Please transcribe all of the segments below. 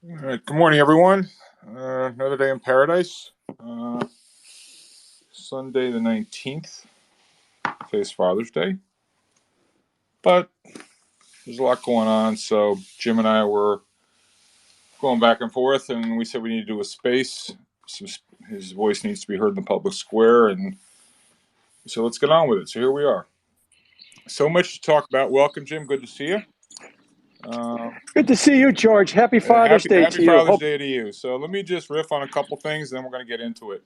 All right. Good morning, everyone. Another day in paradise. Sunday the 19th. Today's Father's Day. But there's a lot going on. So Jim and I were going back and forth, and we said we need to do a space. So his voice needs to be heard in the public square. And so let's get on with it. So here we are. So much to talk about. Welcome, Jim. Good to see you. Uh, Good to see you, George. Happy Father's Day happy to you. Father's Day to you. So let me just riff on a couple things, and then we're going to get into it.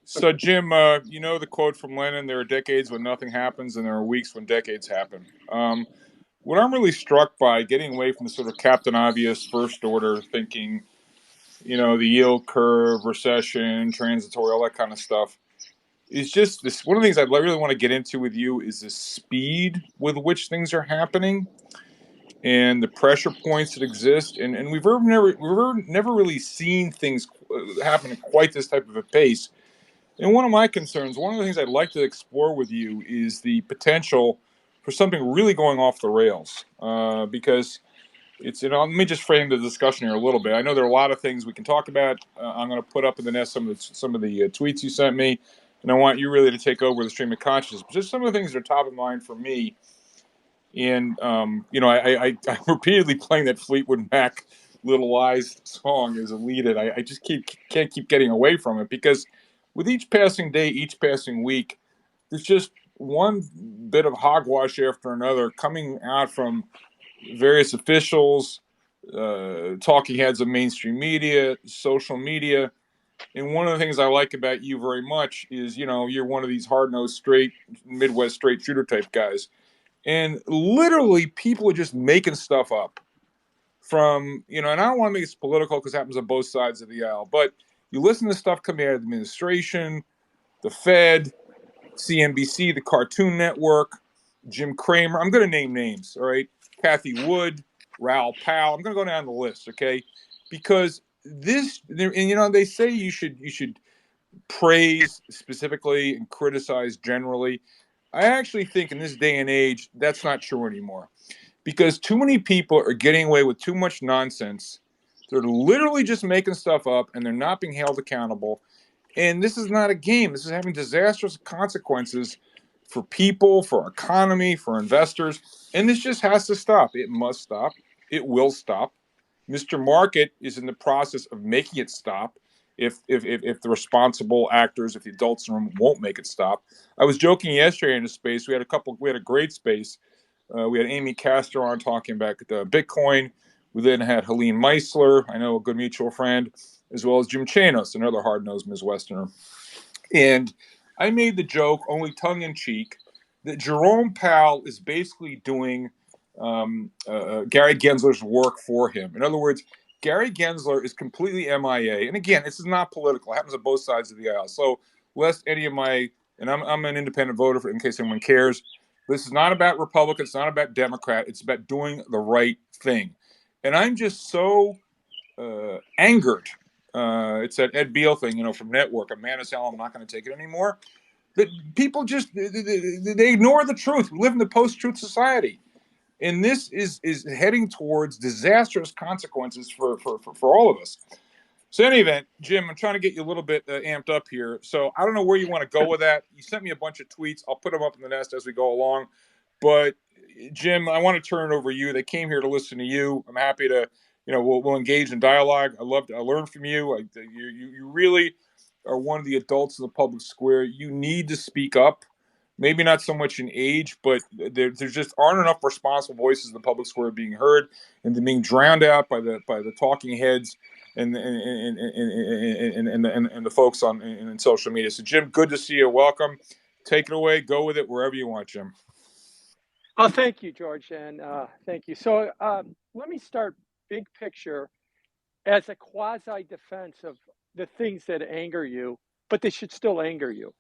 So, Jim, you know the quote from Lenin, there are decades when nothing happens and there are weeks when decades happen. What I'm really struck by, getting away from the sort of Captain Obvious first order thinking, the yield curve, recession, transitory, all that kind of stuff, is just this. One of the things I really want to get into with you is the speed with which things are happening and the pressure points that exist. And we've never really seen things happen at quite this type of a pace. And one of my concerns, one of the things I'd like to explore with you is the potential for something really going off the rails. Because let me just frame the discussion here a little bit. I know there are a lot of things we can talk about. I'm going to put up in the nest some of the tweets you sent me, and I want you really to take over the stream of consciousness. But just some of the things that are top of mind for me. And I'm repeatedly playing that Fleetwood Mac "Little Lies" song as a lead-in. I just can't keep getting away from it because with each passing day, each passing week, there's just one bit of hogwash after another coming out from various officials, talking heads of mainstream media, social media. And one of the things I like about you very much is, you're one of these hard-nosed, straight Midwest straight shooter type guys, and literally people are just making stuff up from, and I don't want to make it political because it happens on both sides of the aisle, but you listen to stuff coming out of the administration, the Fed, CNBC, the Cartoon Network, Jim Cramer. I'm going to name names, all right? Kathy Wood, Raoul Pal. I'm going to go down the list, okay? Because they say you should praise specifically and criticize generally. I actually think in this day and age that's not true anymore because too many people are getting away with too much nonsense. They're literally just making stuff up and they're not being held accountable. And this is not a game. This is having disastrous consequences for people, for our economy, for investors. And this just has to stop. It must stop. It will stop. Mr. Market is in the process of making it stop if the responsible actors, if the adults in the room won't make it stop. I was joking yesterday in a space. We had a great space. We had Amy Castor on talking about Bitcoin. We then had Helene Meisler, I know a good mutual friend, as well as Jim Chanos, another hard-nosed Midwesterner. And I made the joke, only tongue-in-cheek, that Jerome Powell is basically doing Gary Gensler's work for him. In other words, Gary Gensler is completely MIA. And again, this is not political. It happens on both sides of the aisle. So lest any of I'm an independent voter in case anyone cares. This is not about Republican. It's not about Democrat. It's about doing the right thing. And I'm just so angered. It's that Ed Beal thing, from Network. A man is hell. I'm not going to take it anymore. That people just they ignore the truth. We live in the post-truth society, and this is heading towards disastrous consequences for all of us. So, in any event, Jim, I'm trying to get you a little bit amped up here. So, I don't know where you want to go with that. You sent me a bunch of tweets. I'll put them up in the nest as we go along. But, Jim, I want to turn it over to you. They came here to listen to you. I'm happy to, we'll engage in dialogue. I learn from you. You really are one of the adults in the public square. You need to speak up. Maybe not so much in age, but there just aren't enough responsible voices in the public square being heard, and they're being drowned out by the talking heads and the folks in social media. So, Jim, good to see you. Welcome. Take it away. Go with it wherever you want, Jim. Oh, thank you, George, and thank you. So let me start big picture as a quasi defense of the things that anger you, but they should still anger you.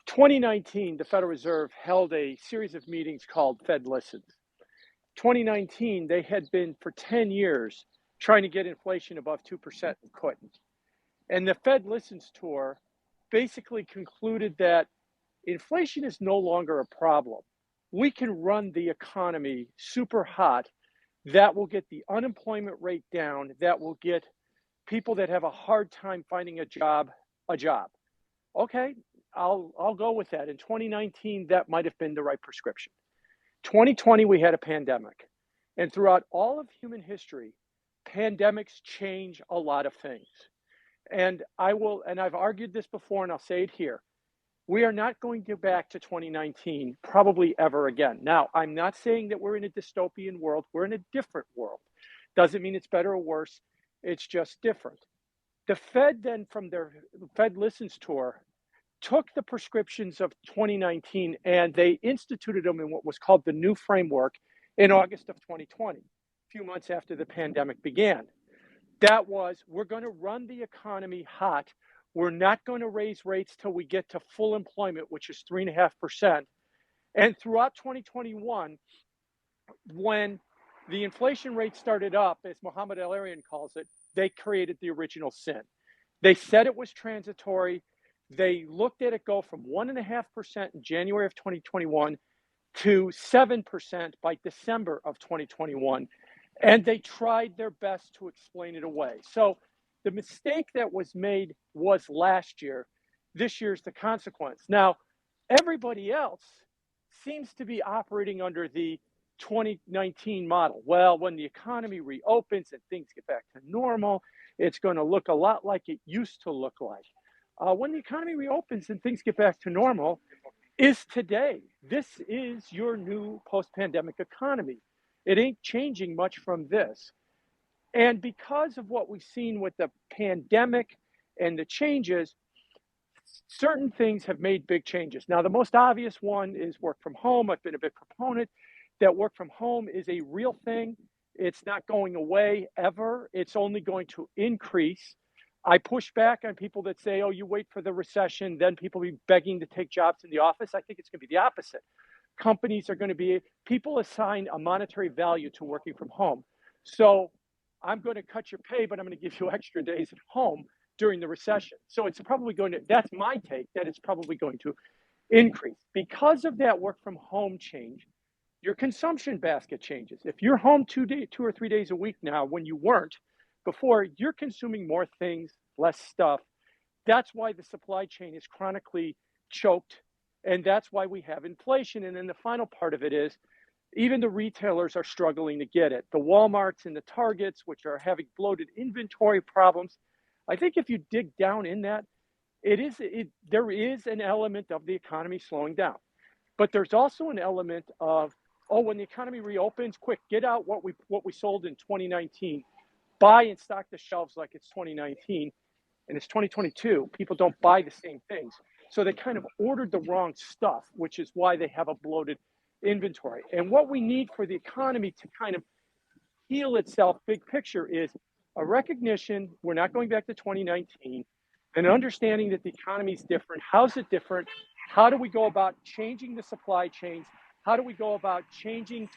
2019, the Federal Reserve held a series of meetings called Fed Listens. 2019, they had been for 10 years trying to get inflation above 2% and couldn't. And the Fed Listens tour basically concluded that inflation is no longer a problem. We can run the economy super hot That will get the unemployment rate down. That will get people that have a hard time finding a job, a job. Okay, I'll go with that. In 2019, that might have been the right prescription. 2020, we had a pandemic. And throughout all of human history, pandemics change a lot of things. And I've argued this before and I'll say it here. We are not going to go back to 2019 probably ever again. Now, I'm not saying that we're in a dystopian world. We're in a different world. Doesn't mean it's better or worse. It's just different. The Fed then, from their Fed Listens tour, took the prescriptions of 2019 and they instituted them in what was called the new framework in August of 2020, a few months after the pandemic began. That was, we're going to run the economy hot. We're not going to raise rates till we get to full employment, which is 3.5%. And throughout 2021, when the inflation rate started up, as Mohammed El-Arian calls it, they created the original sin. They said it was transitory. They looked at it go from 1.5% in January of 2021 to 7% by December of 2021. And they tried their best to explain it away. So the mistake that was made was last year. This year's the consequence. Now, everybody else seems to be operating under the 2019 model. Well, when the economy reopens and things get back to normal, it's going to look a lot like it used to look like. When the economy reopens and things get back to normal is today. This is your new post-pandemic economy. It ain't changing much from this. And because of what we've seen with the pandemic and the changes, certain things have made big changes. Now, the most obvious one is work from home. I've been a big proponent that work from home is a real thing. It's not going away ever. It's only going to increase. I push back on people that say, oh, you wait for the recession, then people will be begging to take jobs in the office. I think it's going to be the opposite. Companies are going to be, people assign a monetary value to working from home. So I'm going to cut your pay, but I'm going to give you extra days at home during the recession. So it's probably going to, that's my take, that it's probably going to increase. Because of that work from home change, your consumption basket changes. If you're home 2 or 3 days a week now, when you weren't before, you're consuming more things, less stuff. That's why the supply chain is chronically choked. And that's why we have inflation. And then the final part of it is even the retailers are struggling to get it. The Walmarts and the Targets, which are having bloated inventory problems. I think if you dig down in that, there is an element of the economy slowing down. But there's also an element of, oh, when the economy reopens, quick, get out what we sold in 2019. Buy and stock the shelves like it's 2019 and it's 2022. People don't buy the same things. So they kind of ordered the wrong stuff, which is why they have a bloated inventory. And what we need for the economy to kind of heal itself, big picture, is a recognition we're not going back to 2019, an understanding that the economy is different. How's it different? How do we go about changing the supply chains? How do we go about changing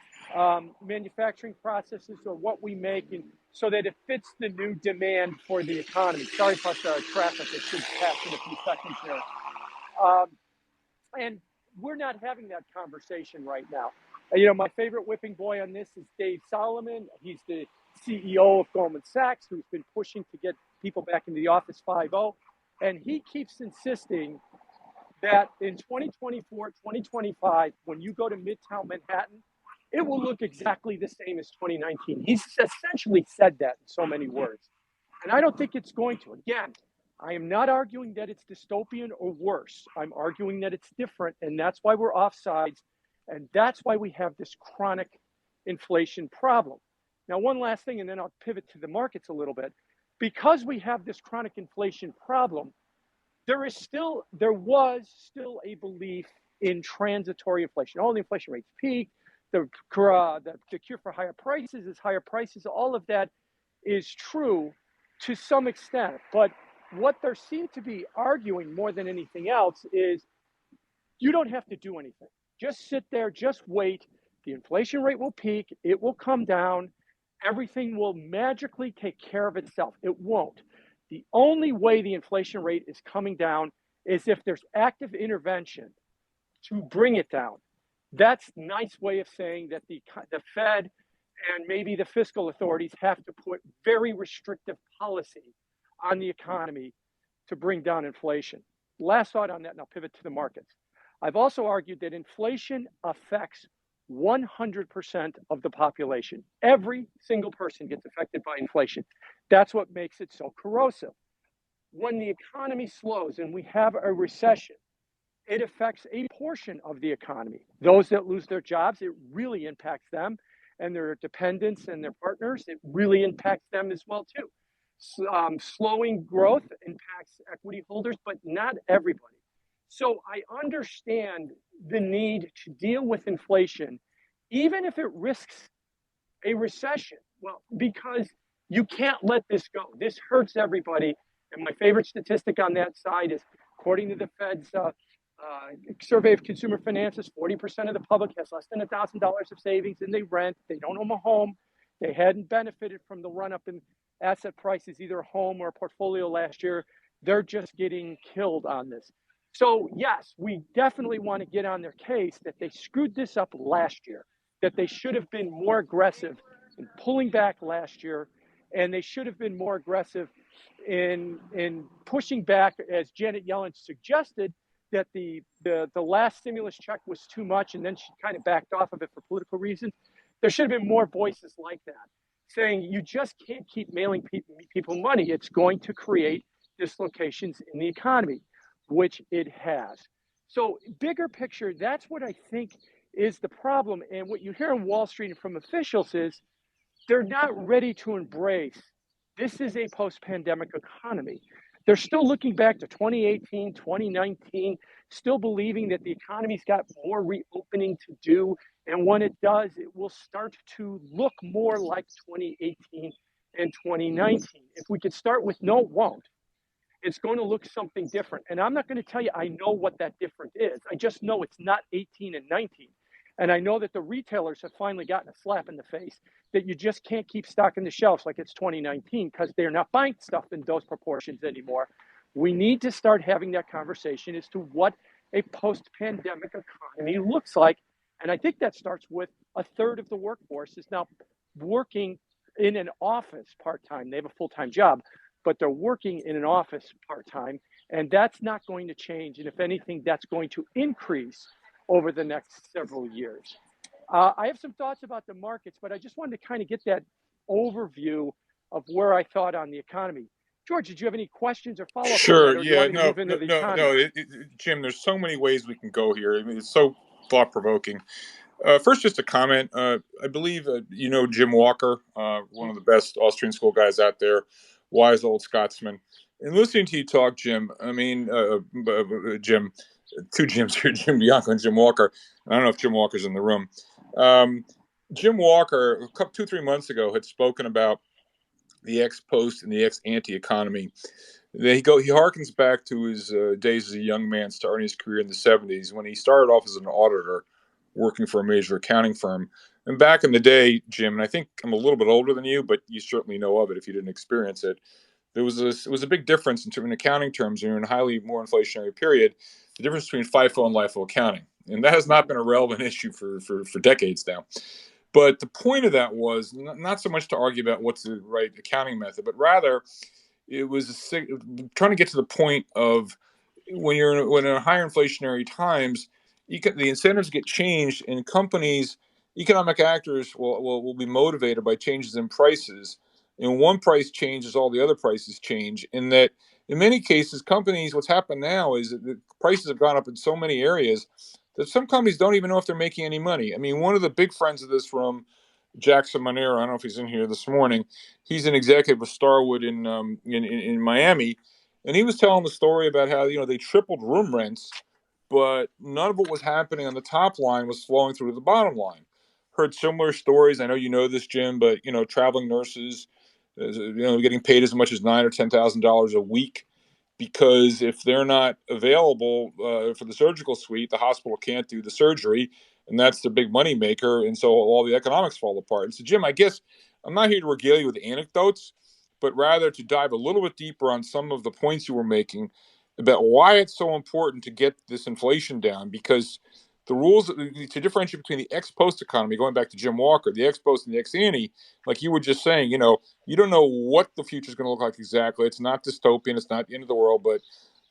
manufacturing processes or what we make so that it fits the new demand for the economy? Sorry about the traffic. It should pass in a few seconds here. And we're not having that conversation right now. My favorite whipping boy on this is Dave Solomon. He's the CEO of Goldman Sachs, who's been pushing to get people back into the office 5.0. And he keeps insisting that in 2024, 2025, when you go to Midtown Manhattan, it will look exactly the same as 2019. He's essentially said that in so many words. And I don't think it's going to. Again, I am not arguing that it's dystopian or worse. I'm arguing that it's different, and that's why we're offsides, and that's why we have this chronic inflation problem. Now, one last thing, and then I'll pivot to the markets a little bit. Because we have this chronic inflation problem, there was still a belief in transitory inflation. All the inflation rates peaked. The cure for higher prices is higher prices. All of that is true to some extent, but what there seem to be arguing more than anything else is you don't have to do anything. Just sit there, just wait. The inflation rate will peak. It will come down. Everything will magically take care of itself. It won't. The only way the inflation rate is coming down is if there's active intervention to bring it down. That's a nice way of saying that the Fed And maybe the fiscal authorities have to put very restrictive policy on the economy to bring down inflation. Last thought on that, and I'll pivot to the markets. I've also argued that inflation affects 100% of the population. Every single person gets affected by inflation. That's what makes it so corrosive. When the economy slows and we have a recession, it affects a portion of the economy. Those that lose their jobs, it really impacts them and their dependents and their partners. It really impacts them as well too. Slowing growth impacts equity holders, but not everybody. So I understand the need to deal with inflation, even if it risks a recession. Well, because you can't let this go. This hurts everybody. And my favorite statistic on that side is, according to the Fed's survey of consumer finances, 40% of the public has less than $1,000 of savings and they rent. They don't own a home. They hadn't benefited from the run up in asset prices, either a home or a portfolio last year. They're just getting killed on this. So, yes, we definitely want to get on their case that they screwed this up last year, that they should have been more aggressive in pulling back last year, and they should have been more aggressive in pushing back, as Janet Yellen suggested, that the last stimulus check was too much, and then she kind of backed off of it for political reasons. There should have been more voices like that, saying you just can't keep mailing people money. It's going to create dislocations in the economy, which it has. So bigger picture, that's what I think is the problem. And what you hear on Wall Street and from officials is they're not ready to embrace this is a post-pandemic economy. They're still looking back to 2018, 2019, still believing that the economy's got more reopening to do. And when it does, it will start to look more like 2018 and 2019. If we could start with no, it won't. It's going to look something different. And I'm not going to tell you I know what that different is. I just know it's not 18 and 19. And I know that the retailers have finally gotten a slap in the face that you just can't keep stocking the shelves like it's 2019 because they're not buying stuff in those proportions anymore. We need to start having that conversation as to what a post-pandemic economy looks like. And I think that starts with a third of the workforce is now working in an office part-time. They have a full-time job, but they're working in an office part-time. And that's not going to change. And if anything, that's going to increase over the next several years. I have some thoughts about the markets, but I just wanted to kind of get that overview of where I thought on the economy. George, did you have any questions or follow-ups on that, Sure. or do you Yeah. want me to No. move into No. the No. economy? No. Jim, there's so many ways we can go here. I mean, it's so thought-provoking. First, just a comment. I believe you know Jim Walker, one of the best Austrian school guys out there, wise old Scotsman. And listening to you talk, Jim, I mean, Jim, two Jims here, Jim Bianco and Jim Walker. I don't know if Jim Walker's in the room. Um, Jim Walker, 2-3 months ago, had spoken about the ex post and the ex ante economy. He harkens back to his days as a young man, starting his career in the '70s when he started off as an auditor, working for a major accounting firm. And back in the day, Jim, and I think I'm a little bit older than you, but you certainly know of it if you didn't experience it. It was a big difference in accounting terms. You're in a highly more inflationary period. The difference between FIFO and LIFO accounting, and that has not been a relevant issue for decades now. But the point of that was not so much to argue about what's the right accounting method, but rather it was trying to get to the point of when in higher inflationary times, the incentives get changed, and companies, economic actors will be motivated by changes in prices. And one price changes, all the other prices change. In that, in many cases, companies, what's happened now is that the prices have gone up in so many areas that some companies don't even know if they're making any money. I mean, one of the big friends of this room, Jackson Monero, I don't know if he's in here this morning. He's an executive with Starwood in Miami, and he was telling the story about how they tripled room rents, but none of what was happening on the top line was flowing through to the bottom line. Heard similar stories. I know you know this, Jim, but traveling nurses, getting paid as much as $9,000 or $10,000 a week because if they're not available for the surgical suite, the hospital can't do the surgery, and that's the big money maker, and so all the economics fall apart. And so, Jim, I guess I'm not here to regale you with anecdotes, but rather to dive a little bit deeper on some of the points you were making about why it's so important to get this inflation down, because the rules to differentiate between the ex post economy, going back to Jim Walker, the ex post and the ex ante, like you were just saying, you don't know what the future is going to look like exactly. It's not dystopian. It's not the end of the world, but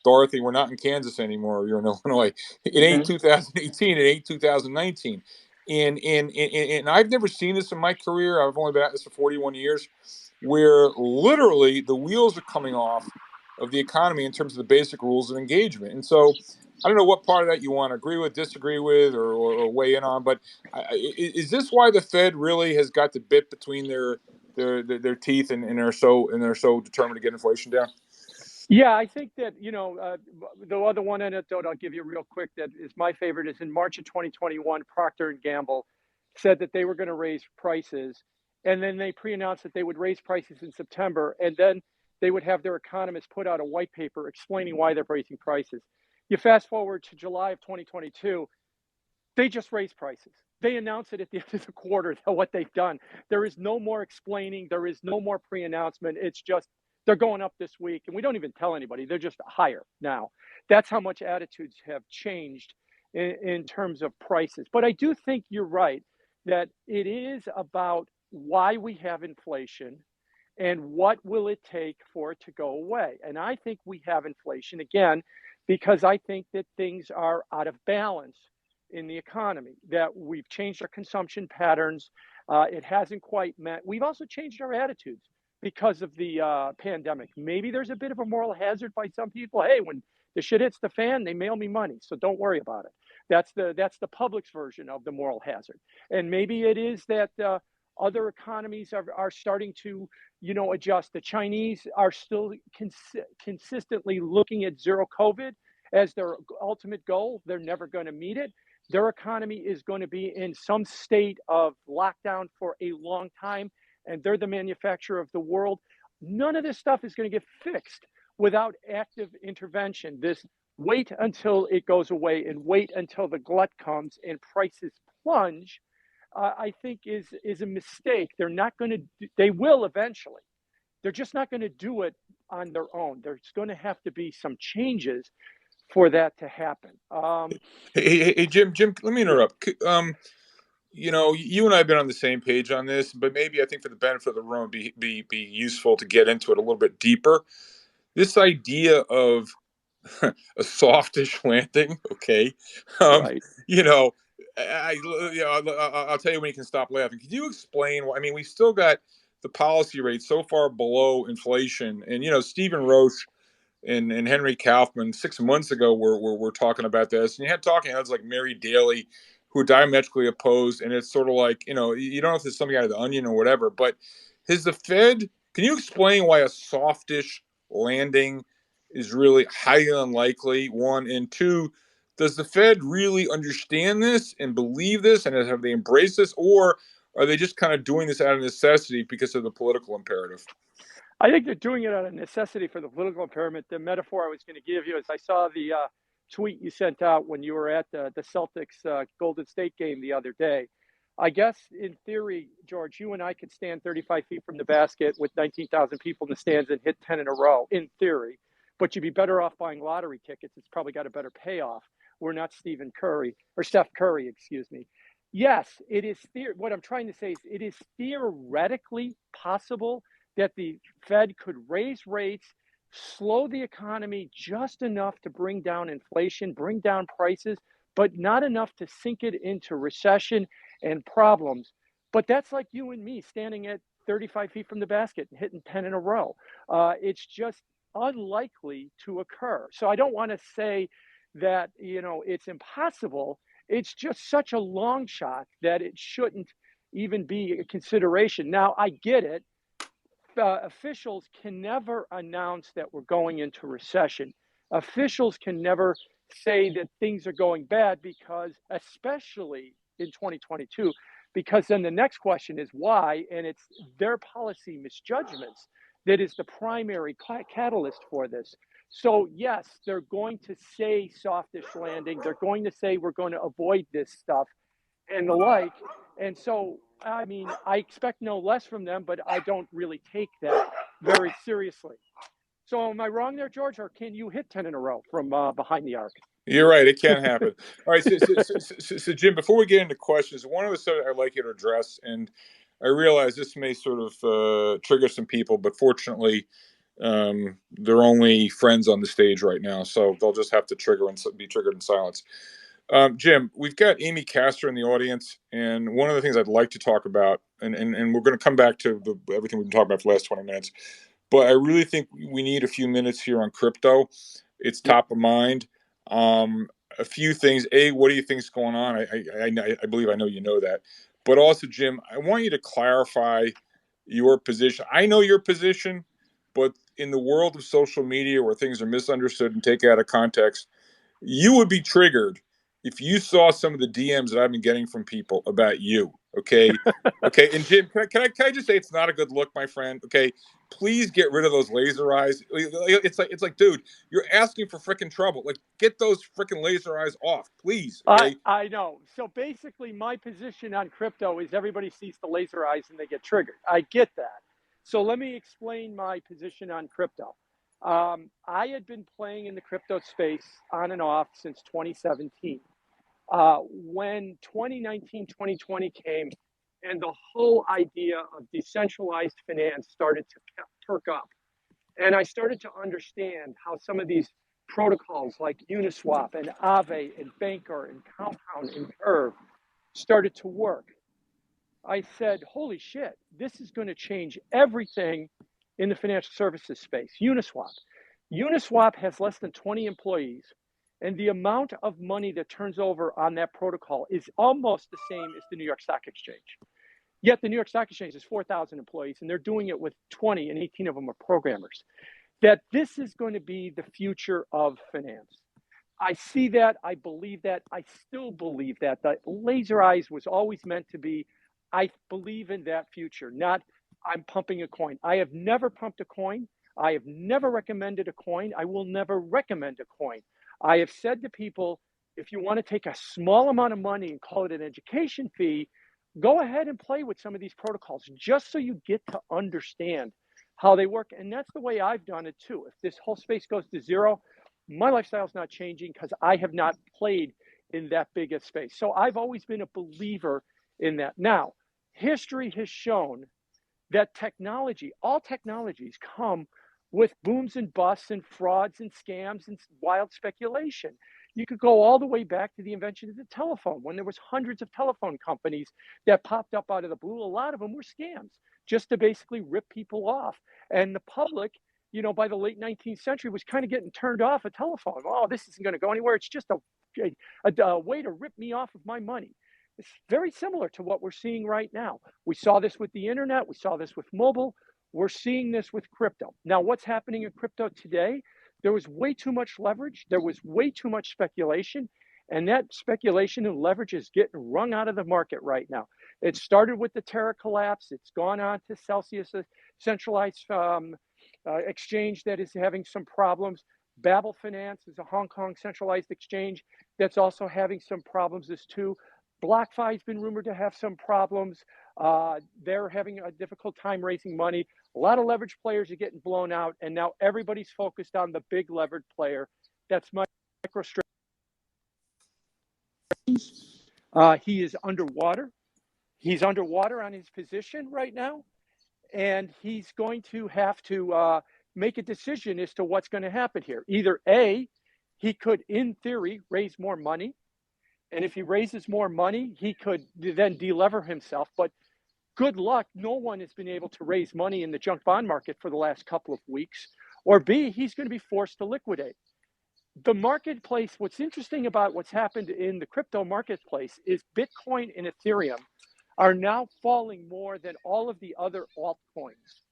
Dorothy, we're not in Kansas anymore. You're in Illinois. It ain't Mm-hmm. 2018. It ain't 2019. And I've never seen this in my career. I've only been at this for 41 years, where literally the wheels are coming off of the economy in terms of the basic rules of engagement. And so I don't know what part of that you want to agree with, disagree with, or weigh in on. But is this why the Fed really has got the bit between their teeth and they're so determined to get inflation down? Yeah, I think that, the other one anecdote I'll give you real quick that is my favorite is in March of 2021, Procter and Gamble said that they were going to raise prices, and then they pre-announced that they would raise prices in September, and then they would have their economists put out a white paper explaining why they're raising prices. You fast forward to July of 2022, they just raised prices. They announce it at the end of the quarter what they've done. There is no more explaining. There is no more pre-announcement. It's just they're going up this week, and we don't even tell anybody. They're just higher now. That's how much attitudes have changed in terms of prices. But I do think you're right that it is about why we have inflation and what will it take for it to go away. And I think we have inflation again because I think that things are out of balance in the economy, that we've changed our consumption patterns. It hasn't quite met. We've also changed our attitudes because of the pandemic. Maybe there's a bit of a moral hazard by some people. Hey, when the shit hits the fan, they mail me money, so don't worry about it. That's the public's version of the moral hazard. And maybe it is that other economies are starting to adjust. The Chinese are still consistently looking at zero COVID as their ultimate goal. They're never going to meet it. Their economy is going to be in some state of lockdown for a long time, and they're the manufacturer of the world. None of this stuff is going to get fixed without active intervention. This wait until it goes away and wait until the glut comes and prices plunge, I think is a mistake. They're not going to. They will eventually. They're just not going to do it on their own. There's going to have to be some changes for that to happen. Hey, Jim, let me Yeah, interrupt. You and I have been on the same page on this, but maybe I think for the benefit of the room, be useful to get into it a little bit deeper. This idea of a softish landing, okay? Um, right. you know, I'll tell you when you can stop laughing. Could you explain? I mean, we've still got the policy rate so far below inflation, and Stephen Roche and Henry Kaufman 6 months ago were talking about this, and you had talking heads like Mary Daly who are diametrically opposed, and it's sort of like you don't know if there's something out of the onion or whatever, but has the Fed? Can you explain why a softish landing is really highly unlikely? One and two, does the Fed really understand this and believe this, and have they embraced this, or are they just kind of doing this out of necessity because of the political imperative? I think they're doing it out of necessity for the political impairment. The metaphor I was going to give you is I saw the tweet you sent out when you were at the Celtics Golden State game the other day. I guess in theory, George, you and I could stand 35 feet from the basket with 19,000 people in the stands and hit 10 in a row, in theory. But you'd be better off buying lottery tickets. It's probably got a better payoff. We're not Stephen Curry, or Steph Curry, excuse me. Yes, it is. What I'm trying to say is it is theoretically possible that the Fed could raise rates, slow the economy just enough to bring down inflation, bring down prices, but not enough to sink it into recession and problems. But that's like you and me standing at 35 feet from the basket and hitting 10 in a row. It's just unlikely to occur. So I don't want to say that, it's impossible. It's just such a long shot that it shouldn't even be a consideration. Now, I get it. Officials can never announce that we're going into recession. Officials can never say that things are going bad because, especially in 2022, because then the next question is why, and it's their policy misjudgments that is the primary catalyst for this. So, yes, they're going to say softish landing. They're going to say we're going to avoid this stuff and the like. And so, I mean, I expect no less from them, but I don't really take that very seriously. So, am I wrong there, George, or can you hit 10 in a row from behind the arc? You're right. It can happen. All right. So, Jim, before we get into questions, one of the subjects I'd like you to address, and I realize this may sort of trigger some people, but fortunately, they're only friends on the stage right now, so they'll just have to be triggered in silence. Jim, we've got Amy Castor in the audience, and one of the things I'd like to talk about, and we're going to come back to everything we've been talking about for the last 20 minutes, but I really think we need a few minutes here on crypto. It's Yep. top of mind. Um, a few things. A, what do you think's going on? I believe I know you know that, but also, Jim, I want you to clarify your position. I know your position, but in the world of social media where things are misunderstood and taken out of context, you would be triggered if you saw some of the DMs that I've been getting from people about you. Okay. Okay. And Jim, can I just say it's not a good look, my friend? Okay. Please get rid of those laser eyes. It's like, dude, you're asking for freaking trouble. Like, get those freaking laser eyes off, please. Okay. I know. So basically, my position on crypto is everybody sees the laser eyes and they get triggered. I get that. So let me explain my position on crypto. I had been playing in the crypto space on and off since 2017. When 2019, 2020 came, and the whole idea of decentralized finance started to perk up. And I started to understand how some of these protocols like Uniswap and Aave and Banker and Compound and Curve started to work. I said, holy shit, this is going to change everything in the financial services space. Uniswap has less than 20 employees, and the amount of money that turns over on that protocol is almost the same as the New York Stock Exchange. Yet the New York Stock Exchange has 4,000 employees, and they're doing it with 20, and 18 of them are programmers. That this is going to be the future of finance. I see that. I believe that. I still believe that. The laser eyes was always meant to be, I believe in that future, not I'm pumping a coin. I have never pumped a coin. I have never recommended a coin. I will never recommend a coin. I have said to people, if you want to take a small amount of money and call it an education fee, go ahead and play with some of these protocols just so you get to understand how they work. And that's the way I've done it too. If this whole space goes to zero, my lifestyle's not changing because I have not played in that big a space. So I've always been a believer in that. Now, history has shown that all technologies come with booms and busts and frauds and scams and wild speculation. You could go all the way back to the invention of the telephone when there was hundreds of telephone companies that popped up out of the blue. A lot of them were scams just to basically rip people off. And the public, by the late 19th century was kind of getting turned off a telephone. Oh, this isn't going to go anywhere. It's just a way to rip me off of my money. It's very similar to what we're seeing right now. We saw this with the internet. We saw this with mobile. We're seeing this with crypto. Now, what's happening in crypto today? There was way too much leverage. There was way too much speculation. And that speculation and leverage is getting wrung out of the market right now. It started with the Terra collapse. It's gone on to Celsius, a centralized exchange that is having some problems. Babel Finance is a Hong Kong centralized exchange that's also having some problems as too. BlockFi has been rumored to have some problems. They're having a difficult time raising money. A lot of leverage players are getting blown out, and now everybody's focused on the big levered player. That's MicroStrategy. He is underwater. He's underwater on his position right now, and he's going to have to make a decision as to what's going to happen here. Either A, he could, in theory, raise more money. And if he raises more money, he could then delever himself. But good luck. No one has been able to raise money in the junk bond market for the last couple of weeks. Or B, he's going to be forced to liquidate. The marketplace, what's interesting about what's happened in the crypto marketplace is Bitcoin and Ethereum are now falling more than all of the other altcoins.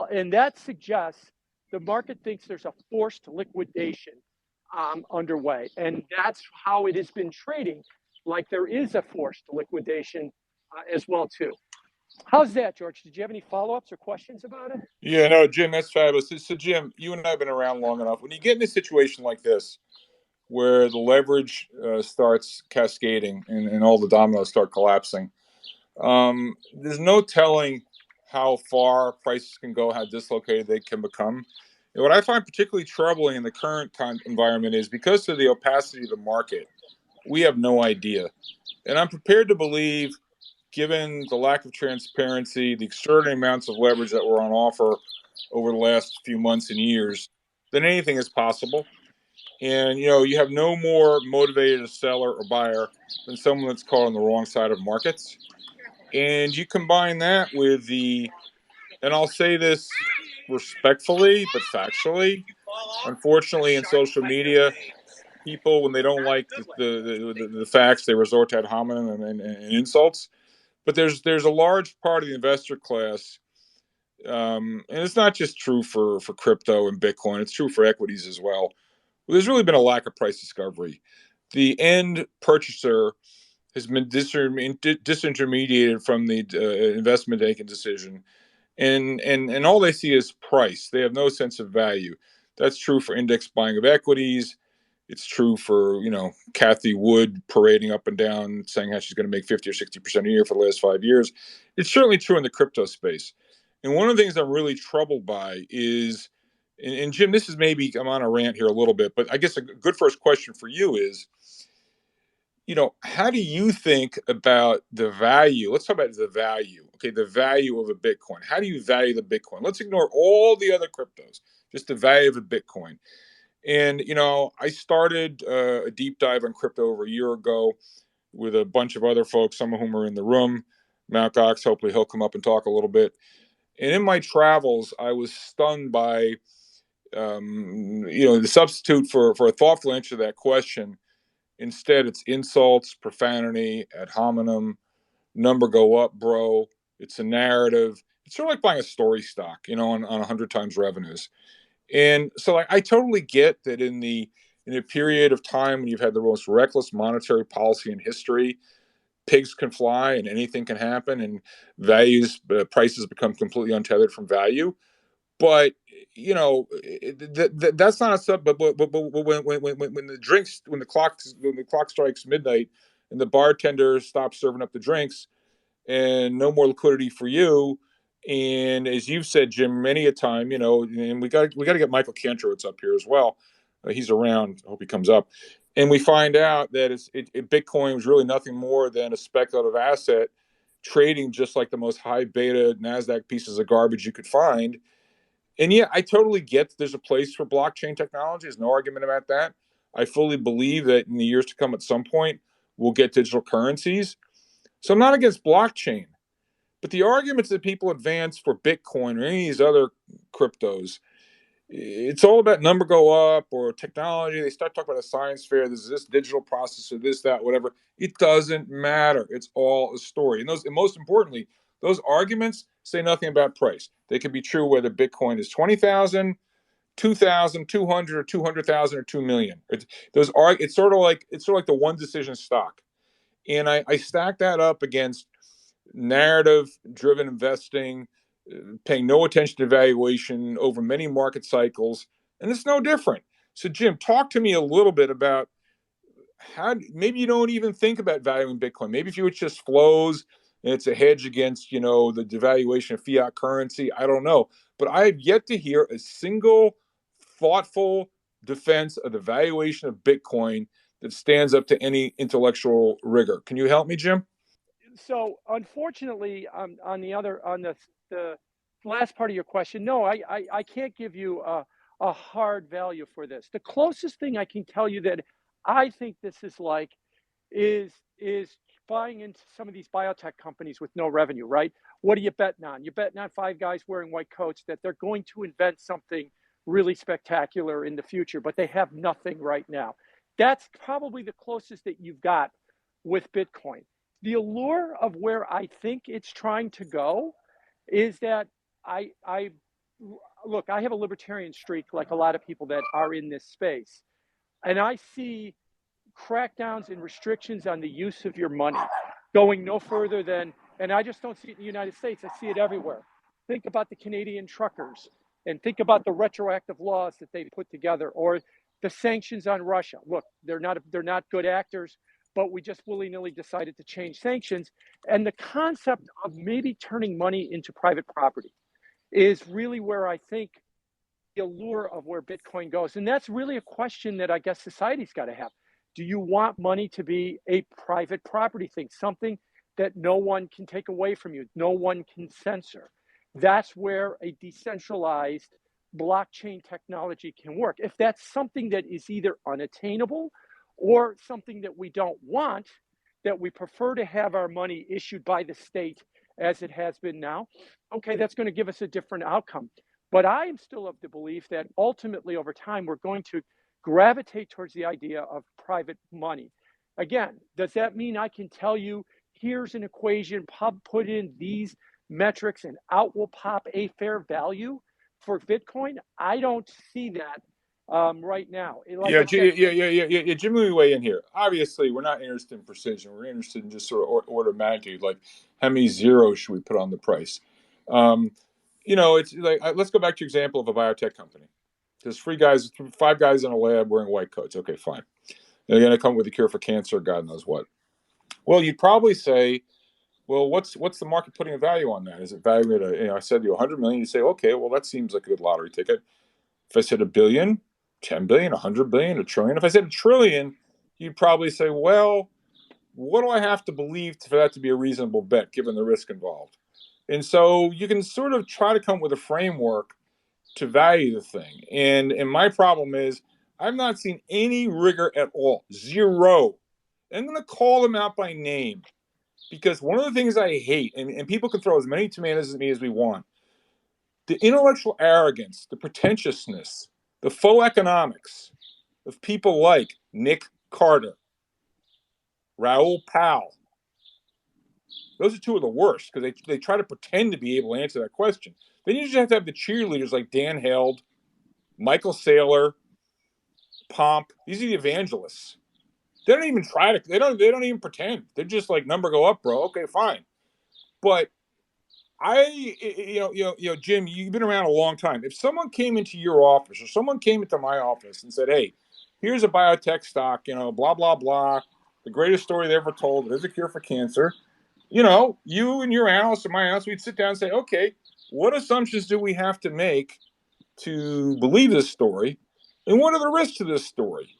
And that suggests the market thinks there's a forced liquidation underway. And that's how it has been trading, like there is a forced liquidation as well, too. How's that, George? Did you have any follow-ups or questions about it? Yeah, no, Jim, that's fabulous. So, Jim, you and I have been around long enough. When you get in a situation like this, where the leverage starts cascading and all the dominoes start collapsing, there's no telling how far prices can go, how dislocated they can become. And what I find particularly troubling in the current environment is because of the opacity of the market, we have no idea. And I'm prepared to believe, given the lack of transparency, the extraordinary amounts of leverage that were on offer over the last few months and years, that anything is possible. And you have no more motivated a seller or buyer than someone that's caught on the wrong side of markets. And you combine that with and I'll say this respectfully but factually, unfortunately, in social media, people, when they don't like the facts, they resort to ad hominem and insults. But there's a large part of the investor class, and it's not just true for crypto and Bitcoin. It's true for equities as well. There's really been a lack of price discovery. The end purchaser has been disintermediated from the investment making decision, and all they see is price. They have no sense of value. That's true for index buying of equities. It's true for Kathy Wood parading up and down saying how she's going to make 50 or 60% a year for the last 5 years. It's certainly true in the crypto space. And one of the things I'm really troubled by is, and Jim, this is maybe I'm on a rant here a little bit, but I guess a good first question for you is, how do you think about the value? Let's talk about the value. Okay, the value of a Bitcoin. How do you value the Bitcoin? Let's ignore all the other cryptos, just the value of a Bitcoin. And I started a deep dive on crypto over a year ago with a bunch of other folks, some of whom are in the room. Mount Gox, hopefully he'll come up and talk a little bit. And in my travels, I was stunned by the substitute for a thoughtful answer to that question. Instead, it's insults, profanity, ad hominem, number go up, bro. It's a narrative. It's sort of like buying a story stock, on 100 times revenues. And so I totally get that in a period of time when you've had the most reckless monetary policy in history, pigs can fly and anything can happen, and prices become completely untethered from value. But that's not a sub. But when the clock strikes midnight and the bartender stops serving up the drinks and no more liquidity for you. And as you've said, Jim, many a time, and we got to get Michael Kantrowitz up here as well. He's around. I hope he comes up. And we find out that Bitcoin was really nothing more than a speculative asset trading just like the most high beta NASDAQ pieces of garbage you could find. And yeah, I totally get that there's a place for blockchain technology. There's no argument about that. I fully believe that in the years to come, at some point, we'll get digital currencies. So I'm not against blockchain, but the arguments that people advance for Bitcoin or any of these other cryptos, it's all about number go up or technology. They start talking about a science fair. There's this digital processor, this, that, whatever. It doesn't matter. It's all a story. And most importantly, those arguments say nothing about price. They can be true whether Bitcoin is 20,000, 2,000, 200, or 200,000 or 2 million. It's sort of like the one decision stock. And I stack that up against narrative driven investing, paying no attention to valuation over many market cycles. And it's no different. So, Jim, talk to me a little bit about how maybe you don't even think about valuing Bitcoin. Maybe if you it's just flows and it's a hedge against, the devaluation of fiat currency. I don't know. But I have yet to hear a single thoughtful defense of the valuation of Bitcoin that stands up to any intellectual rigor. Can you help me, Jim? So unfortunately, on the last part of your question, no, I can't give you a hard value for this. The closest thing I can tell you that I think this is like is buying into some of these biotech companies with no revenue, right? What are you betting on? You're betting on five guys wearing white coats that they're going to invent something really spectacular in the future, but they have nothing right now. That's probably the closest that you've got with Bitcoin. The allure of where I think it's trying to go is that I look, I have a libertarian streak like a lot of people that are in this space. And I see crackdowns and restrictions on the use of your money going no further than, and I just don't see it in the United States, I see it everywhere. Think about the Canadian truckers and think about the retroactive laws that they put together, or the sanctions on Russia. Look, they're not good actors, but we just willy-nilly decided to change sanctions. And the concept of maybe turning money into private property is really where I think the allure of where Bitcoin goes. And that's really a question that I guess society's got to have. Do you want money to be a private property thing, something that no one can take away from you, no one can censor? That's where a decentralized blockchain technology can work. If that's something that is either unattainable or something that we don't want, that we prefer to have our money issued by the state as it has been now, okay, that's going to give us a different outcome. But I am still of the belief that ultimately over time, we're going to gravitate towards the idea of private money. Again, does that mean I can tell you, here's an equation, put in these metrics, and out will pop a fair value for Bitcoin? I don't see that right now. Like I said, Jim, let me weigh in here. Obviously, we're not interested in precision. We're interested in just sort of order of magnitude, like how many zeros should we put on the price? Um, it's like let's go back to your example of a biotech company. There's five guys in a lab wearing white coats. Okay, fine. They're going to come up with a cure for cancer, God knows what. Well, you'd probably say, well, what's the market putting a value on that? Is it valued at I said to you 100 million. You say, okay, well that seems like a good lottery ticket. If I said a billion, 10 billion, 100 billion, a trillion. If I said a trillion, you'd probably say, well, what do I have to believe for that to be a reasonable bet given the risk involved? And so you can sort of try to come up with a framework to value the thing. And my problem is I've not seen any rigor at all. Zero. I'm going to call them out by name because one of the things I hate, and people can throw as many tomatoes at me as we want, the intellectual arrogance, the pretentiousness, the faux economics of people like Nick Carter, Raoul Pal. Those are two of the worst because they try to pretend to be able to answer that question. Then you just have to have the cheerleaders like Dan Held, Michael Saylor, Pomp. These are the evangelists. They don't even try to. They don't even pretend. They're just like, number go up, bro. Okay, fine. But Jim, you've been around a long time. If someone came into your office or someone came into my office and said, hey, here's a biotech stock, blah, blah, blah, the greatest story they ever told, there's a cure for cancer, you and your analyst or my analyst, we'd sit down and say, okay, what assumptions do we have to make to believe this story? And what are the risks to this story?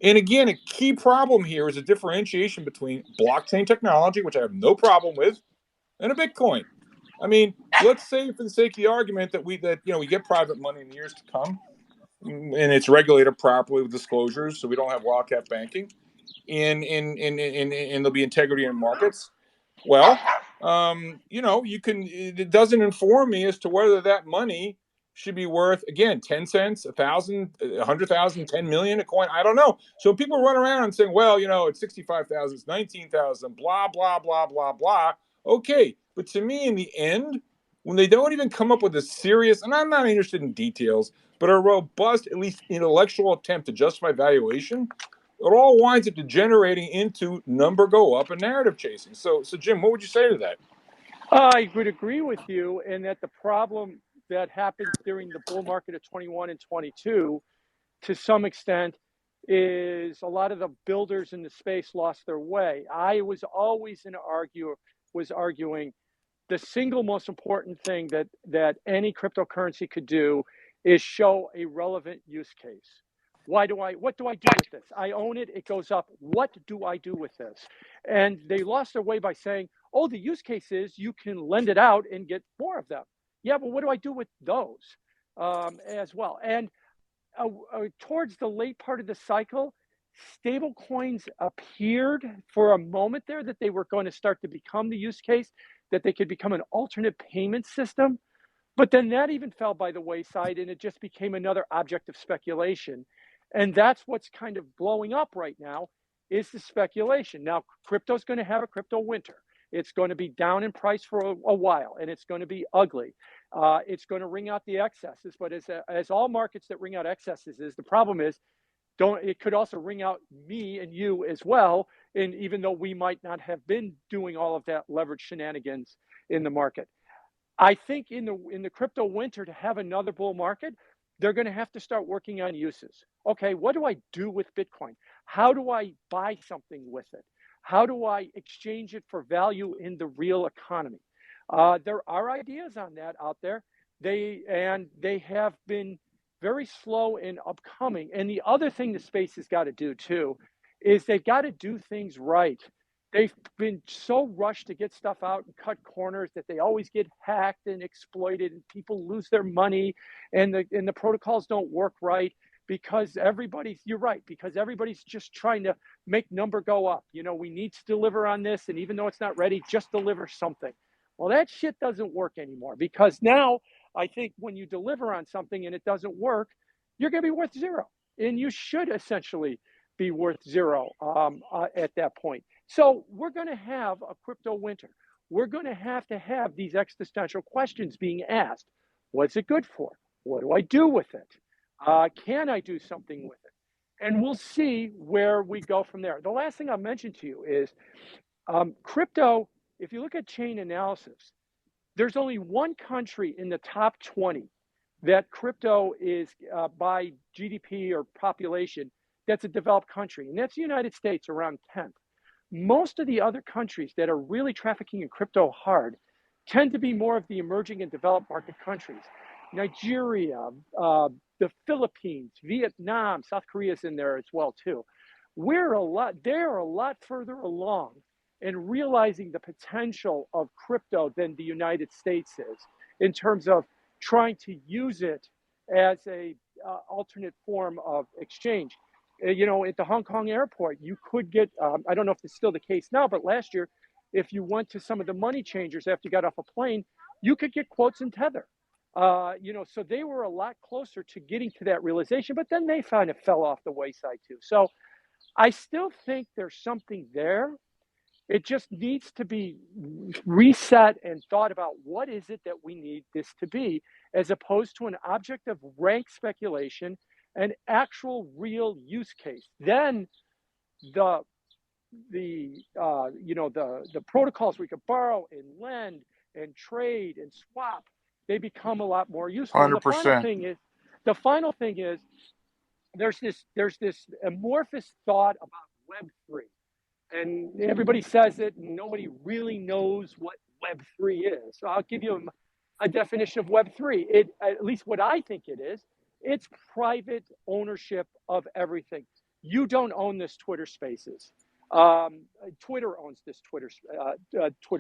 And again, a key problem here is a differentiation between blockchain technology, which I have no problem with, and a Bitcoin. I mean, let's say for the sake of the argument that we get private money in the years to come, and it's regulated properly with disclosures, so we don't have wildcat banking, and there'll be integrity in markets. Well, it doesn't inform me as to whether that money should be worth, again, 10 cents, 1,000, 100,000, 10 million a coin. I don't know. So people run around and saying, well, it's 65,000, it's 19,000, blah, blah, blah, blah, blah. Okay. But to me, in the end, when they don't even come up with a serious, and I'm not interested in details, but a robust, at least intellectual attempt to justify valuation, it all winds up degenerating into number go up and narrative chasing. So Jim, what would you say to that? I would agree with you in that the problem that happened during the bull market of 21 and 22, to some extent, is a lot of the builders in the space lost their way. I was always arguing the single most important thing that any cryptocurrency could do is show a relevant use case. What do I do with this? I own it, it goes up. What do I do with this? And they lost their way by saying, oh, the use case is you can lend it out and get more of them. Yeah, but what do I do with those as well? And towards the late part of the cycle, stable coins appeared for a moment there that they were going to start to become the use case, that they could become an alternate payment system. But then that even fell by the wayside and it just became another object of speculation. And that's what's kind of blowing up right now is the speculation. Now, crypto's going to have a crypto winter. It's going to be down in price for a while, and it's going to be ugly. It's going to wring out the excesses. But as all markets that wring out excesses is, the problem is, it could also wring out me and you as well. And even though we might not have been doing all of that leverage shenanigans in the market, I think in the crypto winter, to have another bull market, they're going to have to start working on uses. Okay, what do I do with Bitcoin? How do I buy something with it? How do I exchange it for value in the real economy? There are ideas on that out there. They have been very slow in upcoming. And the other thing the space has got to do too is they've got to do things right. They've been so rushed to get stuff out and cut corners that they always get hacked and exploited, and people lose their money, and the protocols don't work right because everybody's, you're right, because everybody's just trying to make number go up. You know, we need to deliver on this, and even though it's not ready, just deliver something. Well, that shit doesn't work anymore, because now I think when you deliver on something and it doesn't work, you're going to be worth zero, and you should essentially be worth zero at that point. So we're going to have a crypto winter. We're going to have these existential questions being asked. What's it good for? What do I do with it? Can I do something with it? And we'll see where we go from there. The last thing I'll mention to you is crypto. If you look at chain analysis, there's only one country in the top 20 that crypto is by GDP or population that's a developed country, and that's the United States, around 10th. Most of the other countries that are really trafficking in crypto hard tend to be more of the emerging and developed market countries. Nigeria, the Philippines, Vietnam, South Korea's in there as well too. They're a lot further along in realizing the potential of crypto than the United States is in terms of trying to use it as a alternate form of exchange. You know, at the Hong Kong airport, you could get, I don't know if it's still the case now, but last year, if you went to some of the money changers after you got off a plane, you could get quotes in Tether. You know, so they were a lot closer to getting to that realization, but then they kind of fell off the wayside too. So I still think there's something there. It just needs to be reset and thought about what is it that we need this to be, as opposed to an object of rank speculation, an actual real use case. Then the protocols we could borrow and lend and trade and swap, they become a lot more useful. And 100%. the final thing is there's this amorphous thought about Web3. And everybody says it, and nobody really knows what Web3 is. So I'll give you a definition of Web3. At least what I think it is, it's private ownership of everything. You don't own this Twitter Spaces. Twitter owns this Twitter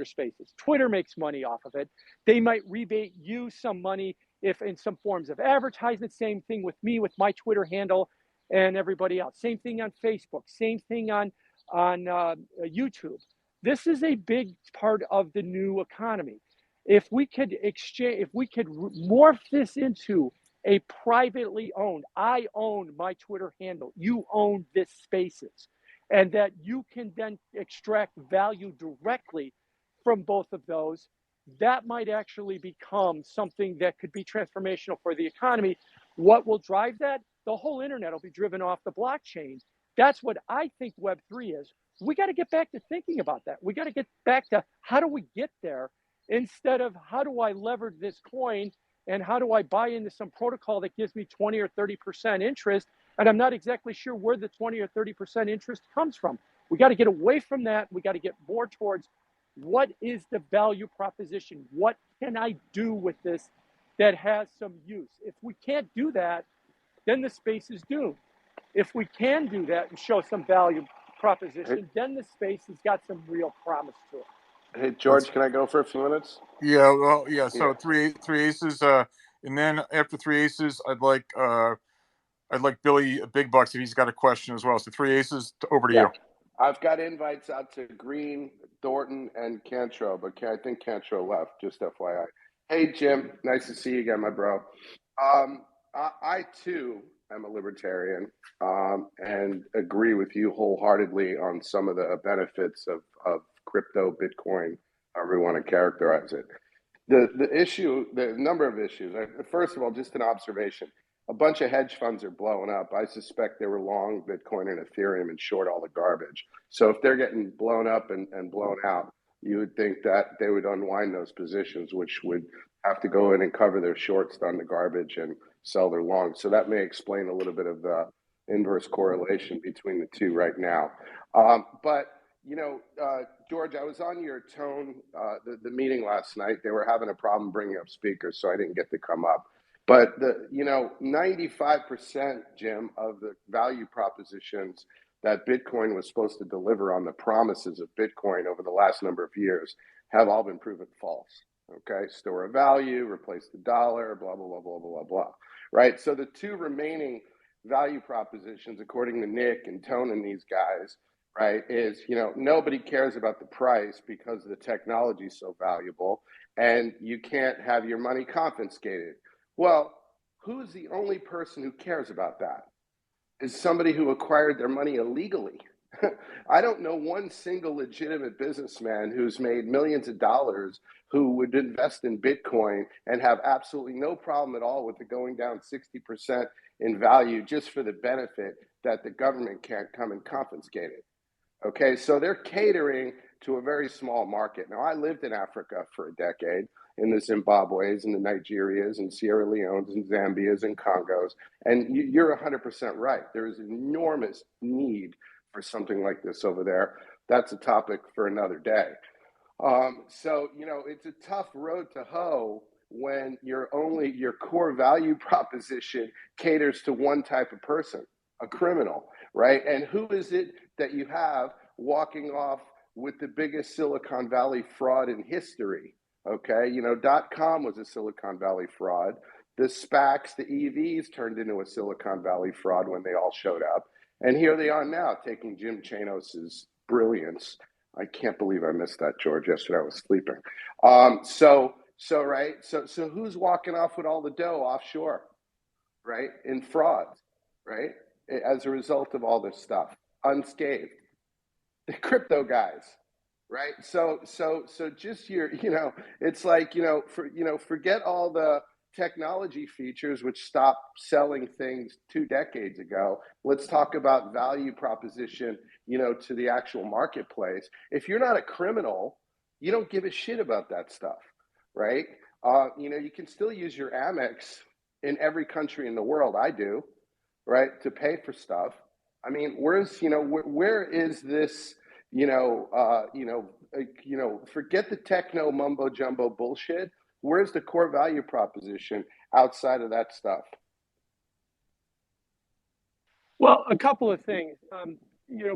Spaces. Twitter makes money off of it. They might rebate you some money if in some forms of advertisement. Same thing with me, with my Twitter handle, and everybody else. Same thing on Facebook. Same thing on YouTube. This is a big part of the new economy. If we could morph this into a privately owned, I own my Twitter handle, you own this Spaces, and that you can then extract value directly from both of those, that might actually become something that could be transformational for the economy. What will drive that? The whole internet will be driven off the blockchain. That's what I think Web3 is. We got to get back to thinking about that. We got to get back to how do we get there, instead of how do I leverage this coin and how do I buy into some protocol that gives me 20 or 30% interest, and I'm not exactly sure where the 20 or 30% interest comes from. We got to get away from that. We got to get more towards what is the value proposition? What can I do with this that has some use? If we can't do that, then the space is doomed. If we can do that and show some value proposition, then the space has got some real promise to it. Hey, George, can I go for a few minutes? Yeah, well, yeah. So three aces, and then after three aces, I'd like Billy Big Bucks if he's got a question as well. So three aces, over to you. I've got invites out to Green, Thornton, and Cantro, but I think Cantro left, just FYI. Hey, Jim, nice to see you again, my bro. I too am a libertarian and agree with you wholeheartedly on some of the benefits of crypto, Bitcoin, however you want to characterize it. The number of issues. First of all, just an observation. A bunch of hedge funds are blowing up. I suspect they were long Bitcoin and Ethereum and short all the garbage. So if they're getting blown up and blown out, you would think that they would unwind those positions, which would have to go in and cover their shorts on the garbage and sell their longs. So that may explain a little bit of the inverse correlation between the two right now. But George, I was on your tone, the meeting last night. They were having a problem bringing up speakers, so I didn't get to come up. But 95%, Jim, of the value propositions that Bitcoin was supposed to deliver on the promises of Bitcoin over the last number of years have all been proven false. Okay, store of value, replace the dollar, blah, blah, blah, blah, blah, blah, right? So the two remaining value propositions, according to Nick and Tone and these guys, right, is, nobody cares about the price because the technology is so valuable and you can't have your money confiscated. Well, who's the only person who cares about that? Is somebody who acquired their money illegally. I don't know one single legitimate businessman who's made millions of dollars who would invest in Bitcoin and have absolutely no problem at all with it going down 60% in value just for the benefit that the government can't come and confiscate it. Okay, so they're catering to a very small market. Now, I lived in Africa for a decade, in the Zimbabwe's and the Nigerias and Sierra Leone's and Zambia's and Congos, and you're 100% right. There is an enormous need for something like this over there. That's a topic for another day. So, it's a tough road to hoe when your core value proposition caters to one type of person, a criminal, right? And who is it that you have walking off with the biggest Silicon Valley fraud in history? Okay, .com was a Silicon Valley fraud. The SPACs, the EVs turned into a Silicon Valley fraud when they all showed up. And here they are now taking Jim Chanos's brilliance. I can't believe I missed that, George. Yesterday I was sleeping. So who's walking off with all the dough offshore, right? In frauds, right? As a result of all this stuff, unscathed. The crypto guys, right? So just it's like, forget all the technology features which stopped selling things 2 decades ago. Let's talk about value proposition, to the actual marketplace. If you're not a criminal, you don't give a shit about that stuff, right? You can still use your Amex in every country in the world. I do, right? To pay for stuff. I mean, where is this, forget the techno mumbo jumbo bullshit. Where's the core value proposition outside of that stuff? Well, a couple of things.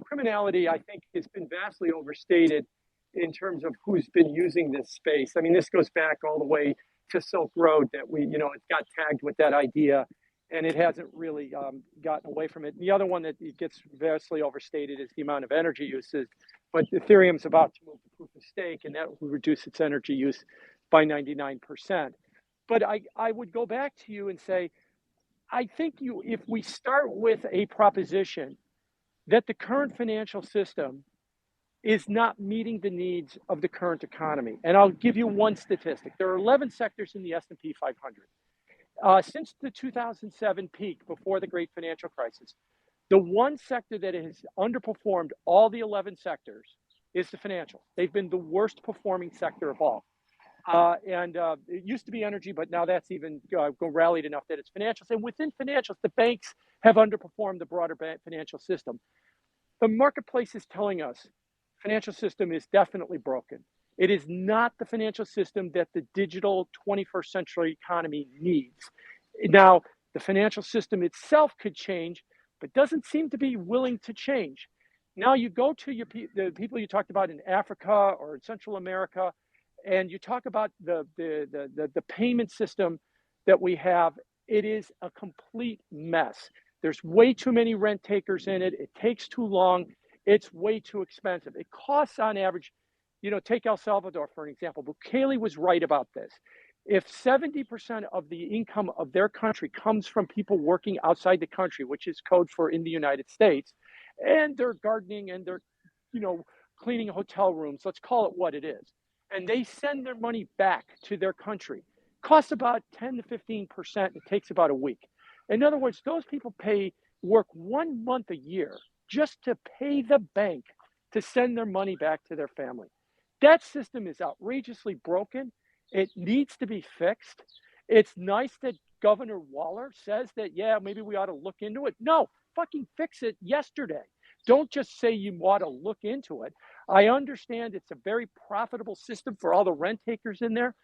Criminality, I think, has been vastly overstated in terms of who's been using this space. I mean, this goes back all the way to Silk Road that it got tagged with that idea, and it hasn't really gotten away from it. The other one that gets vastly overstated is the amount of energy uses. But Ethereum's about to move to proof of stake, and that will reduce its energy use by 99%. But I would go back to you and say, I think if we start with a proposition that the current financial system is not meeting the needs of the current economy, and I'll give you one statistic. There are 11 sectors in the S&P 500. Since the 2007 peak before the great financial crisis, the one sector that has underperformed all the 11 sectors is the financials. They've been the worst performing sector of all. And it used to be energy, but now that's even rallied enough that it's financials. And within financials, the banks have underperformed the broader financial system. The marketplace is telling us financial system is definitely broken. It is not the financial system that the digital 21st century economy needs. Now, the financial system itself could change, but doesn't seem to be willing to change. Now you go to the people you talked about in Africa or in Central America, and you talk about the payment system that we have. It is a complete mess. There's way too many rent takers in it. It takes too long. It's way too expensive. It costs on average, take El Salvador for an example. Bukele was right about this. If 70% of the income of their country comes from people working outside the country, which is code for in the United States, and they're gardening and they're, cleaning hotel rooms, let's call it what it is, and they send their money back to their country, costs about 10 to 15%. It takes about a week. In other words, those people work 1 month a year just to pay the bank to send their money back to their family. That system is outrageously broken. It needs to be fixed. It's nice that Governor Waller says that, yeah, maybe we ought to look into it. No, fucking fix it yesterday. Don't just say you ought to look into it. I understand it's a very profitable system for all the rent takers in there,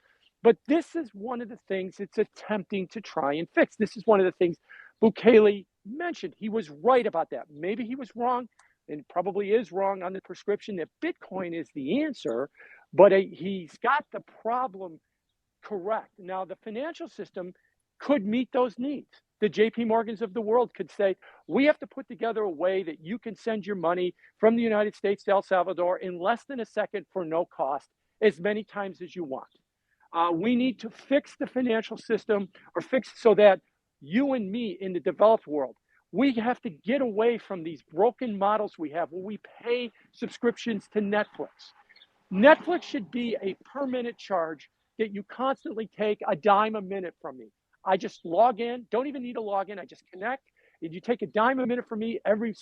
But this is one of the things it's attempting to try and fix. This is one of the things Bukele mentioned. He was right about that. Maybe he was wrong, and probably is wrong on the prescription that Bitcoin is the answer, but he's got the problem correct. Now, the financial system could meet those needs. The JP Morgans of the world could say, we have to put together a way that you can send your money from the United States to El Salvador in less than a second for no cost, as many times as you want. We need to fix the financial system, or fix so that you and me in the developed world, we have to get away from these broken models we have where we pay subscriptions to Netflix. Netflix should be a per minute charge that you constantly take a dime a minute from me. I just log in, don't even need a login. I just connect, and you take a dime a minute from me every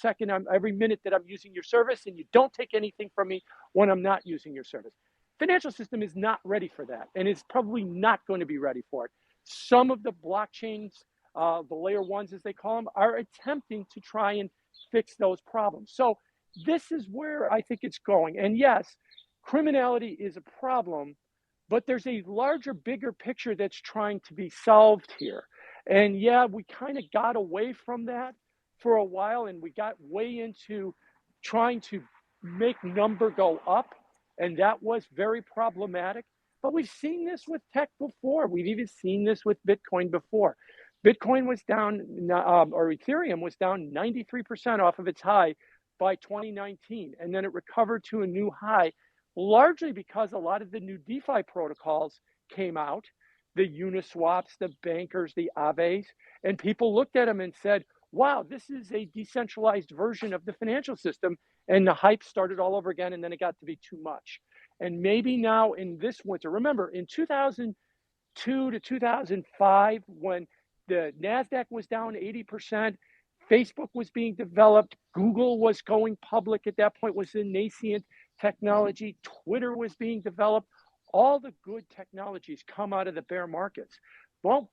every minute that I'm using your service, and you don't take anything from me when I'm not using your service. Financial system is not ready for that, and it's probably not going to be ready for it. Some of the blockchains, the layer ones as they call them, are attempting to try and fix those problems. So this is where I think it's going. And yes, criminality is a problem, but there's a larger, bigger picture that's trying to be solved here. And yeah, we kind of got away from that for a while, and we got way into trying to make number go up, and that was very problematic. But we've seen this with tech before. We've even seen this with Bitcoin before. Bitcoin was down, or Ethereum was down 93% off of its high by 2019, and then it recovered to a new high, largely because a lot of the new DeFi protocols came out, the Uniswaps, the Bankers, the Aves, and people looked at them and said, wow, this is a decentralized version of the financial system. And the hype started all over again, and then it got to be too much. And maybe now in this winter, remember in 2002 to 2005, when the NASDAQ was down 80%, Facebook was being developed, Google was going public at that point, was in nascent technology, Twitter was being developed. All the good technologies come out of the bear markets. Well,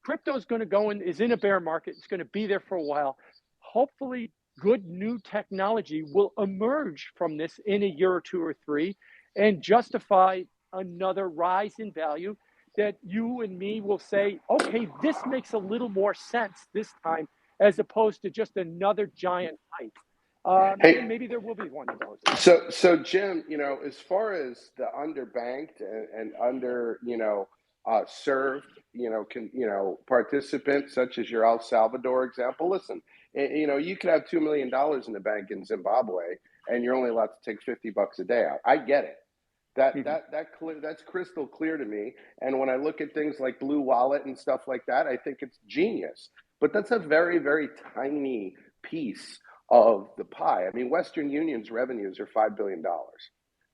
crypto is going to go in, is in a bear market. It's going to be there for a while. Hopefully, good new technology will emerge from this in a year or two or three and justify another rise in value that you and me will say, okay, this makes a little more sense this time, as opposed to just another giant hype. Hey, And maybe there will be one of those. so Jim, as far as the underbanked and under, served, participants such as your El Salvador example, listen, you could have $2 million in the bank in Zimbabwe, and you're only allowed to take $50 a day out. I get it. That's crystal clear to me. And when I look at things like Blue Wallet and stuff like that, I think it's genius. But that's a very, very tiny piece of the pie. I mean, Western Union's revenues are $5 billion,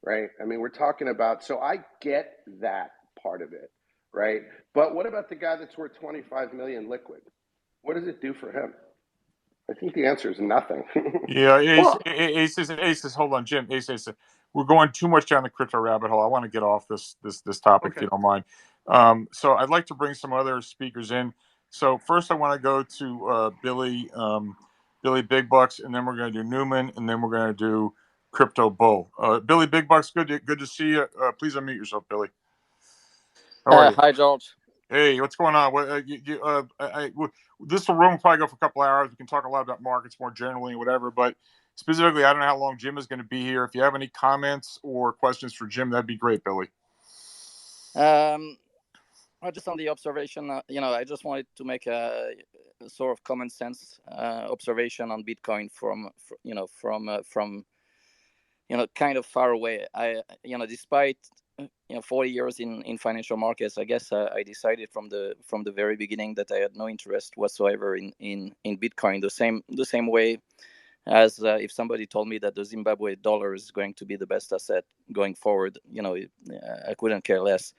right? I mean, we're talking about, so I get that part of it, right? But what about the guy that's worth 25 million liquid? What does it do for him? I think the answer is nothing. Yeah, Well, Ace, hold on, Jim. Ace, we're going too much down the crypto rabbit hole. I want to get off this topic, if okay. you don't mind. So I'd like to bring some other speakers in. So first, I want to go to Billy Big Bucks, and then we're going to do Newman, and then we're going to do Crypto Bull. Billy Big Bucks, good to see you. Please unmute yourself, Billy. How are you? Hi, George. Hey, what's going on? This room will probably go for a couple hours. We can talk a lot about markets more generally and whatever, but specifically, I don't know how long Jim is going to be here. If you have any comments or questions for Jim, that'd be great, Billy. Just on the observation, I just wanted to make a sort of common sense observation on Bitcoin from kind of far away. Despite 40 years in financial markets, I guess I decided from the very beginning that I had no interest whatsoever in Bitcoin. The same way as if somebody told me that the Zimbabwe dollar is going to be the best asset going forward, I couldn't care less.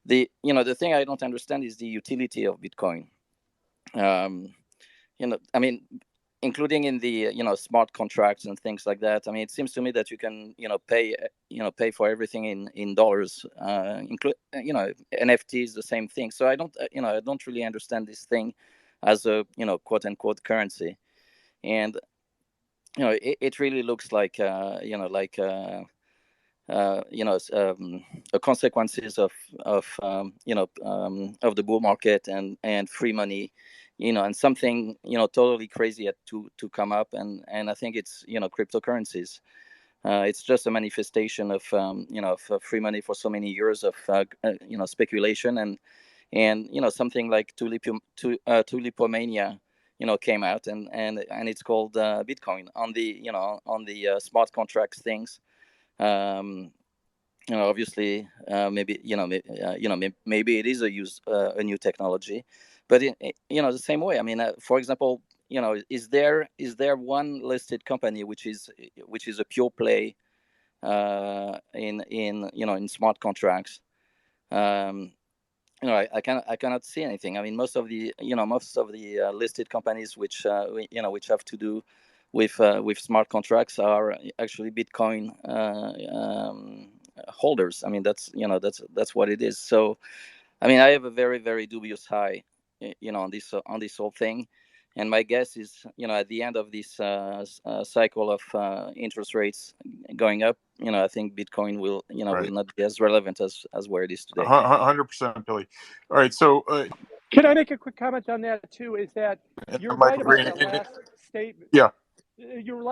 The thing I don't understand is the utility of Bitcoin. I mean, including in the smart contracts and things like that. I mean, it seems to me that you can pay for everything in dollars. NFTs, the same thing. So I don't really understand this thing as a quote unquote currency, and it really looks like consequences of of the bull market and free money, and something totally crazy had to come up, and I think it's cryptocurrencies. It's just a manifestation of of free money for so many years of speculation, and something like tulipomania came out, and it's called Bitcoin on the smart contracts things. Obviously, maybe maybe it is a new technology, but the same way. I mean, for example, is there one listed company which is a pure play in smart contracts? I cannot see anything. I mean, most of the listed companies which have to do with smart contracts are actually Bitcoin holders. I mean, that's what it is. So, I mean, I have a very, very dubious high, on this whole thing, and my guess is, at the end of this cycle of interest rates going up, I think Bitcoin will, will not be as relevant as where it is today. 100%, Billy. All right, so can I make a quick comment on that too? Is that you're right about that last statement? Yeah, you're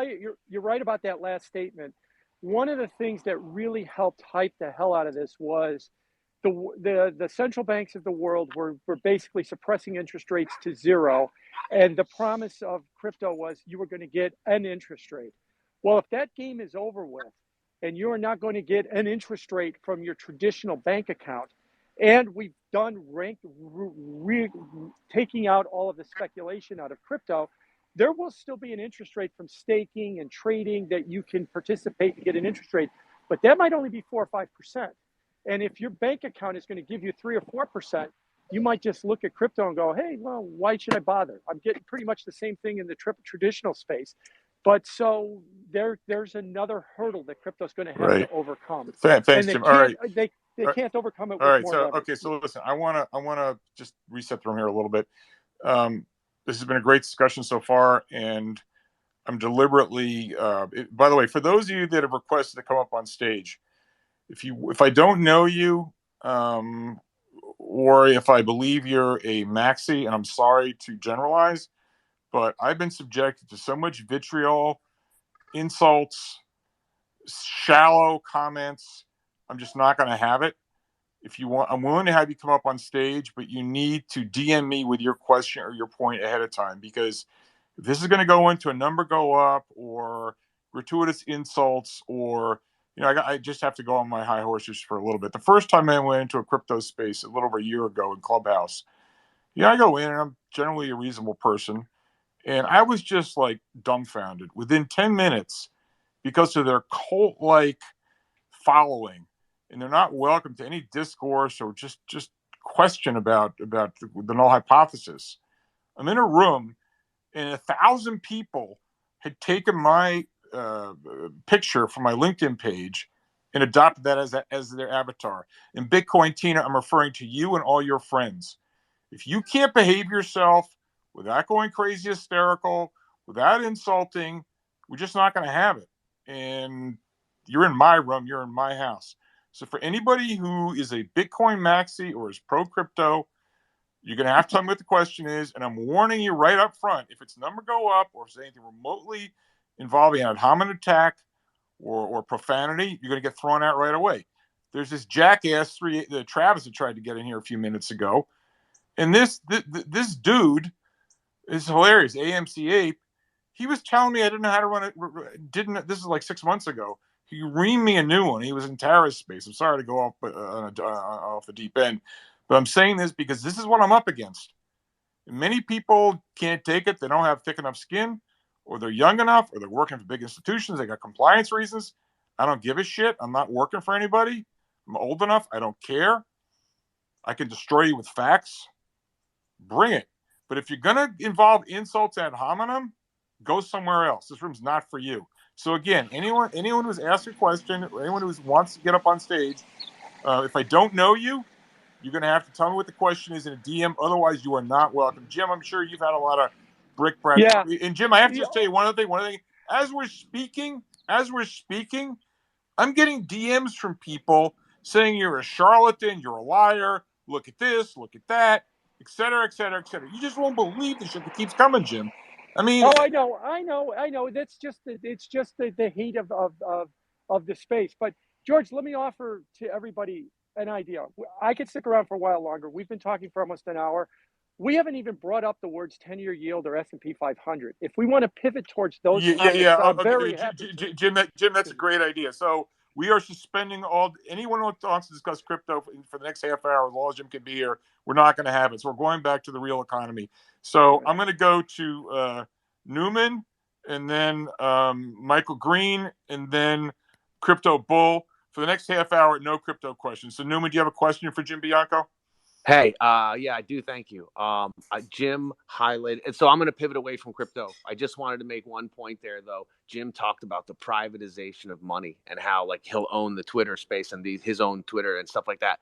right about that last statement. One of the things that really helped hype the hell out of this was the central banks of the world were basically suppressing interest rates to zero, and the promise of crypto was you were going to get an interest rate. Well, if that game is over with, and you are not going to get an interest rate from your traditional bank account, and we've done taking out all of the speculation out of crypto, there will still be an interest rate from staking and trading that you can participate and get an interest rate, but that might only be 4 or 5%. And if your bank account is going to give you 3 or 4%, you might just look at crypto and go, hey, well, why should I bother? I'm getting pretty much the same thing in the traditional space. But so there's another hurdle that crypto is going to have to overcome. Thanks, and Jim. All right. They can't overcome it with more so leverage. okay, so listen, I wanna just reset the room here a little bit. This has been a great discussion so far, and I'm deliberately. By the way, for those of you that have requested to come up on stage, if I don't know you, or if I believe you're a maxi, and I'm sorry to generalize, but I've been subjected to so much vitriol, insults, shallow comments. I'm just not going to have it. If you want, I'm willing to have you come up on stage, but you need to DM me with your question or your point ahead of time, because if this is going to go into a number go up or gratuitous insults, or I just have to go on my high horses for a little bit. The first time I went into a crypto space a little over a year ago in Clubhouse, I go in and I'm generally a reasonable person, and I was just like dumbfounded within 10 minutes because of their cult-like following, and they're not welcome to any discourse or just question about the null hypothesis. I'm in a room, and 1,000 people had taken my picture from my LinkedIn page and adopted that as their avatar. In Bitcoin Tina, I'm referring to you and all your friends. If you can't behave yourself without going crazy hysterical, without insulting, we're just not going to have it. And you're in my room, you're in my house. So for anybody who is a Bitcoin maxi or is pro crypto, you're going to have to tell me what the question is. And I'm warning you right up front, if it's number go up or if it's anything remotely involving an ad hominem attack or profanity, you're going to get thrown out right away. There's this jackass Travis that tried to get in here a few minutes ago. And this dude is hilarious. AMC Ape. He was telling me I didn't know how to run it. This is like 6 months ago. He reamed me a new one. He was in Tara's space. I'm sorry to go off the deep end, but I'm saying this because this is what I'm up against. Many people can't take it. They don't have thick enough skin, or they're young enough, or they're working for big institutions. They got compliance reasons. I don't give a shit. I'm not working for anybody. I'm old enough. I don't care. I can destroy you with facts. Bring it. But if you're going to involve insults ad hominem, go somewhere else. This room's not for you. So again, anyone who's asked a question, or anyone who wants to get up on stage, if I don't know you, you're going to have to tell me what the question is in a DM. Otherwise, you are not welcome. Jim, I'm sure you've had a lot of brick-bat. Yeah. And Jim, I have to just tell you one other thing. As we're speaking, I'm getting DMs from people saying you're a charlatan, you're a liar, look at this, look at that, et cetera, et cetera, et cetera. You just won't believe the shit that keeps coming, Jim. I mean, Oh, I know. That's just it's just the heat of the space. But George, let me offer to everybody an idea. I could stick around for a while longer. We've been talking for almost an hour. We haven't even brought up the words 10-year yield or S&P 500. If we want to pivot towards those topics, I'm Okay, very happy to. Jim, that's a great idea. So we are suspending anyone who wants to discuss crypto for the next half hour, as long as Jim can be here. We're not going to have it. So we're going back to the real economy. So I'm going to go to Newman, and then Michael Green, and then Crypto Bull for the next half hour. No crypto questions. So Newman, do you have a question for Jim Bianco? Hey, yeah, I do. Thank you. Jim highlighted, and so I'm going to pivot away from crypto. I just wanted to make one point there, though. Jim talked about the privatization of money and how, like, he'll own the Twitter space and his own Twitter and stuff like that.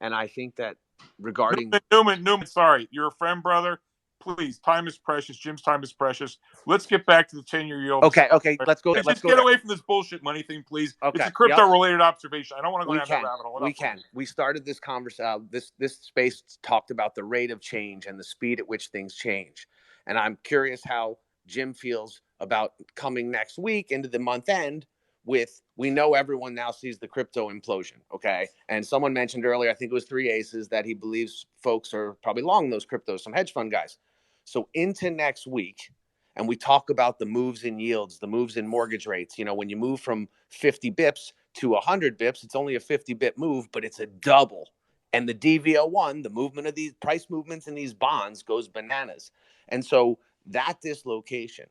And I think that regarding Newman, sorry, you're a friend, brother. Please, time is precious. Jim's time is precious. Let's get back to the 10-year yield. Okay, let's go. Let's get away from this bullshit money thing, please. Okay, it's a crypto-related observation. I don't want to go down that rabbit hole. We can. We started this conversation. This space talked about the rate of change and the speed at which things change, and I'm curious how Jim feels about coming next week into the month end. We know everyone now sees the crypto implosion, okay? And someone mentioned earlier, I think it was 3 Aces, that he believes folks are probably long those cryptos, some hedge fund guys. So into next week, and we talk about the moves in yields, the moves in mortgage rates. You know, when you move from 50 bips to 100 bips, it's only a 50 bip move, but it's a double. And the DV01, the movement of these price movements in these bonds goes bananas. And so that dislocation,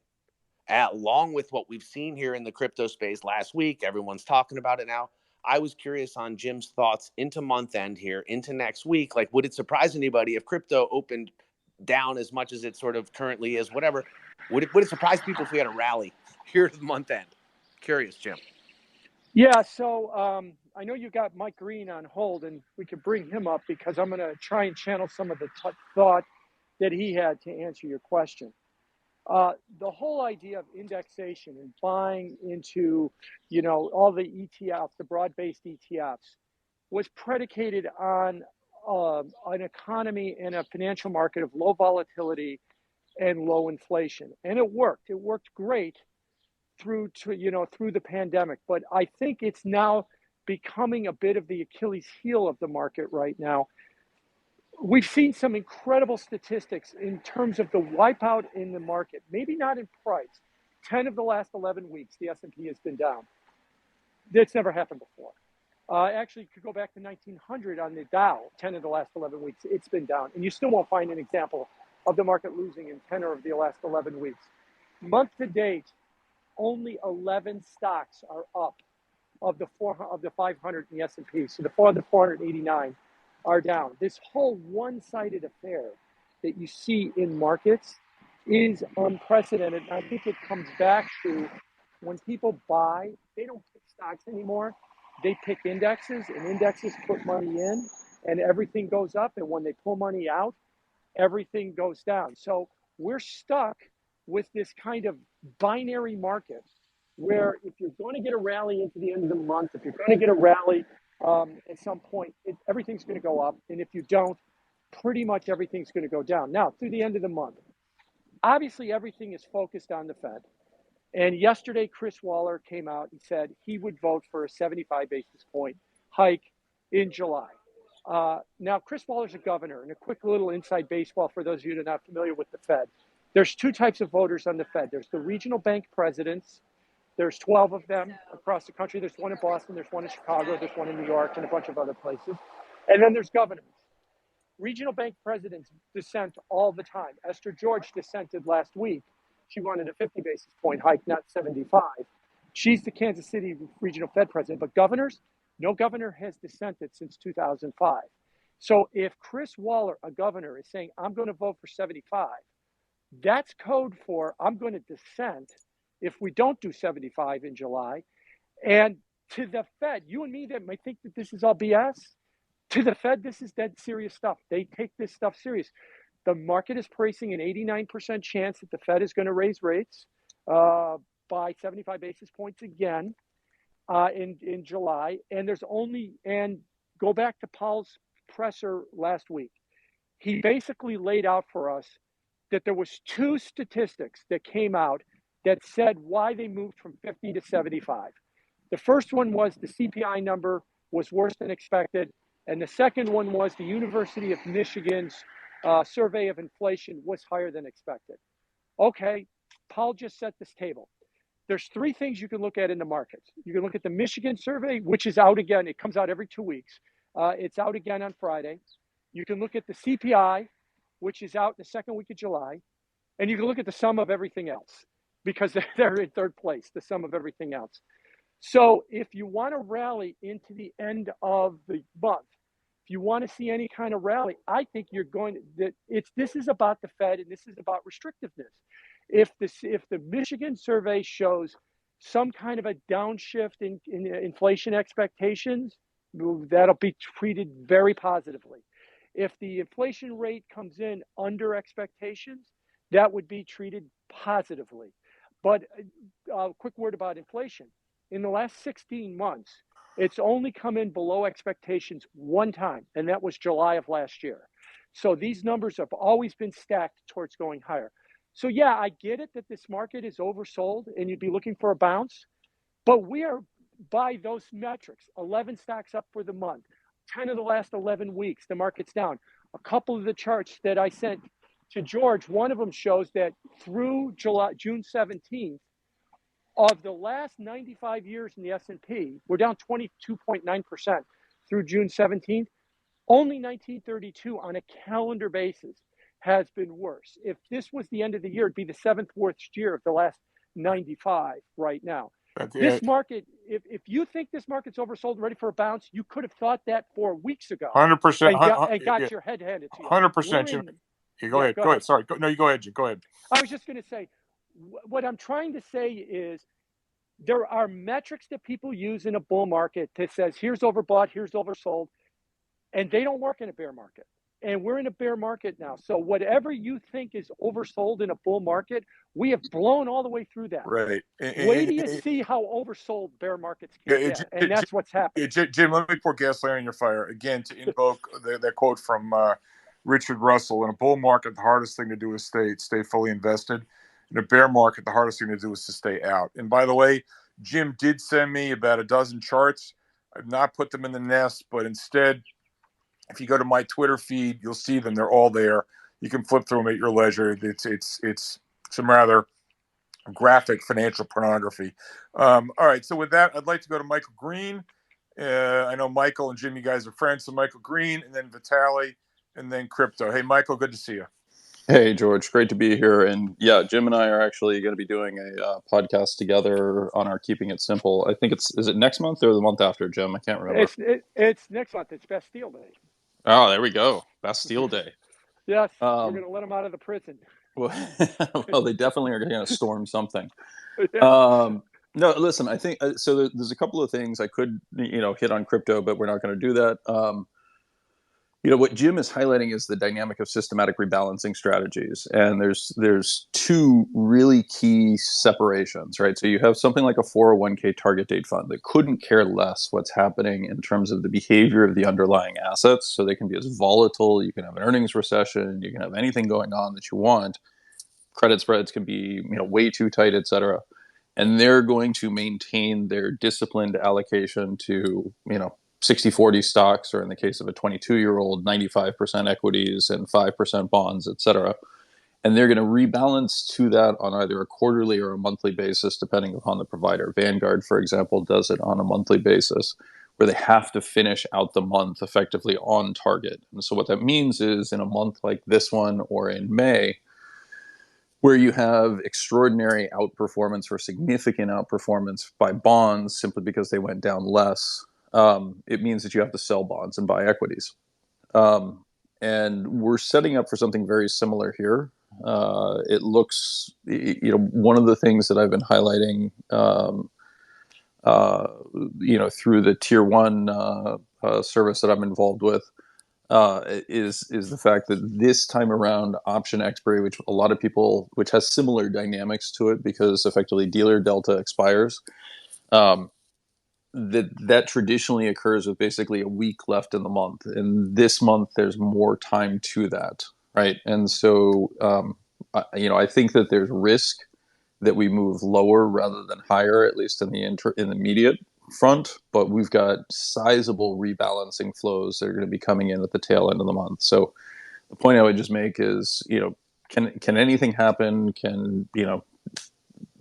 along with what we've seen here in the crypto space last week, everyone's talking about it now. I was curious on Jim's thoughts into month end here, into next week. Like, would it surprise anybody if crypto opened down as much as it sort of currently is, whatever? Would it surprise people if we had a rally here at the month end? Curious, Jim. Yeah, so I know you got Mike Green on hold, and we could bring him up because I'm going to try and channel some of the thought that he had to answer your question. The whole idea of indexation and buying into, all the ETFs, the broad-based ETFs, was predicated on an economy and a financial market of low volatility and low inflation, and it worked. It worked great through the pandemic, but I think it's now becoming a bit of the Achilles heel of the market right now. We've seen some incredible statistics in terms of the wipeout in the market, maybe not in price. 10 of the last 11 weeks, the S&P has been down. That's never happened before. Actually, you could go back to 1900 on the Dow, 10 of the last 11 weeks, it's been down. And you still won't find an example of the market losing in 10 of the last 11 weeks. Month to date, only 11 stocks are up of the 500 in the S&P. So the 489 are down. This whole one-sided affair that you see in markets is unprecedented. And I think it comes back to when people buy, they don't pick stocks anymore. They pick indexes, and indexes put money in, and everything goes up. And when they pull money out, everything goes down. So we're stuck with this kind of binary market where if you're going to get a rally into the end of the month, if you're going to get a rally at some point, everything's going to go up. And if you don't, pretty much everything's going to go down. Now, through the end of the month, obviously everything is focused on the Fed. And yesterday, Chris Waller came out and said he would vote for a 75 basis point hike in July. Now, Chris Waller's a governor, and a quick little inside baseball for those of you that are not familiar with the Fed. There's two types of voters on the Fed. There's the regional bank presidents. There's 12 of them across the country. There's one in Boston, there's one in Chicago, there's one in New York, and a bunch of other places. And then there's governors. Regional bank presidents dissent all the time. Esther George dissented last week. She wanted a 50 basis point hike, not 75. She's the Kansas City regional Fed president. But governors, no governor has dissented since 2005. So if Chris Waller, a governor, is saying, I'm going to vote for 75, that's code for I'm going to dissent if we don't do 75 in July. And to the Fed, you and me that might think that this is all BS, to the Fed, this is dead serious stuff. They take this stuff serious. The market is pricing an 89% chance that the Fed is going to raise rates by 75 basis points again. in July, and go back to Powell's presser last week. He basically laid out for us that there was two statistics that came out that said why they moved from 50 to 75. The first one was the CPI number was worse than expected, and the second one was the University of Michigan's survey of inflation was higher than expected. Okay, Powell just set this table. There's three things you can look at in the markets. You can look at the Michigan survey, which is out again. It comes out every 2 weeks. It's out again on Friday. You can look at the CPI, which is out the second week of July. And you can look at the sum of everything else because they're in third place, the sum of everything else. So if you want to rally into the end of the month, if you want to see any kind of rally, I think you're going to, this is about the Fed and this is about restrictiveness. If the Michigan survey shows some kind of a downshift in inflation expectations, that'll be treated very positively. If the inflation rate comes in under expectations, that would be treated positively. But a quick word about inflation. In the last 16 months, it's only come in below expectations one time, and that was July of last year. So these numbers have always been stacked towards going higher. So yeah, I get it that this market is oversold and you'd be looking for a bounce, but we are by those metrics, 11 stocks up for the month, 10 of the last 11 weeks, the market's down. A couple of the charts that I sent to George, one of them shows that through June 17th, of the last 95 years in the S&P, we're down 22.9% through June 17th. Only 1932 on a calendar basis has been worse. If this was the end of the year, it'd be the seventh worst year of the last 95 right now. This market, if you think this market's oversold and ready for a bounce, you could have thought that 4 weeks ago. 100%. And got your head handed to you. 100%, Jim. Go ahead. Sorry. Go ahead, Jim. Go ahead. I was just going to say, what I'm trying to say is there are metrics that people use in a bull market that says, here's overbought, here's oversold, and they don't work in a bear market. And we're in a bear market now. So whatever you think is oversold in a bull market, we have blown all the way through that. Right. Wait till you see how oversold bear markets can get. And that's what's happening. Jim, let me pour gasoline on your fire. Again, to invoke that quote from Richard Russell, in a bull market, the hardest thing to do is stay fully invested. In a bear market, the hardest thing to do is to stay out. And by the way, Jim did send me about a dozen charts. I've not put them in the nest, but instead, if you go to my Twitter feed, you'll see them. They're all there. You can flip through them at your leisure. It's some rather graphic financial pornography. All right. So with that, I'd like to go to Michael Green. I know Michael and Jim, you guys are friends. So Michael Green, and then Vitaly, and then Crypto. Hey, Michael, good to see you. Hey, George, great to be here. And yeah, Jim and I are actually going to be doing a podcast together on our Keeping It Simple. I think is it next month or the month after, Jim? I can't remember. It's next month. It's Bastille Day. Oh, there we go. Bastille Day. Yes, we're going to let them out of the prison. Well, they definitely are going to storm something. Yeah. No, listen, I think so. There's a couple of things I could, hit on crypto, but we're not going to do that. What Jim is highlighting is the dynamic of systematic rebalancing strategies, and there's two really key separations, right? So you have something like a 401k target date fund that couldn't care less what's happening in terms of the behavior of the underlying assets, so they can be as volatile. You can have an earnings recession, you can have anything going on that you want. Credit spreads can be way too tight, et cetera. And they're going to maintain their disciplined allocation to 60-40 stocks, or in the case of a 22-year-old, 95% equities and 5% bonds, et cetera. And they're going to rebalance to that on either a quarterly or a monthly basis, depending upon the provider. Vanguard, for example, does it on a monthly basis, where they have to finish out the month effectively on target. And so what that means is in a month like this one or in May, where you have extraordinary outperformance or significant outperformance by bonds simply because they went down less, it means that you have to sell bonds and buy equities. And we're setting up for something very similar here. It looks, one of the things that I've been highlighting, through the tier one service that I'm involved with, is the fact that this time around option expiry, which has similar dynamics to it because effectively dealer delta expires, that traditionally occurs with basically a week left in the month, and this month there's more time to that, right? And so I think that there's risk that we move lower rather than higher, at least in the immediate front. But we've got sizable rebalancing flows that are going to be coming in at the tail end of the month. So the point I would just make is, can anything happen? Can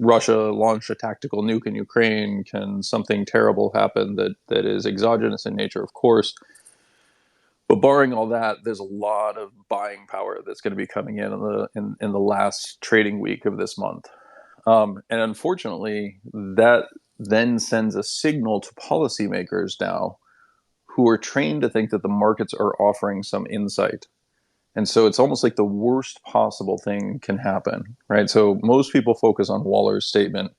Russia launch a tactical nuke in Ukraine? Can something terrible happen that is exogenous in nature? Of course. But barring all that, there's a lot of buying power that's going to be coming in the last trading week of this month. And unfortunately, that then sends a signal to policymakers now who are trained to think that the markets are offering some insight. And so it's almost like the worst possible thing can happen, right? So most people focus on Waller's statement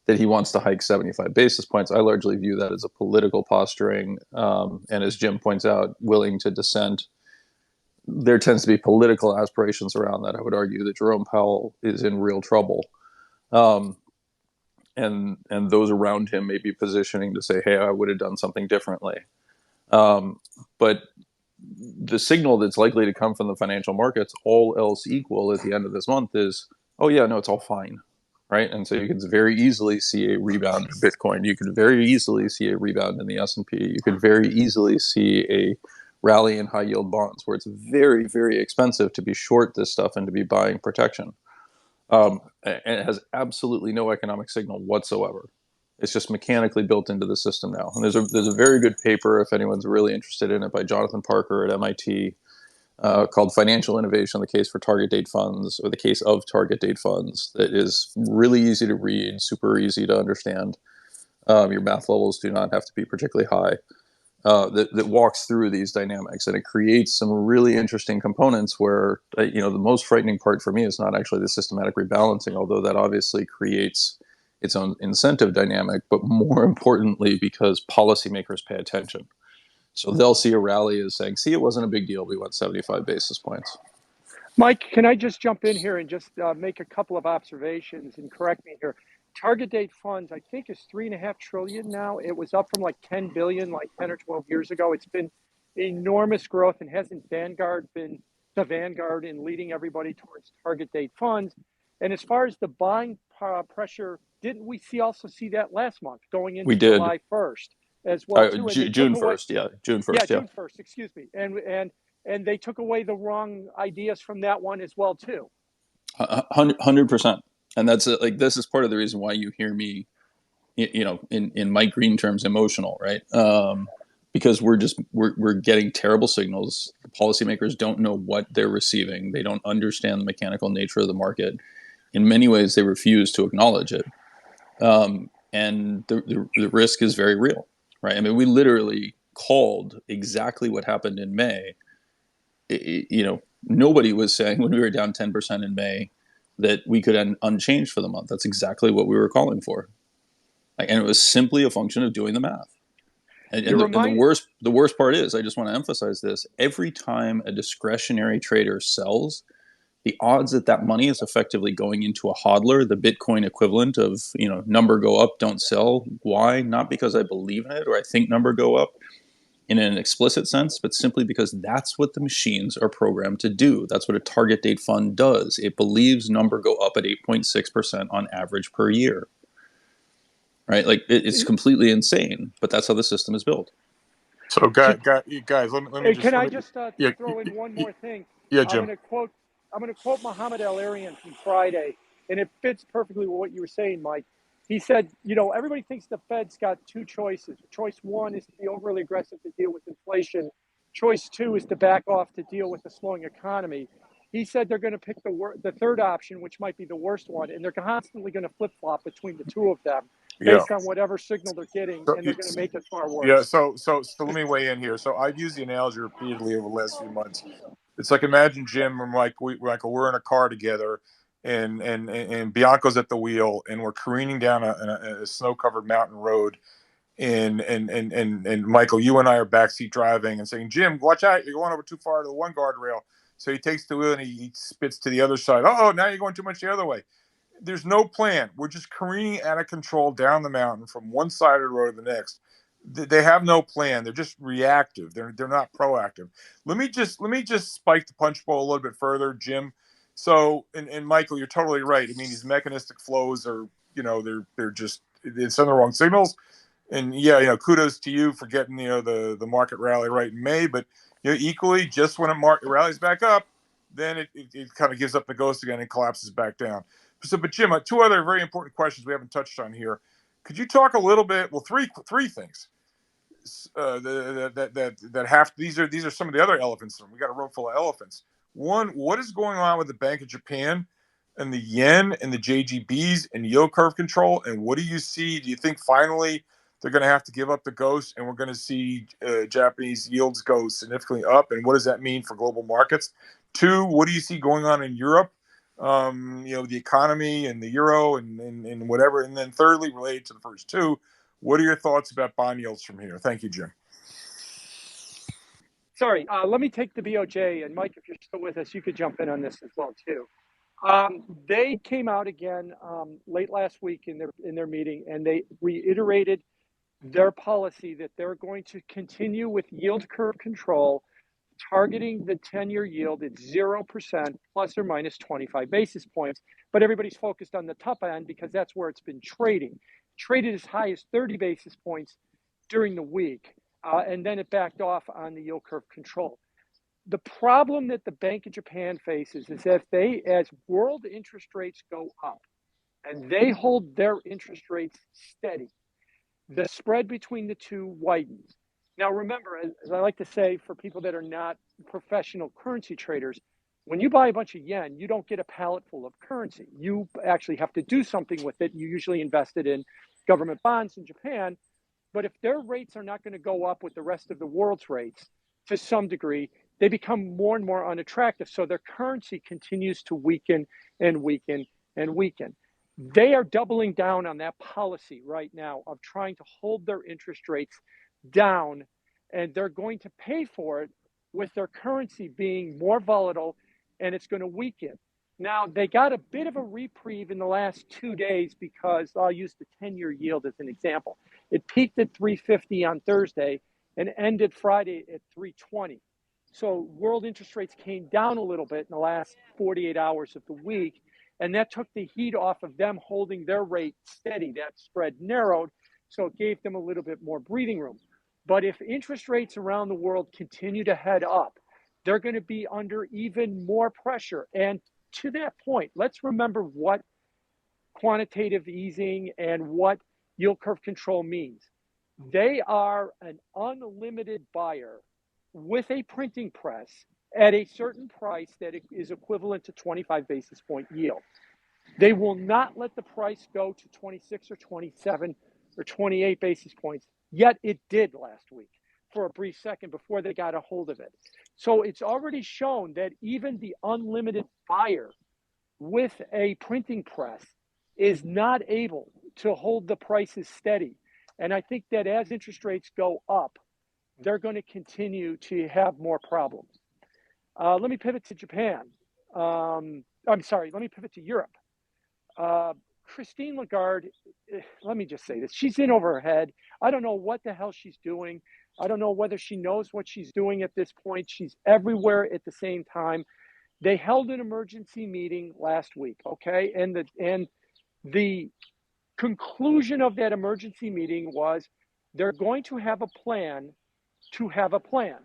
that he wants to hike 75 basis points. I largely view that as a political posturing. And as Jim points out, willing to dissent. There tends to be political aspirations around that. I would argue that Jerome Powell is in real trouble. And those around him may be positioning to say, hey, I would have done something differently. But the signal that's likely to come from the financial markets, all else equal at the end of this month, is, oh yeah, no, it's all fine, right? And so you could very easily see a rebound in Bitcoin. You could very easily see a rebound in the S&P. You could very easily see a rally in high yield bonds, where it's very, very expensive to be short this stuff and to be buying protection. And it has absolutely no economic signal whatsoever. It's just mechanically built into the system now. And there's a very good paper, if anyone's really interested in it, by Jonathan Parker at MIT, called Financial Innovation, the Case for Target Date Funds, or the Case of Target Date Funds, that is really easy to read, super easy to understand. Your math levels do not have to be particularly high. That walks through these dynamics, and it creates some really interesting components where, the most frightening part for me is not actually the systematic rebalancing, although that obviously creates its own incentive dynamic, but more importantly, because policymakers pay attention. So they'll see a rally as saying, see, it wasn't a big deal. We went 75 basis points. Mike, can I just jump in here and just make a couple of observations and correct me here? Target date funds, I think, is 3.5 trillion now. It was up from like 10 billion, like 10 or 12 years ago. It's been enormous growth, and hasn't Vanguard been the vanguard in leading everybody towards target date funds? And as far as the buying pressure, didn't we also see that last month going into We did. July 1st as well too? And June 1st, yeah, June 1st, June 1st, excuse me. And they took away the wrong ideas from that one as well too. 100%. And that's this is part of the reason why you hear me, in Mike Green terms, emotional, right? Because we're getting terrible signals. The policymakers don't know what they're receiving. They don't understand the mechanical nature of the market. In many ways, they refuse to acknowledge it. And the risk is very real, right? I mean, we literally called exactly what happened in May. Nobody was saying when we were down 10% in May that we could end unchanged for the month. That's exactly what we were calling for. And it was simply a function of doing the math. And the worst part is, I just want to emphasize this, every time a discretionary trader sells, the odds that money is effectively going into a hodler, the Bitcoin equivalent of, number go up, don't sell. Why? Not because I believe in it or I think number go up in an explicit sense, but simply because that's what the machines are programmed to do. That's what a target date fund does. It believes number go up at 8.6% on average per year. Right? It's completely insane, but that's how the system is built. So, guys, let me just... Can I just throw in one more thing? Yeah, Jim. I'm going to quote Mohammed El-Arian from Friday, and it fits perfectly with what you were saying, Mike. He said, everybody thinks the Fed's got two choices. Choice one is to be overly aggressive to deal with inflation. Choice two is to back off to deal with a slowing economy. He said they're going to pick the third option, which might be the worst one, and they're constantly going to flip-flop between the two of them based on whatever signal they're getting, and they're going to make it far worse. Yeah, so let me weigh in here. So I've used the analogy repeatedly over the last few months. It's like, imagine, Jim, and we're in a car together, and Bianco's at the wheel, and we're careening down a snow-covered mountain road, and Michael, you and I are backseat driving and saying, Jim, watch out, you're going over too far to the one guardrail. So he takes the wheel and he spits to the other side. Oh, now you're going too much the other way. There's no plan. We're just careening out of control down the mountain from one side of the road to the next. They have no plan. They're just reactive. They're not proactive. Let me just spike the punch bowl a little bit further, Jim. So and Michael, you're totally right. I mean, these mechanistic flows are, they're just, it's on the wrong signals. And yeah, kudos to you for getting, the market rally right in May. But equally, just when a market rallies back up, then it kind of gives up the ghost again and collapses back down. So, but Jim, two other very important questions we haven't touched on here. Could you talk a little bit? Well, three things that have, these are some of the other elephants. We got a room full of elephants. One, what is going on with the Bank of Japan and the yen and the JGBs and yield curve control? And what do you see? Do you think finally they're going to have to give up the ghost and we're going to see Japanese yields go significantly up? And what does that mean for global markets? Two, what do you see going on in Europe? The economy and the euro and whatever. And then thirdly, related to the first two, what are your thoughts about bond yields from here? Thank you, Jim. Sorry, let me take the BOJ, and Mike, if you're still with us, you could jump in on this as well too. They came out again late last week in their meeting, and they reiterated their policy that they're going to continue with yield curve control, targeting the 10-year yield at 0% plus or minus 25 basis points. But everybody's focused on the top end because that's where it's been traded as high as 30 basis points during the week. And then it backed off on the yield curve control. The problem that the Bank of Japan faces is that as world interest rates go up and they hold their interest rates steady, the spread between the two widens. Now, remember, as I like to say for people that are not professional currency traders, when you buy a bunch of yen, you don't get a pallet full of currency. You actually have to do something with it. You usually invest it in government bonds in Japan. But if their rates are not going to go up with the rest of the world's rates to some degree, they become more and more unattractive. So their currency continues to weaken and weaken and weaken. They are doubling down on that policy right now of trying to hold their interest rates down, and they're going to pay for it with their currency being more volatile, and it's going to weaken. Now, they got a bit of a reprieve in the last 2 days because I'll use the 10-year yield as an example. It peaked at 350 on Thursday and ended Friday at 320. So world interest rates came down a little bit in the last 48 hours of the week, and that took the heat off of them holding their rate steady. That spread narrowed, so it gave them a little bit more breathing room. But if interest rates around the world continue to head up, they're going to be under even more pressure. And to that point, let's remember what quantitative easing and what yield curve control means. They are an unlimited buyer with a printing press at a certain price that is equivalent to 25 basis point yield. They will not let the price go to 26 or 27 or 28 basis points, yet it did last week for a brief second before they got a hold of it. So it's already shown that even the unlimited buyer with a printing press is not able to hold the prices steady. And I think that as interest rates go up, they're going to continue to have more problems. Let me pivot to Japan. Let me pivot to Europe. Christine Lagarde, let me just say this. She's in over her head. I don't know what the hell she's doing. I don't know whether she knows what she's doing at this point. She's everywhere at the same time. They held an emergency meeting last week, okay? And the conclusion of that emergency meeting was they're going to have a plan to have a plan.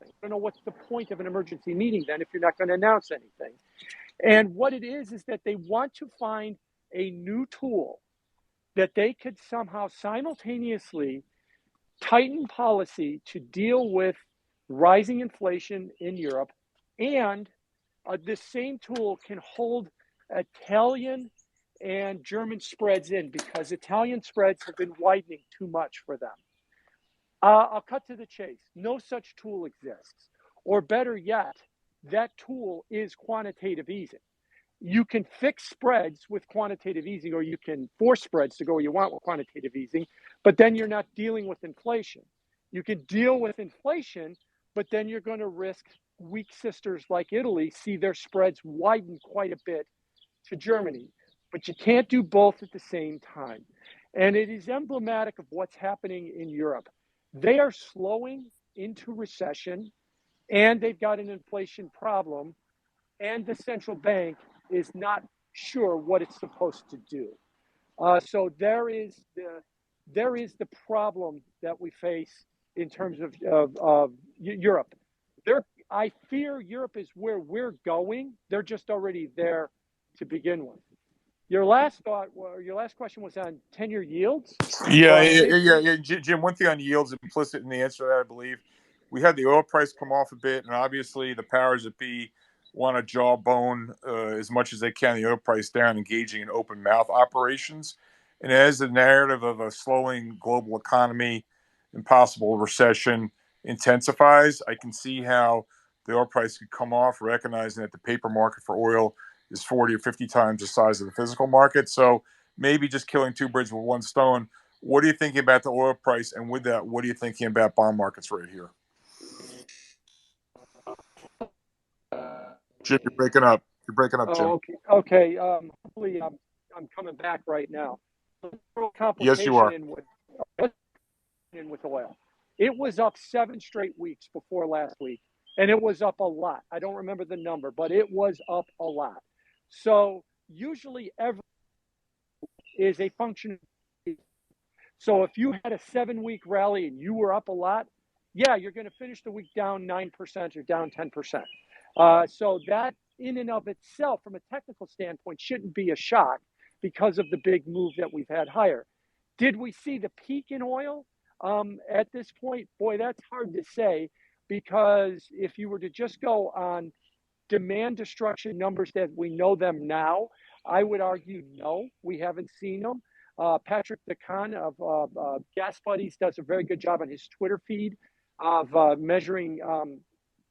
I don't know what's the point of an emergency meeting then if you're not going to announce anything. And what it is that they want to find a new tool that they could somehow simultaneously tighten policy to deal with rising inflation in Europe, and this same tool can hold Italian and German spreads in because Italian spreads have been widening too much for them. I'll cut to the chase. No such tool exists. Or better yet, that tool is quantitative easing. You can fix spreads with quantitative easing, or you can force spreads to go where you want with quantitative easing, but then you're not dealing with inflation. You can deal with inflation, but then you're going to risk weak sisters like Italy see their spreads widen quite a bit to Germany. But you can't do both at the same time. And it is emblematic of what's happening in Europe. They are slowing into recession, and they've got an inflation problem, and the central bank is not sure what it's supposed to do. So there is the problem that we face in terms of Europe. I fear Europe is where we're going. They're just already there to begin with. Your last question was on 10-year yields. Jim, one thing on yields implicit in the answer to that, I believe. We had the oil price come off a bit, and obviously the powers that be want to jawbone as much as they can the oil price down, engaging in open mouth operations. And as the narrative of a slowing global economy and possible recession intensifies, I can see how the oil price could come off, recognizing that the paper market for oil is 40 or 50 times the size of the physical market. So maybe just killing two birds with one stone. What are you thinking about the oil price? And with that, what are you thinking about bond markets right here? Jim, you're breaking up. You're breaking up, Jim. Oh, okay. Hopefully, I'm coming back right now. Yes, you are. With oil, it was up 7 straight weeks before last week, and it was up a lot. I don't remember the number, but it was up a lot. So usually, every is a function. So if you had a 7-week rally and you were up a lot, yeah, you're going to finish the week down 9% or down 10%. So that in and of itself, from a technical standpoint, shouldn't be a shock because of the big move that we've had higher. Did we see the peak in oil at this point? Boy, that's hard to say, because if you were to just go on demand destruction numbers that we know them now, I would argue no, we haven't seen them. Patrick DeCon of Gas Buddies does a very good job on his Twitter feed of measuring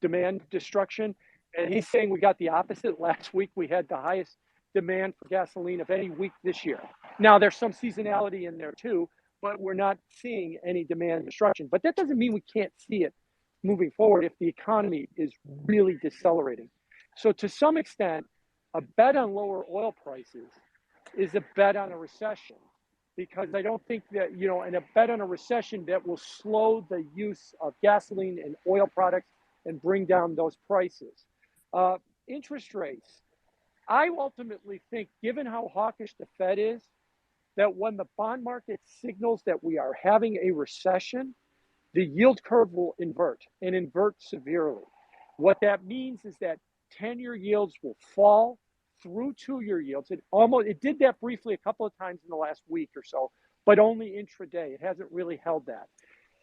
demand destruction. And he's saying we got the opposite. Last week, we had the highest demand for gasoline of any week this year. Now, there's some seasonality in there too, but we're not seeing any demand destruction. But that doesn't mean we can't see it moving forward if the economy is really decelerating. So to some extent, a bet on lower oil prices is a bet on a recession, because I don't think that, and a bet on a recession that will slow the use of gasoline and oil products and bring down those prices. Interest rates. I ultimately think, given how hawkish the Fed is, that when the bond market signals that we are having a recession, the yield curve will invert, and invert severely. What that means is that 10-year yields will fall through 2-year yields. It did that briefly a couple of times in the last week or so, but only intraday. It hasn't really held that.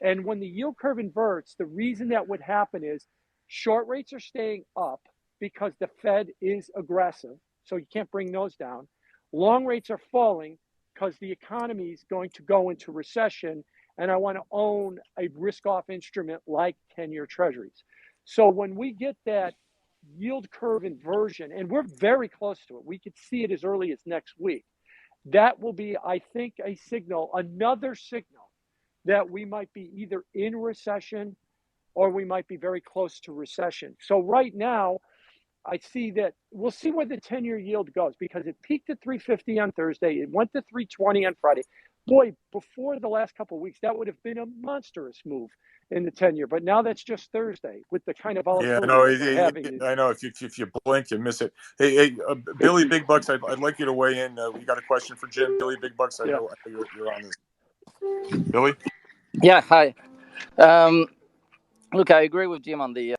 And when the yield curve inverts, the reason that would happen is short rates are staying up because the Fed is aggressive, so you can't bring those down. Long rates are falling because the economy is going to go into recession, and I want to own a risk-off instrument like 10-year treasuries. So when we get that yield curve inversion, and we're very close to it, we could see it as early as next week, that will be, I think, another signal that we might be either in recession or we might be very close to recession. So right now, I see that we'll see where the 10-year yield goes, because it peaked at 350 on Thursday. It went to 320 on Friday. Boy, before the last couple of weeks, that would have been a monstrous move in the 10-year. But now that's just Thursday with the kind of volatility we're having. I know. If you blink, you miss it. Hey, Billy Big Bucks, I'd like you to weigh in. We got a question for Jim. Billy Big Bucks, I know you're on this. Billy? Yeah, hi. Look, I agree with Jim on the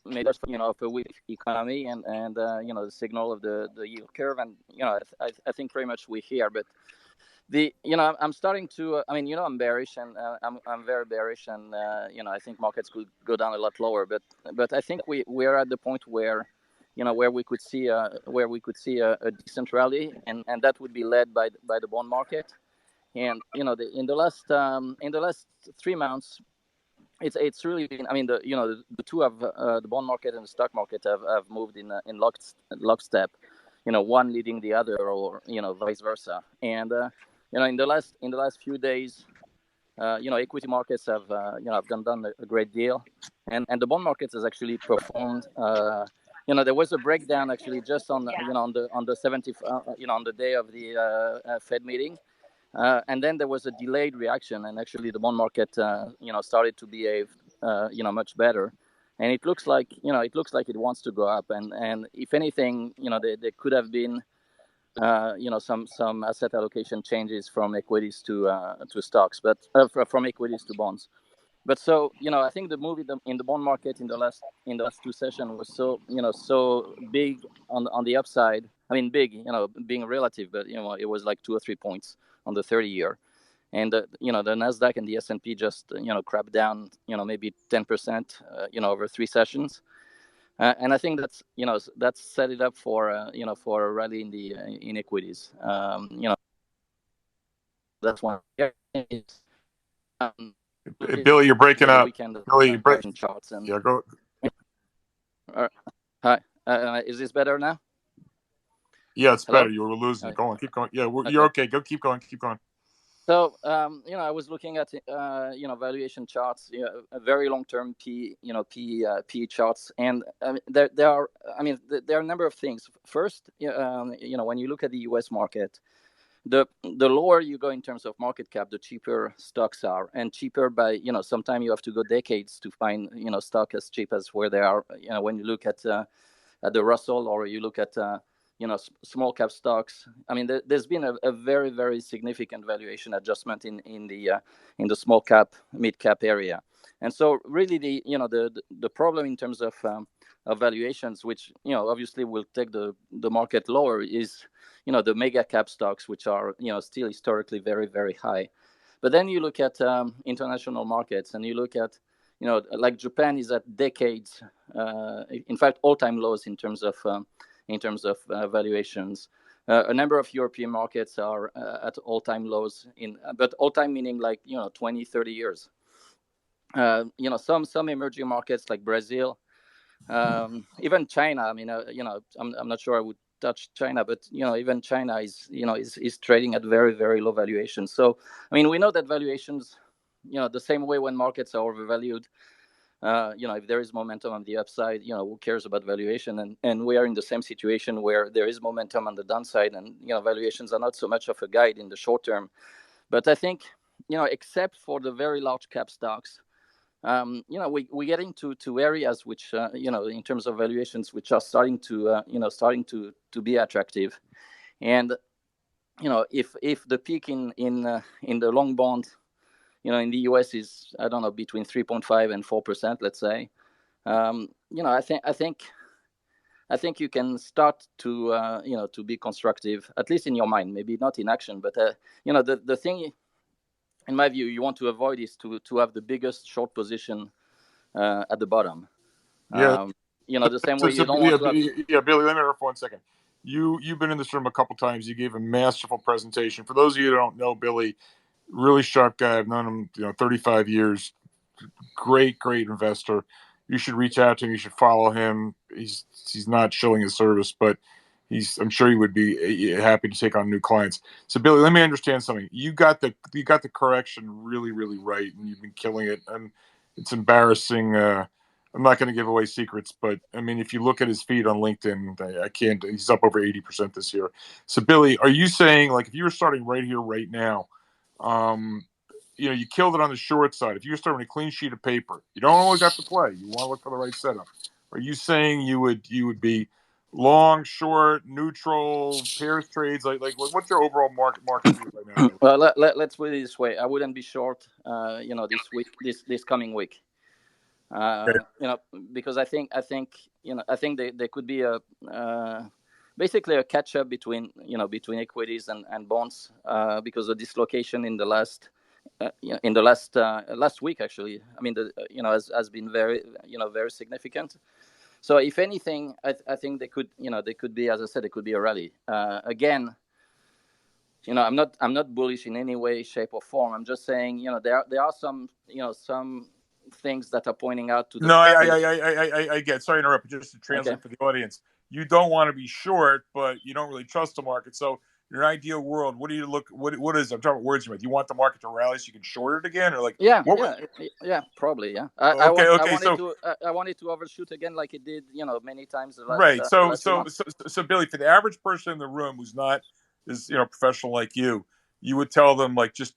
measures, of a weak economy and the signal of the yield curve, and I think pretty much we're here. But I'm starting to I'm bearish, and I'm very bearish, and I think markets could go down a lot lower. But I think we're at the point where where we could see a decent rally, and that would be led by the bond market. And in the last 3 months, it's really been, the two of the bond market and the stock market have moved in lockstep, one leading the other, or vice versa. And in the last few days, equity markets have done a great deal, and the bond markets has actually performed there was a breakdown actually just on on the 70 on the day of the Fed meeting, and then there was a delayed reaction, and actually the bond market started to behave much better, and it looks like it wants to go up, and if anything, there could have been some asset allocation changes from equities to stocks, but from equities to bonds. But so I think the move in the bond market in the last two sessions was so big on the upside. I mean, big, being relative, but it was like 2 or 3 points on the 30-year, and the Nasdaq and the S&P just crapped down maybe 10% over 3 sessions, and I think that's set it up for for a rally in equities. That's one. Billy, you're breaking up. Billy, charts and yeah, go. Hi, is this better now? Yeah, it's Hello? better. You were losing. Go on, keep going. Yeah, Okay. you're okay. Go, keep going. So, I was looking at valuation charts, a very long-term P charts, and there are a number of things. First, when you look at the U.S. market, the lower you go in terms of market cap, the cheaper stocks are, and cheaper by sometimes you have to go decades to find stock as cheap as where they are. When you look at the Russell, or you look at small cap stocks. I mean, there's been a very, very significant valuation adjustment in the small cap, mid cap area, and so really the problem in terms of valuations, which obviously will take the market lower, is the mega cap stocks, which are still historically very, very high. But then you look at international markets, and you look at like Japan is at decades, in fact all-time lows in terms of valuations. A number of European markets are at all-time lows, but all-time meaning like 20, 30 years. Some emerging markets like Brazil, even China. I mean, I'm not sure I would touch China, but even China is trading at very, very low valuations. So I mean, we know that valuations, the same way when markets are overvalued, if there is momentum on the upside, who cares about valuation? And we are in the same situation where there is momentum on the downside, and valuations are not so much of a guide in the short term. But I think except for the very large cap stocks, we get into areas which in terms of valuations, which are starting to be attractive. And if the peak in the long bond in the US is, I don't know, between 3.5 and 4%, let's say, I think you can start to to be constructive, at least in your mind, maybe not in action. But the thing, in my view, you want to avoid is to have the biggest short position at the bottom. Yeah. The same way you don't want to have... Yeah, Billy, let me interrupt for 1 second. You've been in this room a couple times. You gave a masterful presentation. For those of you who don't know Billy, really sharp guy. I've known him 35 years. Great investor. You should reach out to him. You should follow him. He's not shilling his service, but I'm sure he would be happy to take on new clients. So Billy, let me understand something. You got the correction really, really right, and you've been killing it. And it's embarrassing. I'm not going to give away secrets, but I mean, if you look at his feed on LinkedIn, I can't. He's up over 80% this year. So Billy, are you saying, like, if you were starting right here, right now, you killed it on the short side. If you're starting a clean sheet of paper, you don't always have to play. You want to look for the right setup. Are you saying you would be long, short, neutral, pairs trades? Like what's your overall market view right now? Well, let's put it this way. I wouldn't be short, this coming week. Because I think there could be basically a catch up between equities and bonds, because the dislocation in the last week, actually, I mean, has been very very significant. So if anything, I think there could be, as I said, it could be a rally again. I'm not bullish in any way, shape, or form. I'm just saying, there are some things that are pointing out to the... No, I get. Sorry to interrupt, but just to translate for the audience, you don't want to be short, but you don't really trust the market. So your ideal world, what do you look? What is? I'm talking about words. You want the market to rally so you can short it again, or like Yeah, what? yeah, probably. Yeah, Okay. So I wanted to overshoot again, like it did, many times right. the So last 2 so months. so so Billy, for the average person in the room who's not professional like you would tell them like just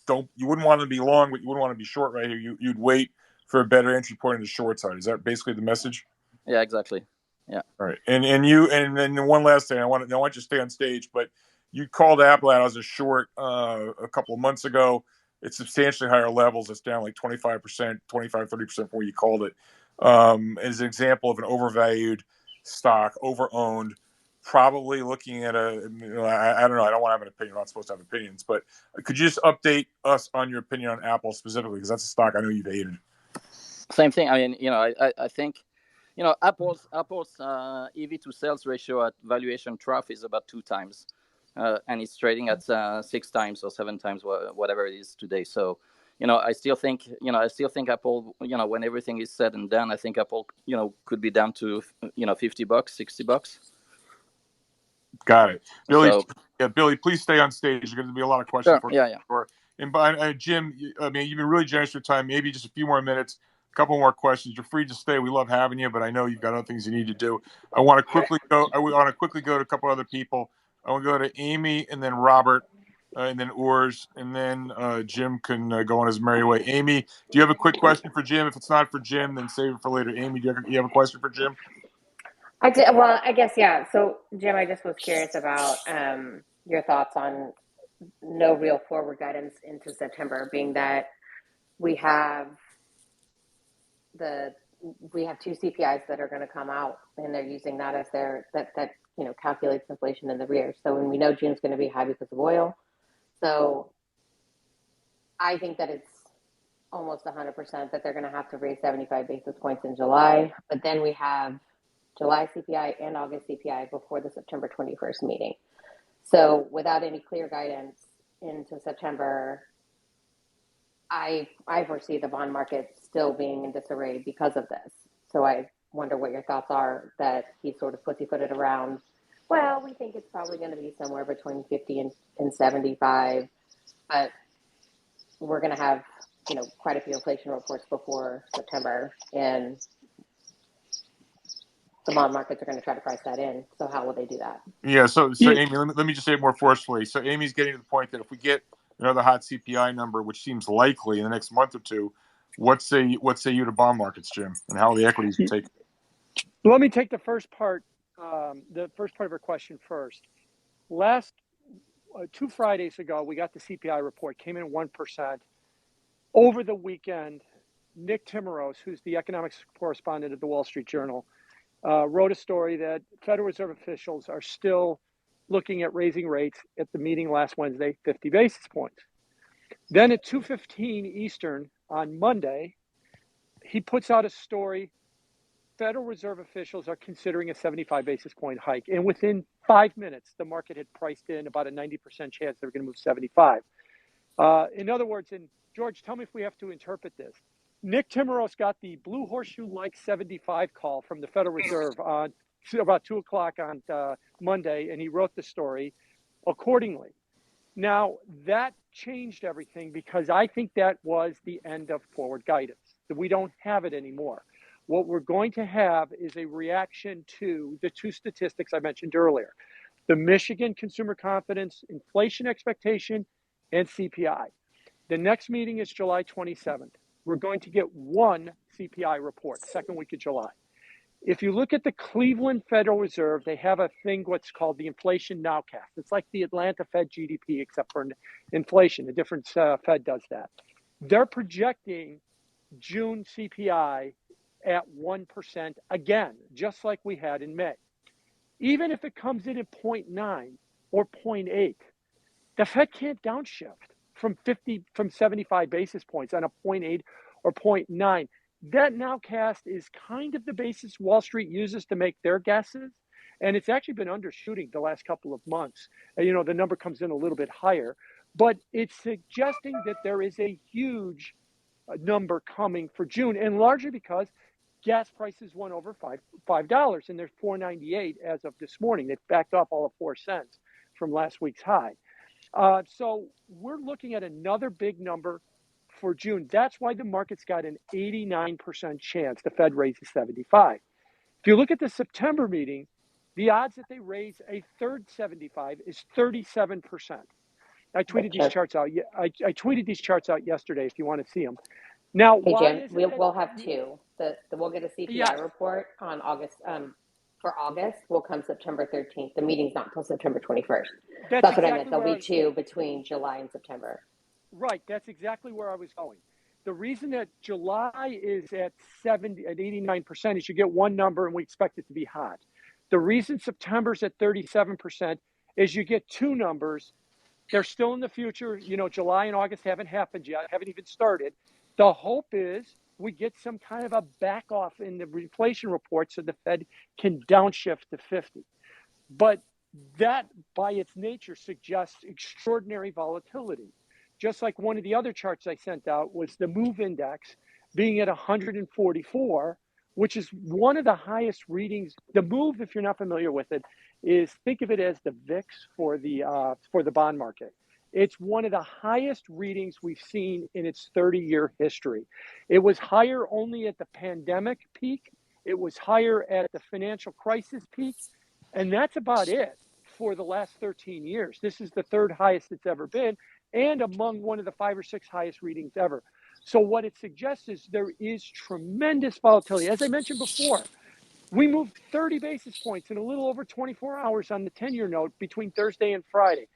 don't. You wouldn't want to be long, but you wouldn't want to be short right here. You'd wait for a better entry point in the short side. Is that basically the message? Yeah, exactly. Yeah. All right, and then one last thing, I want you to stay on stage, but you called Apple out as a short a couple of months ago. It's substantially higher levels. It's down like 25%, 25-30% from where you called it. As an example of an overvalued stock, overowned, probably looking at I don't know. I don't want to have an opinion. I'm not supposed to have opinions, but could you just update us on your opinion on Apple specifically? Because that's a stock I know you've hated. Same thing. I mean, I think, Apple's EV to sales ratio at valuation trough is about 2 times, and it's trading at 6 times or 7 times, whatever it is today. So, I still think Apple, when everything is said and done, I think Apple, could be down to, $50, $60. Got it, Billy. So, Yeah, Billy, please stay on stage. There's going to be a lot of questions sure, for yeah. you. And by Jim, I mean, you've been really generous with your time. Maybe just a few more minutes, a couple more questions. You're free to stay. We love having you, but I know you've got other things you need to do. I want to quickly go to a couple other people. I want to go to Amy and then Robert, and then Urs, and then Jim can go on his merry way. Amy, do you have a quick question for Jim? If it's not for Jim, then save it for later. Amy, do you have a question for Jim? I did. Well, I guess, yeah. So, Jim, I just was curious about your thoughts on no real forward guidance into September, being that we have two CPIs that are going to come out, and they're using that as that calculates inflation in the rear. So, when we know June's going to be high because of oil, so I think that it's almost 100% that they're going to have to raise 75 basis points in July. But then we have July CPI and August CPI before the September 21st meeting. So without any clear guidance into September, I foresee the bond market still being in disarray because of this. So I wonder what your thoughts are that he sort of pussyfooted around. Well, we think it's probably going to be somewhere between 50 and 75, but we're going to have quite a few inflation reports before September, and the bond markets are going to try to price that in. So how will they do that? Yeah. So Amy, let me just say it more forcefully. So Amy's getting to the point that if we get another hot CPI number, which seems likely in the next month or two, what say you to bond markets, Jim, and how the equities take? Let me take the first part of her question first. Last 2 Fridays ago, we got the CPI report, came in 1%. Over the weekend, Nick Timmeros, who's the economics correspondent at the Wall Street Journal, wrote a story that Federal Reserve officials are still looking at raising rates at the meeting last Wednesday, 50 basis points. Then at 2:15 Eastern on Monday, he puts out a story. Federal Reserve officials are considering a 75 basis point hike. And within 5 minutes, the market had priced in about a 90% chance they were going to move 75. In other words, and George, tell me if we have to interpret this. Nick Timmeros got the blue horseshoe-like 75 call from the Federal Reserve on about 2 o'clock on Monday, and he wrote the story accordingly. Now, that changed everything because I think that was the end of forward guidance. We don't have it anymore. What we're going to have is a reaction to the 2 statistics I mentioned earlier, the Michigan consumer confidence, inflation expectation, and CPI. The next meeting is July 27th. We're going to get 1 CPI report, second week of July. If you look at the Cleveland Federal Reserve, they have a thing what's called the inflation nowcast. It's like the Atlanta Fed GDP, except for inflation. A different Fed does that. They're projecting June CPI at 1% again, just like we had in May. Even if it comes in at 0.9 or 0.8, the Fed can't downshift from 75 basis points on a 0.8 or 0.9. That nowcast is kind of the basis Wall Street uses to make their guesses, and it's actually been undershooting the last couple of months. The number comes in a little bit higher, but it's suggesting that there is a huge number coming for June, and largely because gas prices went over $5, and they're $4.98 as of this morning. They've backed off all of 4 cents from last week's high. So we're looking at another big number for June. That's why the market's got an 89% chance the Fed raises 75. If you look at the September meeting, the odds that they raise a third 75 is 37%. I tweeted these charts out. I tweeted these charts out yesterday. If you want to see them. Now, Hey, why Jim, is it we'll have two. We'll get a CPI yes, report on August. For August will come September 13th. The meeting's not until September 21st. That's what I meant. There'll be two between July and September. Right. That's exactly where I was going. The reason that July is at 89% is you get one number and we expect it to be hot. The reason September's at 37% is you get two numbers. They're still in the future. You know, July and August haven't happened yet, haven't even started. The hope is we get some kind of a back off in the inflation report so the Fed can downshift to 50. But that, by its nature, suggests extraordinary volatility. Just like one of the other charts I sent out was the MOVE index being at 144, which is one of the highest readings. The MOVE, if you're not familiar with it, is think of it as the VIX for the bond market. It's one of the highest readings we've seen in its 30-year history. It was higher only at the pandemic peak. It was higher at the financial crisis peak. And that's about it for the last 13 years. This is the third highest it's ever been and among one of the 5 or 6 highest readings ever. So what it suggests is there is tremendous volatility. As I mentioned before, we moved 30 basis points in a little over 24 hours on the 10-year note between Thursday and Friday.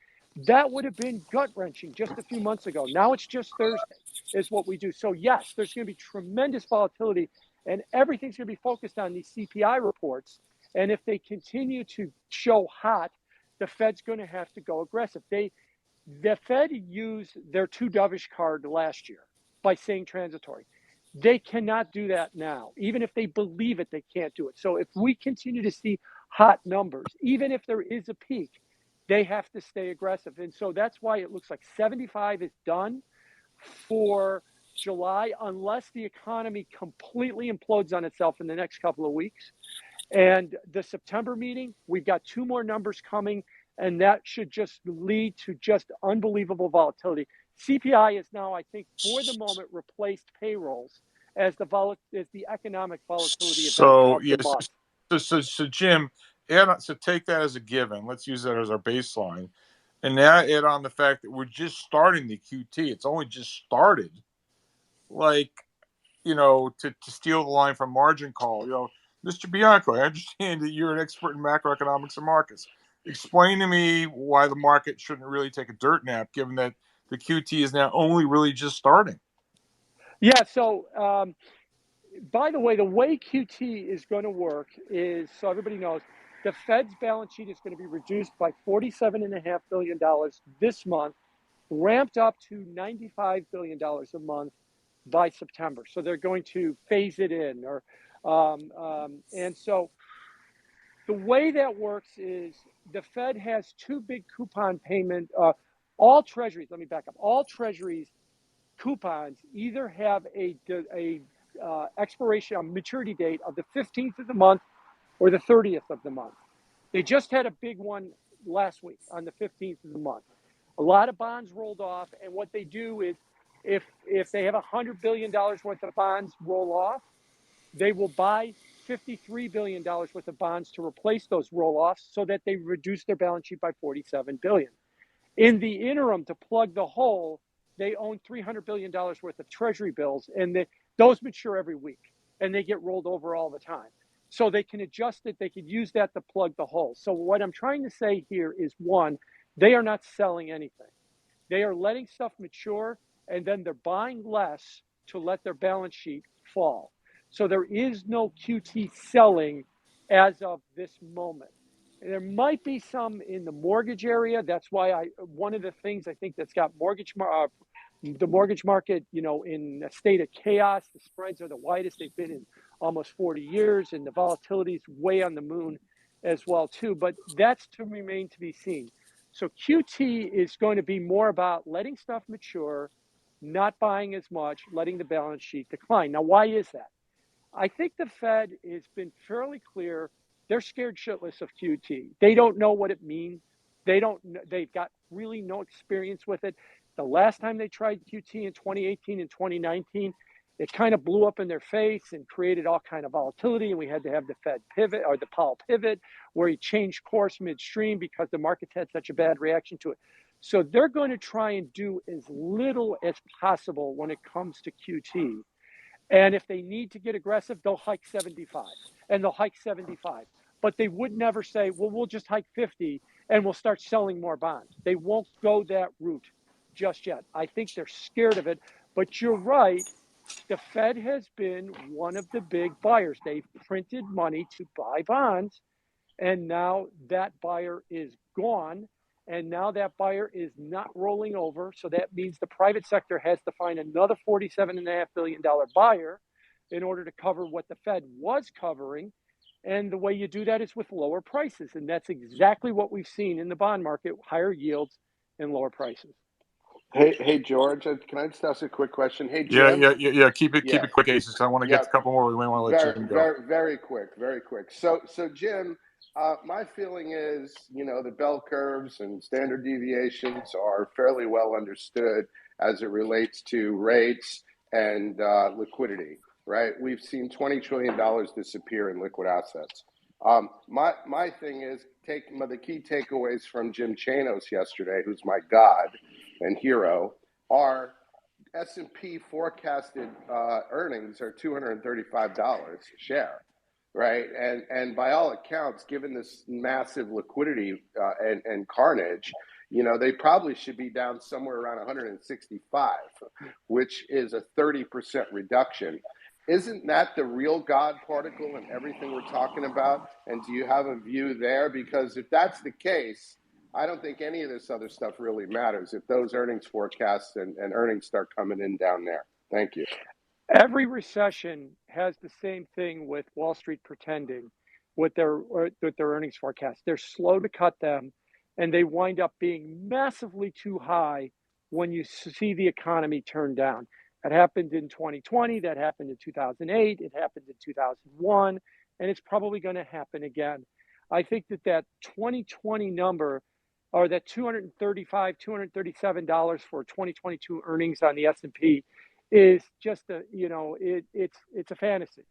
That would have been gut-wrenching just a few months ago. Now it's just Thursday is what we do. So yes, there's going to be tremendous volatility and everything's going to be focused on these CPI reports. And if they continue to show hot, the Fed's going to have to go aggressive. The Fed used their too dovish card last year by saying transitory. They cannot do that now. Even if they believe it, they can't do it. So if we continue to see hot numbers, even if there is a peak, they have to stay aggressive. And so that's why it looks like 75 is done for July, unless the economy completely implodes on itself in the next couple of weeks. And the September meeting, we've got 2 more numbers coming, and that should just lead to just unbelievable volatility. CPI is now, I think, for the moment, replaced payrolls as the economic volatility event of the month. So Jim, so take that as a given. Let's use that as our baseline, and now add on the fact that we're just starting the QT. It's only just started. Like, to steal the line from Margin Call, Mr. Bianco, I understand that you're an expert in macroeconomics and markets. Explain to me why the market shouldn't really take a dirt nap, given that the QT is now only really just starting. Yeah, so by the way QT is going to work is, so everybody knows, the Fed's balance sheet is going to be reduced by $47.5 billion this month, ramped up to $95 billion a month by September. So they're going to phase it in. And so the way that works is the Fed has 2 big coupon payment, all treasuries, let me back up, all treasuries coupons either have a expiration, a maturity date of the 15th of the month or the 30th of the month. They just had a big one last week on the 15th of the month. A lot of bonds rolled off, and what they do is if they have $100 billion worth of bonds roll off, they will buy $53 billion worth of bonds to replace those roll-offs so that they reduce their balance sheet by $47 billion. In the interim, to plug the hole, they own $300 billion worth of treasury bills, and those mature every week, and they get rolled over all the time. So they can adjust it. They could use that to plug the hole. So what I'm trying to say here is, one, they are not selling anything. They are letting stuff mature, and then they're buying less to let their balance sheet fall. So there is no QT selling as of this moment. There might be some in the mortgage area. That's why one of the things I think that's got the mortgage market, in a state of chaos. The spreads are the widest they've been in almost 40 years, and the volatility is way on the moon as well too. But that's to remain to be seen. So QT is going to be more about letting stuff mature, not buying as much, letting the balance sheet decline. Now, why is that? I think the Fed has been fairly clear. They're scared shitless of QT. They don't know what it means. They've got really no experience with it. The last time they tried QT in 2018 and 2019, it kind of blew up in their face and created all kind of volatility. And we had to have the Fed pivot, or the Powell pivot, where he changed course midstream because the markets had such a bad reaction to it. So they're going to try and do as little as possible when it comes to QT. And if they need to get aggressive, they'll hike 75, and they'll hike 75. But they would never say, well, we'll just hike 50 and we'll start selling more bonds. They won't go that route just yet. I think they're scared of it. But you're right. The Fed has been one of the big buyers. They've printed money to buy bonds, and now that buyer is gone, and now that buyer is not rolling over. So that means the private sector has to find another $47.5 billion buyer in order to cover what the Fed was covering. And the way you do that is with lower prices. And that's exactly what we've seen in the bond market: higher yields and lower prices. Hey, George, can I just ask a quick question? Hey, Jim. Yeah. Keep it quick, Aces, because I want to get to a couple more. We may want to let Jim go. Very quick. So Jim, my feeling is, the bell curves and standard deviations are fairly well understood as it relates to rates and liquidity, right? We've seen $20 trillion disappear in liquid assets. My thing is, the key takeaways from Jim Chanos yesterday, who's my god and hero, are S&P forecasted earnings are $235 a share, right? And by all accounts, given this massive liquidity and carnage, they probably should be down somewhere around 165, which is a 30% reduction. Isn't that the real God particle in everything we're talking about? And do you have a view there? Because if that's the case, I don't think any of this other stuff really matters if those earnings forecasts and earnings start coming in down there. Thank you. Every recession has the same thing with Wall Street pretending with their earnings forecasts. They're slow to cut them, and they wind up being massively too high when you see the economy turn down. That happened in 2020. That happened in 2008. It happened in 2001, and it's probably going to happen again. I think that 2020 number, or that $237 for 2022 earnings on the S&P, is just it's a fantasy.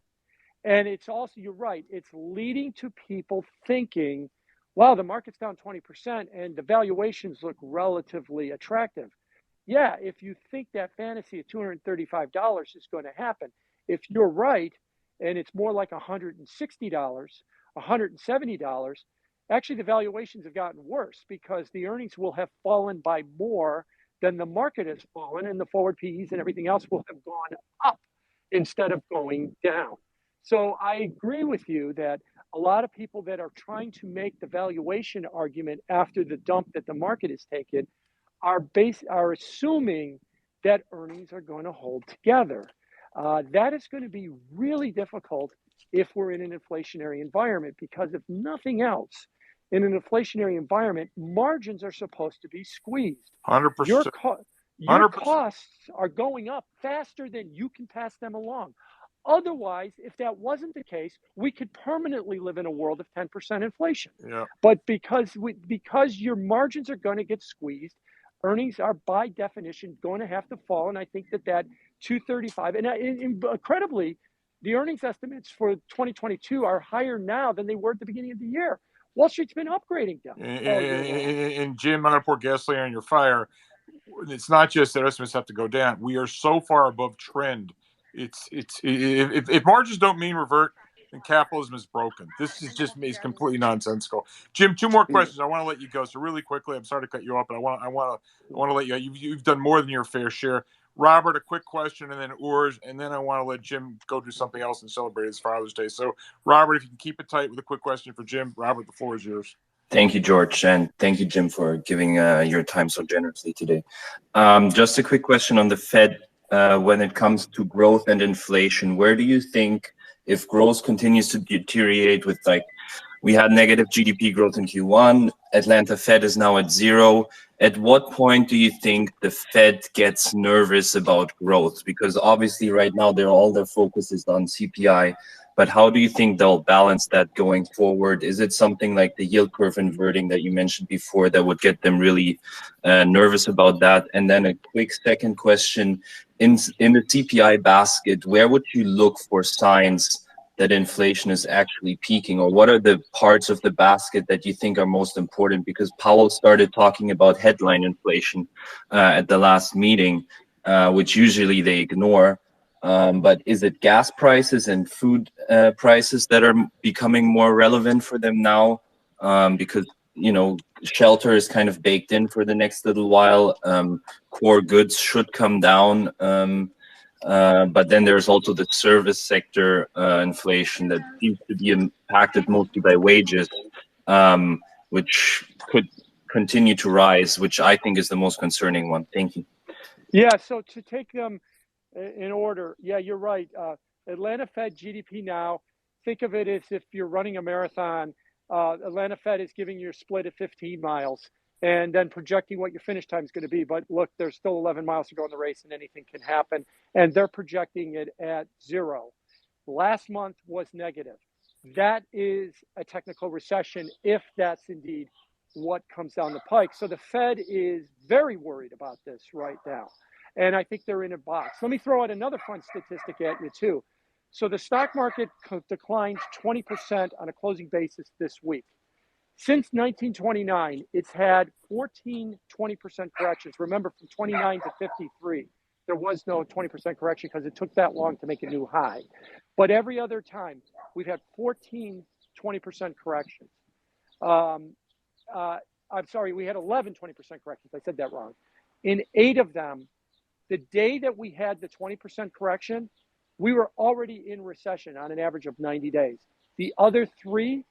And it's also, you're right, it's leading to people thinking, wow, the market's down 20% and the valuations look relatively attractive. Yeah, if you think that fantasy of $235 is going to happen, if you're right, and it's more like $160, $170, actually the valuations have gotten worse because the earnings will have fallen by more than the market has fallen, and the forward PEs and everything else will have gone up instead of going down. So I agree with you that a lot of people that are trying to make the valuation argument after the dump that the market has taken are assuming that earnings are going to hold together. That is going to be really difficult if we're in an inflationary environment, because if nothing else, in an inflationary environment, margins are supposed to be squeezed. 100%. Your costs are going up faster than you can pass them along. Otherwise, if that wasn't the case, we could permanently live in a world of 10% inflation. Yeah. But because your margins are going to get squeezed, earnings are by definition going to have to fall. And I think that 235, and incredibly, the earnings estimates for 2022 are higher now than they were at the beginning of the year. Wall Street's been upgrading them. And Jim, I'm going to pour gasoline on your fire. It's not just that estimates have to go down. We are so far above trend. If margins don't mean revert, then capitalism is broken. This is completely nonsensical. Jim, two more questions. I want to let you go. So really quickly, I'm sorry to cut you off, but I want to let you. You've done more than your fair share. Robert, a quick question, and then Urs, and then I want to let Jim go do something else and celebrate his Father's Day. So, Robert, if you can keep it tight with a quick question for Jim. Robert, the floor is yours. Thank you, George, and thank you, Jim, for giving your time so generously today. Just a quick question on the Fed. When it comes to growth and inflation, where do you think, if growth continues to deteriorate with, we had negative GDP growth in Q1, Atlanta Fed is now at 0. At what point do you think the Fed gets nervous about growth? Because obviously right now all their focus is on CPI, but how do you think they'll balance that going forward? Is it something like the yield curve inverting that you mentioned before that would get them really nervous about that? And then a quick second question, in the CPI basket, where would you look for signs that inflation is actually peaking, or what are the parts of the basket that you think are most important? Because Powell started talking about headline inflation at the last meeting, which usually they ignore. But is it gas prices and food prices that are becoming more relevant for them now? Because, you know, shelter is kind of baked in for the next little while. Core goods should come down. But then there's also the service sector inflation that seems to be impacted mostly by wages, which could continue to rise, which I think is the most concerning one. Thank you. Yeah, so to take them in order, yeah, you're right. Atlanta Fed GDP now, think of it as if you're running a marathon. Atlanta Fed is giving you a split at 15 miles and then projecting what your finish time is going to be. But look, there's still 11 miles to go in the race and anything can happen. And they're projecting it at 0. Last month was negative. That is a technical recession if that's indeed what comes down the pike. So the Fed is very worried about this right now. And I think they're in a box. Let me throw out another fun statistic at you too. So the stock market declined 20% on a closing basis this week. Since 1929, it's had 14 20% corrections. Remember, from 29 to 53, there was no 20% correction because it took that long to make a new high. But every other time, we've had 14 20% corrections. I'm sorry, we had 11 20% corrections. I said that wrong. In 8 of them, the day that we had the 20% correction, we were already in recession on an average of 90 days. The other 3,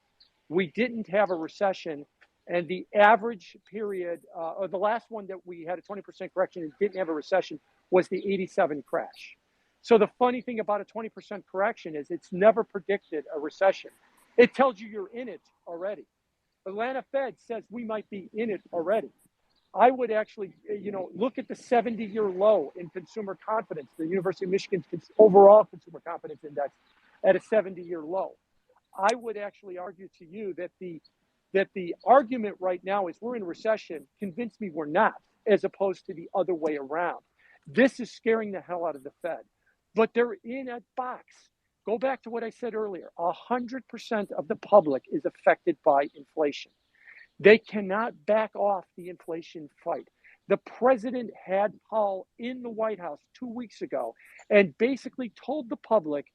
we didn't have a recession. And the average period, or the last one that we had a 20% correction and didn't have a recession, was the 87 crash. So the funny thing about a 20% correction is it's never predicted a recession. It tells you you're in it already. Atlanta Fed says we might be in it already. I would actually, look at the 70-year low in consumer confidence, the University of Michigan's overall consumer confidence index at a 70-year low. I would actually argue to you that the argument right now is we're in recession. Convince me we're not, as opposed to the other way around. This is scaring the hell out of the Fed, but they're in a box. Go back to what I said earlier. 100% of the public is affected by inflation. They cannot back off the inflation fight. The president had Powell in the White House 2 weeks ago and basically told the public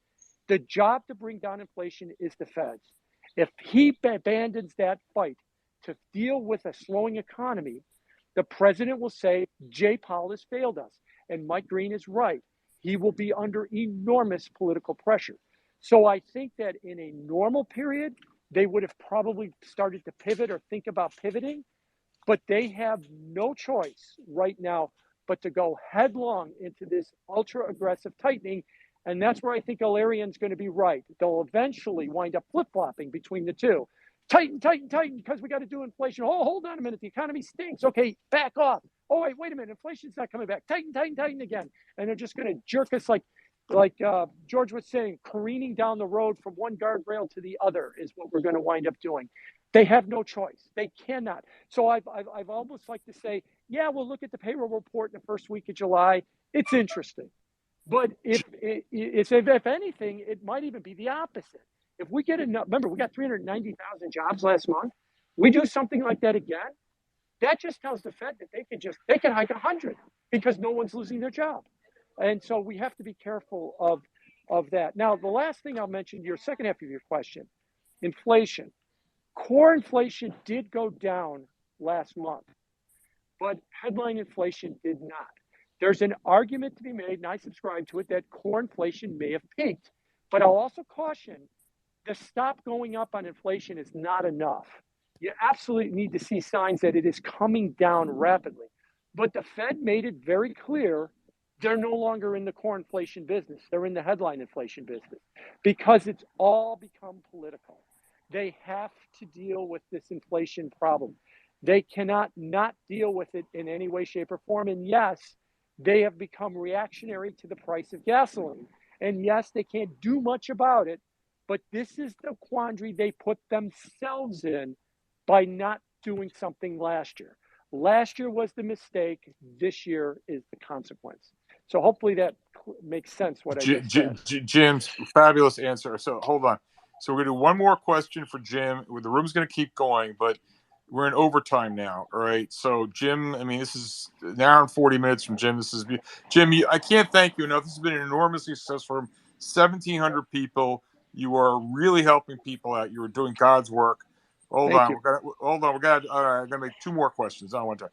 the job to bring down inflation is the Fed's. If he abandons that fight to deal with a slowing economy, the president will say, Jay Powell has failed us. And Mike Green is right. He will be under enormous political pressure. So I think that in a normal period, they would have probably started to pivot or think about pivoting, but they have no choice right now but to go headlong into this ultra aggressive tightening. And that's where I think Alarian's going to be right. They'll eventually wind up flip-flopping between the two. Tighten, because we got to do inflation. Oh, hold on a minute. The economy stinks. Okay, back off. Oh, wait a minute. Inflation's not coming back. Tighten again. And they're just going to jerk us like George was saying, careening down the road from one guardrail to the other is what we're going to wind up doing. They have no choice. They cannot. So I've almost like to say, yeah, we'll look at the payroll report in the first week of July. It's interesting. But if anything, it might even be the opposite. If we get enough, remember, we got 390,000 jobs last month. We do something like that again. That just tells the Fed that they can hike 100 because no one's losing their job. And so we have to be careful of that. Now, the last thing I'll mention, your second half of your question, inflation. Core inflation did go down last month, but headline inflation did not. There's an argument to be made, and I subscribe to it, that core inflation may have peaked. But I'll also caution, the stop going up on inflation is not enough. You absolutely need to see signs that it is coming down rapidly. But the Fed made it very clear they're no longer in the core inflation business. They're in the headline inflation business because it's all become political. They have to deal with this inflation problem. They cannot not deal with it in any way, shape, or form. And yes, they have become reactionary to the price of gasoline. And yes, they can't do much about it, But this is the quandary they put themselves in by not doing something last year. Last year was the mistake. This year is the consequence. So hopefully that makes sense what I just said. Jim's fabulous answer. So hold on. So we're going to do one more question for Jim. The room's going to keep going, but we're in overtime now. All right. So Jim, I mean, this is an hour and 40 minutes from Jim. Jim. I can't thank you enough. This has been an enormously successful room. 1,700 people. You are really helping people out. You are doing God's work. Hold Thank on. you. All right. I got to make two more questions. I want to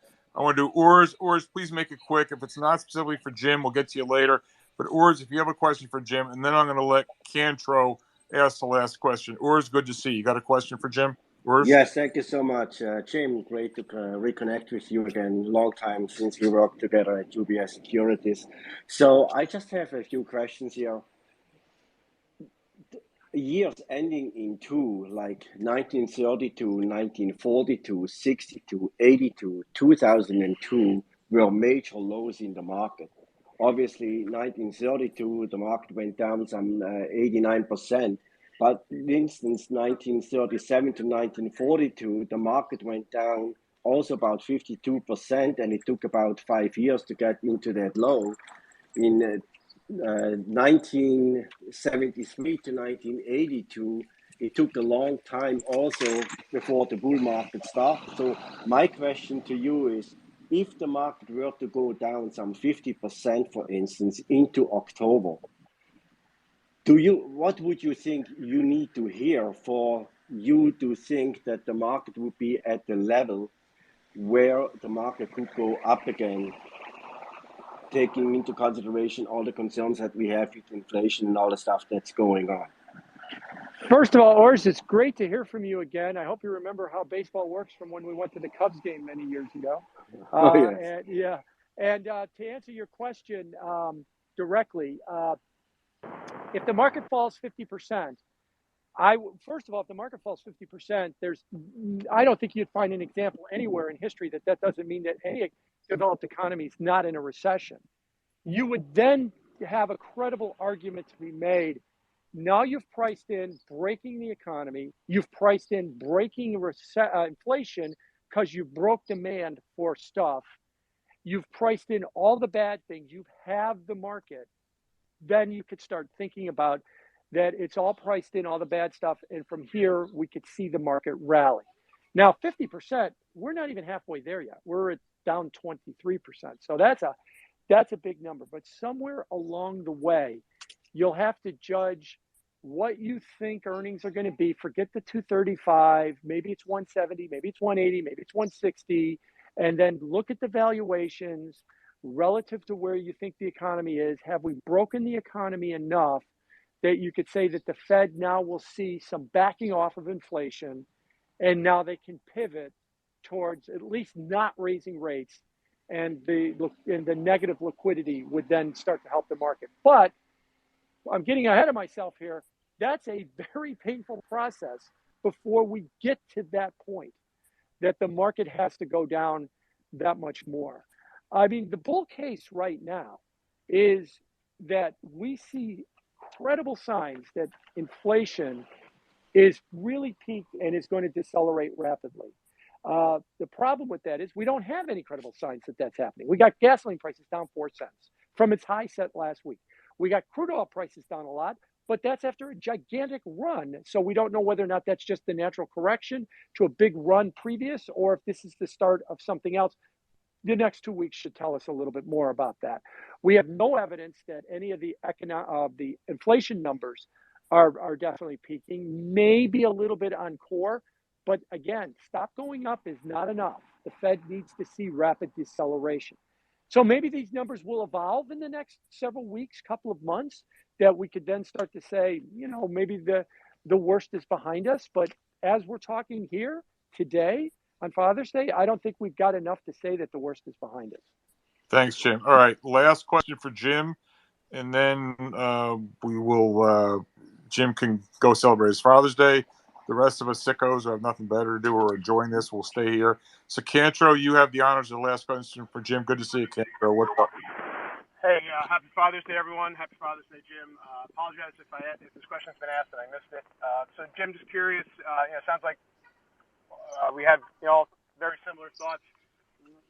do Urs. Urs, please make it quick. If it's not specifically for Jim, we'll get to you later. But Urs, if you have a question for Jim, and then I'm going to let Cantro ask the last question. Urs, good to see you. Got a question for Jim? Urs? Yes, thank you so much, Jim. Great to reconnect with you again. Long time since we worked together at UBS Securities. So I just have a few questions here. Years ending in two, like 1932, 1942, 62, 82, 2002, were major lows in the market. Obviously, 1932, the market went down some 89%. But for instance, 1937 to 1942, the market went down also about 52%, and it took about 5 years to get into that low. In 1973 to 1982, it took a long time also before the bull market started. So my question to you is, if the market were to go down some 50%, for instance, into October, what would you think you need to hear for you to think that the market would be at the level where the market could go up again, taking into consideration all the concerns that we have with inflation and all the stuff that's going on? First of all, Urs, it's great to hear from you again. I hope you remember how baseball works from when we went to the Cubs game many years ago. Yes. And to answer your question directly, if the market falls 50%, first of all, if the market falls 50%, I don't think you'd find an example anywhere in history that doesn't mean that any developed economy is not in a recession. You would then have a credible argument to be made. Now you've priced in breaking the economy. You've priced in breaking inflation because you broke demand for stuff. You've priced in all the bad things. You have the market. Then you could start thinking about that it's all priced in, all the bad stuff. And from here, we could see the market rally. Now, 50%, we're not even halfway there yet. We're at down 23%. So that's a big number. But somewhere along the way, you'll have to judge what you think earnings are going to be. Forget the 235. Maybe it's 170. Maybe it's 180. Maybe it's 160. And then look at the valuations relative to where you think the economy is. Have we broken the economy enough that you could say that the Fed now will see some backing off of inflation, and now they can pivot towards at least not raising rates, and the negative liquidity would then start to help the market. But I'm getting ahead of myself here. That's a very painful process before we get to that point that the market has to go down that much more. I mean, the bull case right now is that we see credible signs that inflation is really peaked and is going to decelerate rapidly. The problem with that is we don't have any credible signs that that's happening. We got gasoline prices down 4 cents from its high set last week. We got crude oil prices down a lot, but that's after a gigantic run. So we don't know whether or not that's just the natural correction to a big run previous, or if this is the start of something else. The next 2 weeks should tell us a little bit more about that. We have no evidence that any of the inflation numbers are definitely peaking, maybe a little bit on core. But again, stop going up is not enough. The Fed needs to see rapid deceleration. So maybe these numbers will evolve in the next several weeks, couple of months, that we could then start to say, maybe the worst is behind us. But as we're talking here today on Father's Day, I don't think we've got enough to say that the worst is behind us. Thanks, Jim. All right, last question for Jim, and then we will. Jim can go celebrate his Father's Day. The rest of us sickos who have nothing better to do or enjoying this will stay here. So, Cantro, you have the honors of the last question for Jim. Good to see you, Cantro. What's up? Hey, happy Father's Day, everyone. Happy Father's Day, Jim. Apologize if this question's been asked and I missed it. So, Jim, just curious. Sounds like we have very similar thoughts.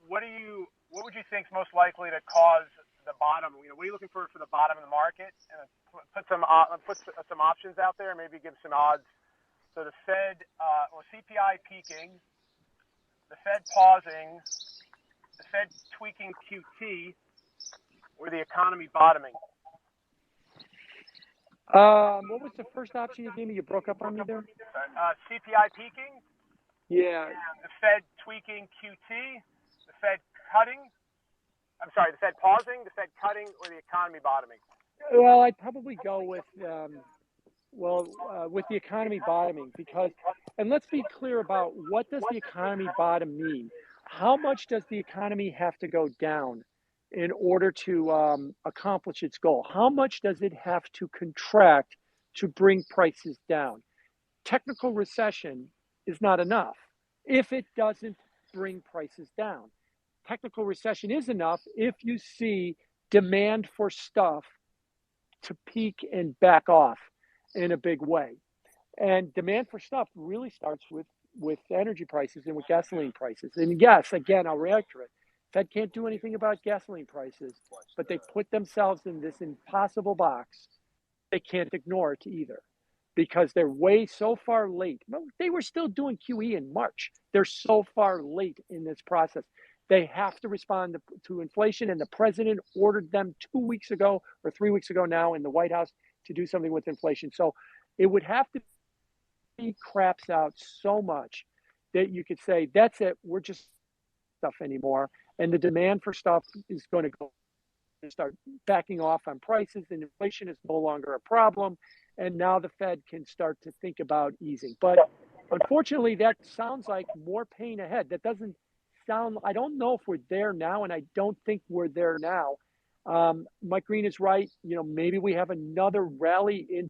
What would you think is most likely to cause the bottom? What are you looking for the bottom of the market? And put some options out there. Maybe give some odds. So the Fed or CPI peaking, the Fed pausing, the Fed tweaking QT, or the economy bottoming. What was the first option you gave me? You broke up on me there. CPI peaking. Yeah. The Fed tweaking QT, the Fed cutting. I'm sorry, the Fed pausing, the Fed cutting, or the economy bottoming. Well, I'd probably go with with the economy bottoming because, and let's be clear about what does the economy bottom mean? How much does the economy have to go down in order to accomplish its goal? How much does it have to contract to bring prices down? Technical recession is not enough if it doesn't bring prices down. Technical recession is enough if you see demand for stuff to peak and back off in a big way. And demand for stuff really starts with energy prices and with gasoline prices. And yes, again, I'll reiterate, Fed can't do anything about gasoline prices, but they put themselves in this impossible box. They can't ignore it either because they're so far late. They were still doing QE in March. They're so far late in this process. They have to respond to inflation, and the president ordered them 2 weeks ago or 3 weeks ago now in the White House to do something with inflation. So it would have to be craps out so much that you could say, that's it, we're just stuff anymore. And the demand for stuff is going to start backing off on prices, and inflation is no longer a problem. And now the Fed can start to think about easing. But unfortunately, that sounds like more pain ahead. That doesn't sound, I don't know if we're there now, and I don't think we're there now. Mike Green is right. Maybe we have another rally in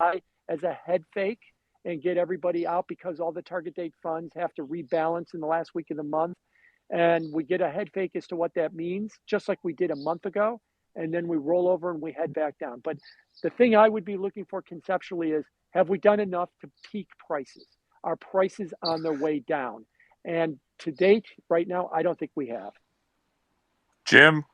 as a head fake and get everybody out because all the target date funds have to rebalance in the last week of the month. And we get a head fake as to what that means, just like we did a month ago. And then we roll over and we head back down. But the thing I would be looking for conceptually is, have we done enough to peak prices? Are prices on their way down? And to date, right now, I don't think we have. Jim,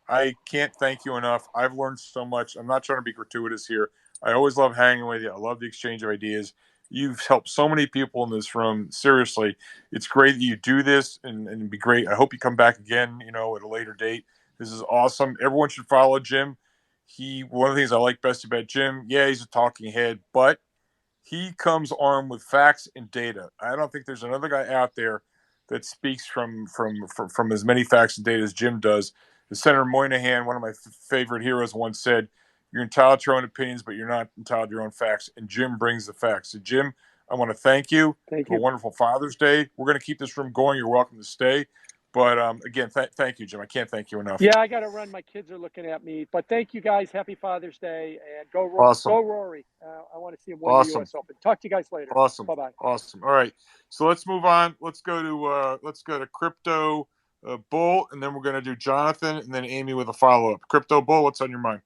I can't thank you enough. I've learned so much. I'm not trying to be gratuitous here. I always love hanging with you. I love the exchange of ideas. You've helped so many people in this room. Seriously, it's great that you do this, and it'd be great. I hope you come back again, at a later date. This is awesome. Everyone should follow Jim. One of the things I like best about Jim, he's a talking head, but he comes armed with facts and data. I don't think there's another guy out there that speaks from as many facts and data as Jim does. Senator Moynihan, one of my favorite heroes, once said, "You're entitled to your own opinions, but you're not entitled to your own facts." And Jim brings the facts. So, Jim, I want to thank you. Thank you. Have a wonderful Father's Day. We're going to keep this room going. You're welcome to stay. But again, thank you, Jim. I can't thank you enough. Yeah, I got to run. My kids are looking at me. But thank you, guys. Happy Father's Day. And go Rory. I want to see him win the U.S. Open. Talk to you guys later. Awesome. Bye-bye. Awesome. All right. So let's move on. Let's go to Crypto Bull, and then we're going to do Jonathan, and then Amy with a follow-up. Crypto Bull, what's on your mind?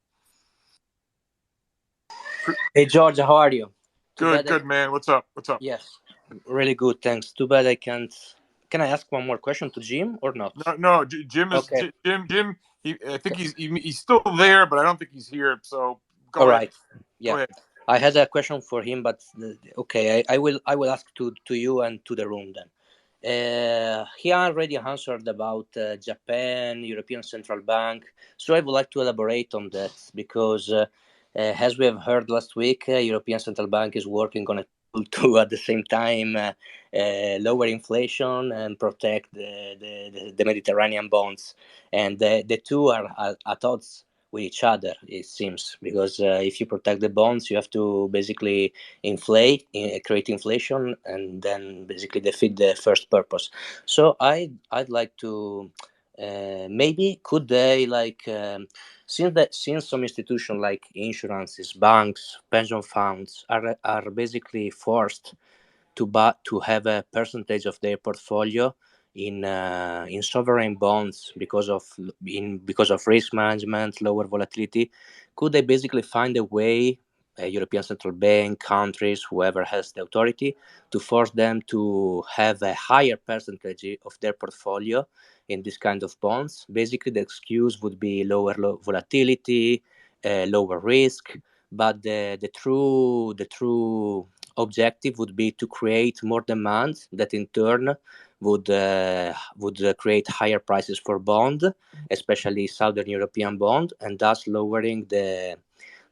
Hey, George, how are you? Good, man. What's up? Yes, really good, thanks. Too bad I can't. Can I ask one more question to Jim or not? No. Jim is okay. Jim. I think he's still there, but I don't think he's here. So go ahead. Right. Yeah. Go ahead. I had a question for him, but okay, I will ask to you and to the room then. He already answered about Japan, European Central Bank. So I would like to elaborate on that because, as we have heard last week, European Central Bank is working on a tool to, at the same time, lower inflation and protect the Mediterranean bonds. And the two are at odds with each other, it seems, because if you protect the bonds, you have to basically create inflation, and then basically defeat the first purpose. So I'd like to maybe could they since some institutions like insurances, banks, pension funds are basically forced to have a percentage of their portfolio in sovereign bonds because of risk management, lower volatility? Could they basically find a way, European Central Bank, countries, whoever has the authority, to force them to have a higher percentage of their portfolio in this kind of bonds? Basically, the excuse would be lower volatility, lower risk, but the true objective would be to create more demand that in turn would create higher prices for bond, especially Southern European bond, and thus lowering the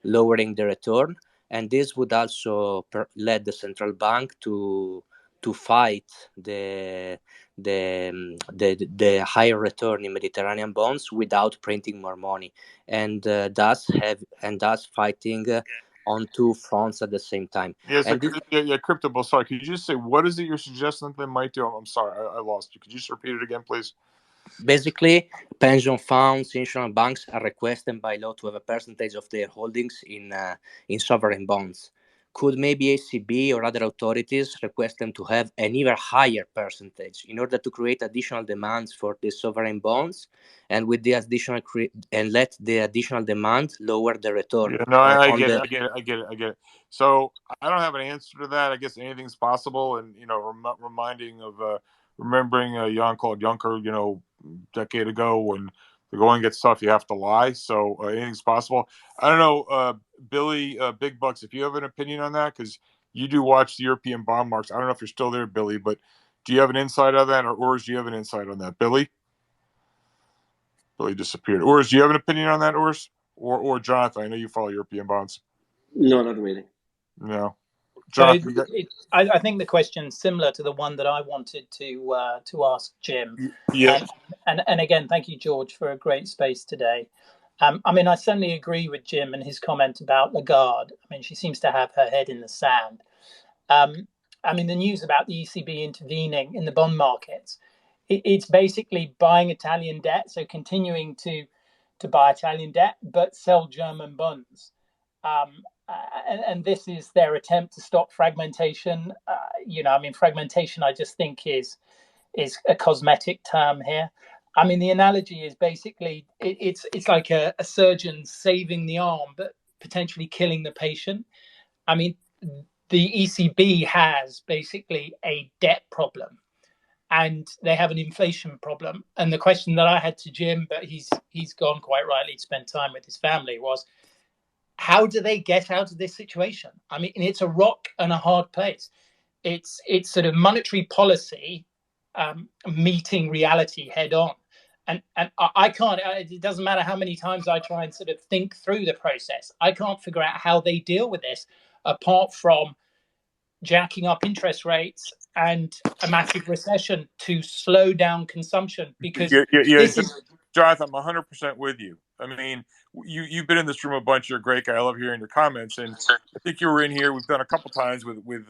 return. And this would also lead the central bank to fight the higher return in Mediterranean bonds without printing more money, and thus fighting on two fronts at the same time. Yeah, so, And Crypto Bull, sorry, could you just say what is it you're suggesting that they might do? I'm sorry, I lost you. Could you just repeat it again, please? basically, pension funds, insurance banks are requested by law to have a percentage of their holdings in sovereign bonds. Could maybe ECB or other authorities request them to have an even higher percentage in order to create additional demands for the sovereign bonds, and with the additional and let the additional demand lower the return? Yeah, no, I get it. So I don't have an answer to that. I guess anything's possible, and remembering a young called Juncker, decade ago, when the going gets tough, you have to lie. So anything's possible. I don't know, Billy, Big Bucks, if you have an opinion on that, because you do watch the European bond markets. I don't know if you're still there, Billy, but do you have an insight on that, or Urs, do you have an insight on that, Billy? Billy disappeared. Urs, do you have an opinion on that, Urs? Or Jonathan, I know you follow European bonds. No, not really. No. Jonathan, I think the question's similar to the one that I wanted to ask Jim. Yeah. And again, thank you, George, for a great space today. I certainly agree with Jim and his comment about Lagarde. She seems to have her head in the sand. The news about the ECB intervening in the bond markets, it's basically buying Italian debt, so continuing to buy Italian debt, but sell German bonds. And this is their attempt to stop fragmentation. Fragmentation, I just think is a cosmetic term here. The analogy is basically it's like a surgeon saving the arm, but potentially killing the patient. The ECB has basically a debt problem, and they have an inflation problem. And the question that I had to Jim, but he's gone quite rightly to spend time with his family, was how do they get out of this situation? It's a rock and a hard place. It's sort of monetary policy meeting reality head on. And I can't, it doesn't matter how many times I try and sort of think through the process. I can't figure out how they deal with this apart from jacking up interest rates and a massive recession to slow down consumption, because Jonathan, I'm 100% with you. You've been in this room a bunch. You're a great guy. I love hearing your comments, and I think you were in here. We've done a couple times with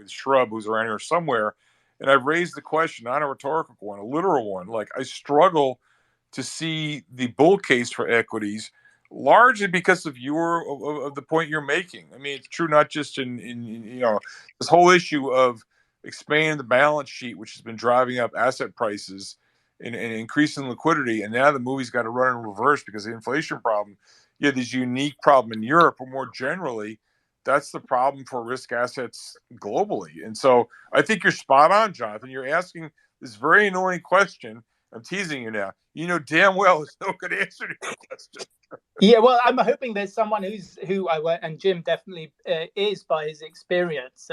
Shrub, who's around here somewhere, and I've raised the question, not a rhetorical one, a literal one. Like, I struggle to see the bull case for equities, largely because of the point you're making. It's true not just in this whole issue of expanding the balance sheet, which has been driving up asset prices and increasing liquidity, and now the movie's got to run in reverse because of the inflation problem. You have this unique problem in Europe, but more generally, that's the problem for risk assets globally. And so I think you're spot on, Jonathan. You're asking this very annoying question. I'm teasing you now. You know damn well there's no good answer to your question. Yeah, well, I'm hoping there's someone and Jim definitely is by his experience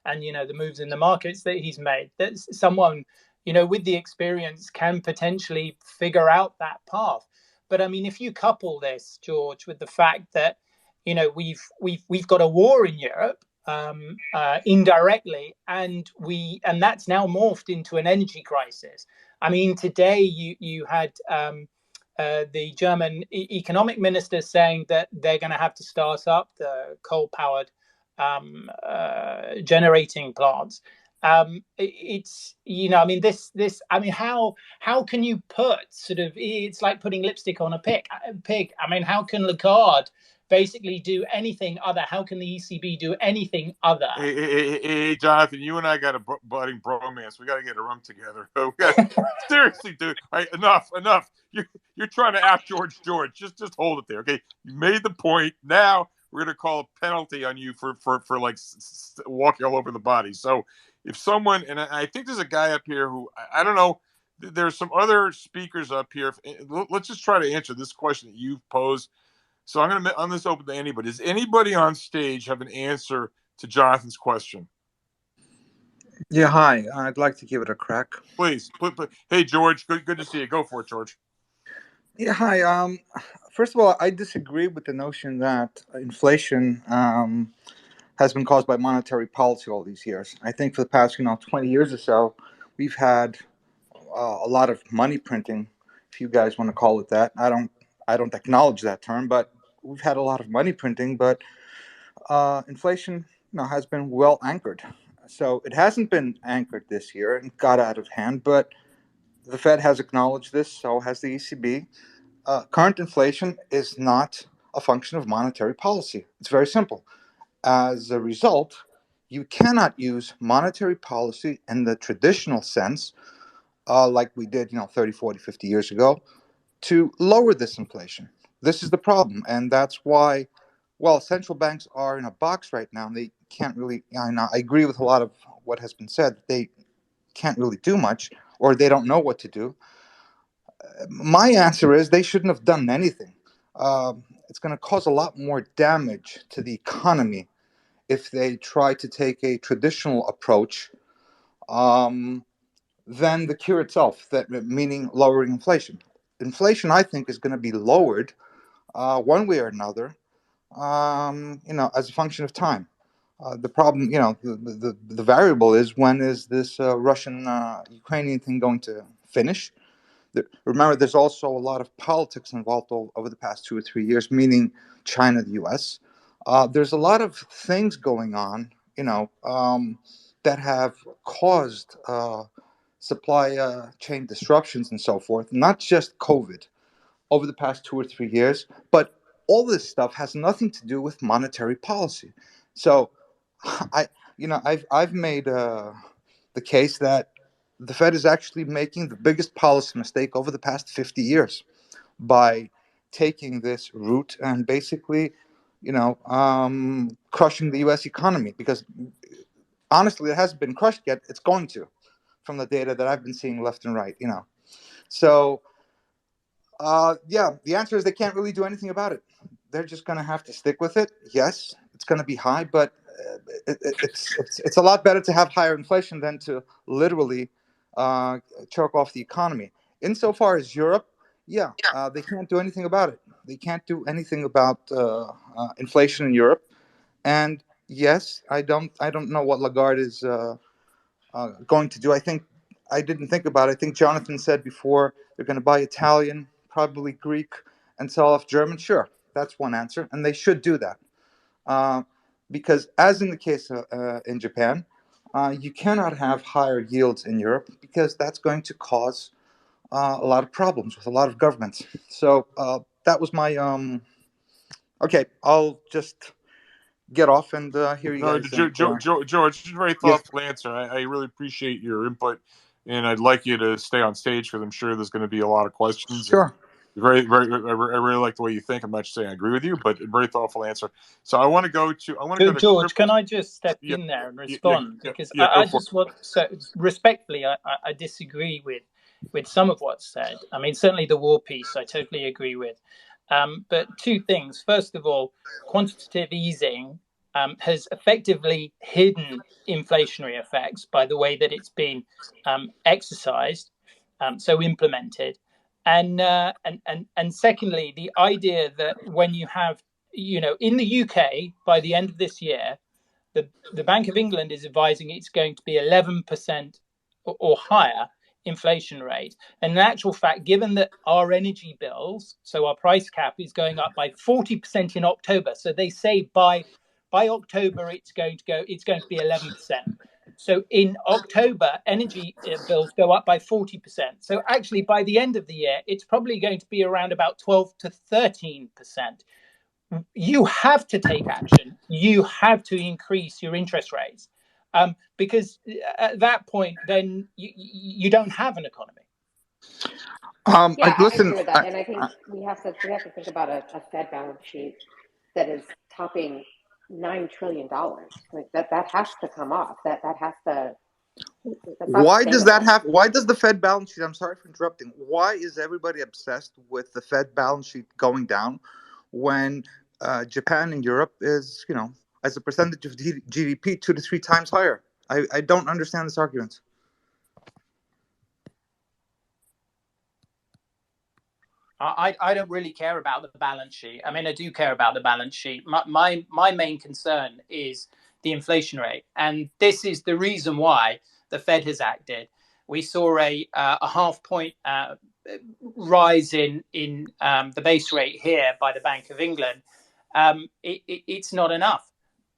and the moves in the markets that he's made. That someone with the experience can potentially figure out that path. But if you couple this, George, with the fact that we've got a war in Europe indirectly, and that's now morphed into an energy crisis. Today you had the German economic minister saying that they're going to have to start up the coal-powered generating plants. It's how can you put it's like putting lipstick on a pig. How can Lagarde basically do anything other? How can the ECB do anything other? Hey, Jonathan, you and I got a budding bromance. We got to get a room together. Seriously, dude. Enough. You're trying to out George. Just hold it there, okay? You made the point. Now we're gonna call a penalty on you for like walking all over the body. So if someone, and I think there's a guy up here who I don't know. There's some other speakers up here. Let's just try to answer this question that you've posed. So I'm this open to anybody. Does anybody on stage have an answer to Jonathan's question? Yeah, hi. I'd like to give it a crack. Please. Hey, George. Good to see you. Go for it, George. Yeah, hi. First of all, I disagree with the notion that inflation has been caused by monetary policy all these years. I think for the past 20 years or so, we've had a lot of money printing, if you guys want to call it that. I don't acknowledge that term, but we've had a lot of money printing. But inflation, has been well anchored. So it hasn't been anchored this year and got out of hand, but the Fed has acknowledged this, so has the ECB. Current inflation is not a function of monetary policy. It's very simple. As a result, you cannot use monetary policy in the traditional sense, like we did, 30, 40, 50 years ago, to lower this inflation. This is the problem, and that's why, central banks are in a box right now. And they can't really, I agree with a lot of what has been said. They can't really do much, or they don't know what to do. My answer is they shouldn't have done anything. It's going to cause a lot more damage to the economy if they try to take a traditional approach than the cure itself, meaning lowering inflation. Inflation, I think, is going to be lowered one way or another, as a function of time. The problem, the variable is, when is this Russian-Ukrainian thing going to finish? Remember, there's also a lot of politics involved over the past 2 or 3 years, meaning China, the U.S. There's a lot of things going on, that have caused supply chain disruptions and so forth, not just COVID over the past 2 or 3 years, but all this stuff has nothing to do with monetary policy. So I've made the case that the Fed is actually making the biggest policy mistake over the past 50 years by taking this route and basically, crushing the U.S. economy. Because honestly, it hasn't been crushed yet. It's going to, from the data that I've been seeing left and right. So the answer is they can't really do anything about it. They're just going to have to stick with it. Yes, it's going to be high, but it's a lot better to have higher inflation than to literally choke off the economy. Insofar as Europe, they can't do anything about it. They can't do anything about inflation in Europe. And yes, I don't know what Lagarde is going to do. I didn't think about it. I think Jonathan said before they're going to buy Italian, probably Greek, and sell off German. Sure, that's one answer, and they should do that. Because as in the case in Japan, you cannot have higher yields in Europe, because that's going to cause a lot of problems with a lot of governments. So that was my okay. I'll just get off and hear you guys. George, it's a very thoughtful answer. I really appreciate your input, and I'd like you to stay on stage, because I'm sure there's going to be a lot of questions. Sure. I really like the way you think. I'm not saying I agree with you, but a very thoughtful answer. So I want to go to George. Can I just step in there and respond? Because I just want, respectfully, I disagree with some of what's said. I mean, certainly the war piece, I totally agree with. But two things. First of all, quantitative easing has effectively hidden inflationary effects by the way that it's been exercised, so implemented. And secondly, the idea that when you have, in the UK, by the end of this year, the Bank of England is advising it's going to be 11% or higher inflation rate. And in actual fact, given that our energy bills, so our price cap, is going up by 40% in October, so they say by October it's going to be 11%. So in October, energy bills go up by 40%. So actually, by the end of the year, it's probably going to be around about 12 to 13%. you have to take action. You have to increase your interest rates, because at that point, then you don't have an economy. Yeah, I Listen, agree with that, and I think we have to think about a Fed balance sheet that is topping $9 trillion. Like that has to come off. That has to. That's not why does that sustainable. have? Why does the Fed balance sheet? I'm sorry for interrupting. Why is everybody obsessed with the Fed balance sheet going down when Japan and Europe is, as a percentage of GDP, 2 to 3 times higher? I don't understand this argument. I don't really care about the balance sheet. I mean, I do care about the balance sheet. My main concern is the inflation rate, and this is the reason why the Fed has acted. We saw a half point rise in the base rate here by the Bank of England. It's not enough.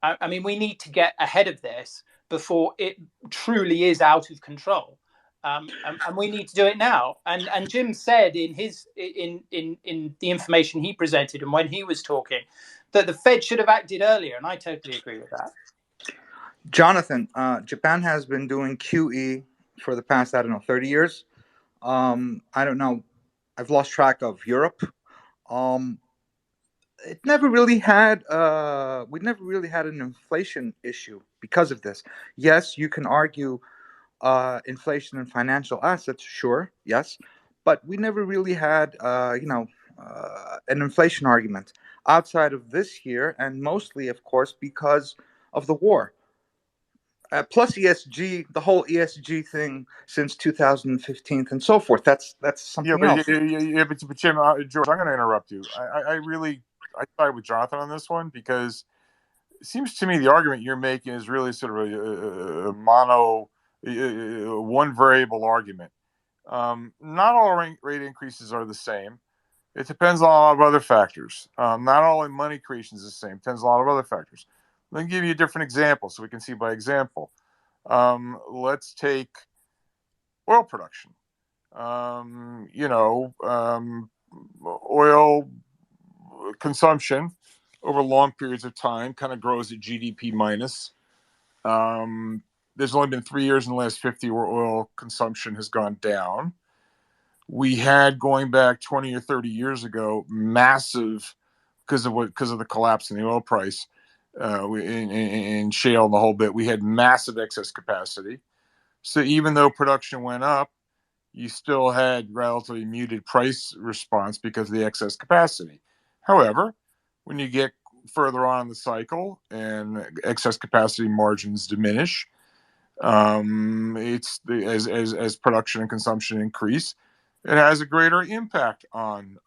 I mean, we need to get ahead of this before it truly is out of control. And we need to do it now. And Jim said in the information he presented and when he was talking that the Fed should have acted earlier, and I totally agree with that. Jonathan, Japan has been doing QE for the past, 30 years. I don't know. I've lost track of Europe. It never really had. We never really had an inflation issue because of this. Yes, you can argue inflation in financial assets, sure, yes, but we never really had, an inflation argument outside of this year, and mostly, of course, because of the war. Plus ESG, the whole ESG thing since 2015 and so forth. That's something else. But Jim, George, I'm going to interrupt you. I side with Jonathan on this one because it seems to me the argument you're making is really sort of a one variable argument. Not all rate increases are the same. It depends on a lot of other factors. Not all in money creation is the same. It depends on a lot of other factors. Let me give you a different example so we can see by example. Let's take oil production. Oil consumption over long periods of time kind of grows at GDP minus. There's only been 3 years in the last 50 where oil consumption has gone down. We had, going back 20 or 30 years ago, massive, because of the collapse in the oil price, in shale and the whole bit, we had massive excess capacity. So even though production went up, you still had relatively muted price response because of the excess capacity. However, when you get further on in the cycle and excess capacity margins diminish, it's as production and consumption increase, it has a greater impact on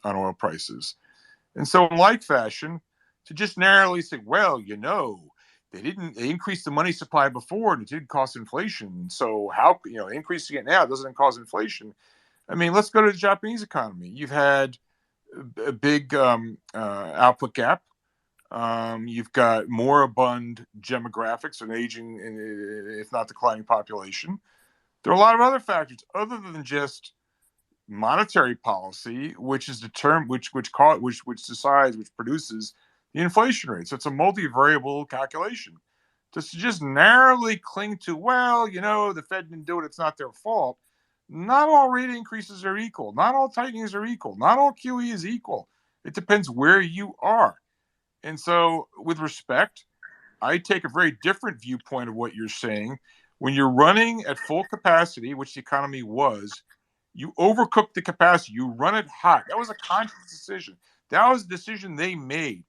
oil prices. And so, in like fashion, to just narrowly say, well, they increased the money supply before and it did cause inflation. So how, increasing it now doesn't cause inflation. I mean, let's go to the Japanese economy. You've had a big output gap. You've got moribund demographics, an aging, if not declining population. There are a lot of other factors other than just monetary policy, which is determined, which decides, which produces the inflation rate. So it's a multivariable calculation. To just narrowly cling to, well, the Fed didn't do it, it's not their fault. Not all rate increases are equal. Not all tightenings are equal. Not all QE is equal. It depends where you are. And so, with respect, I take a very different viewpoint of what you're saying. When you're running at full capacity, which the economy was, you overcook the capacity. You run it hot. That was a conscious decision. That was a decision they made.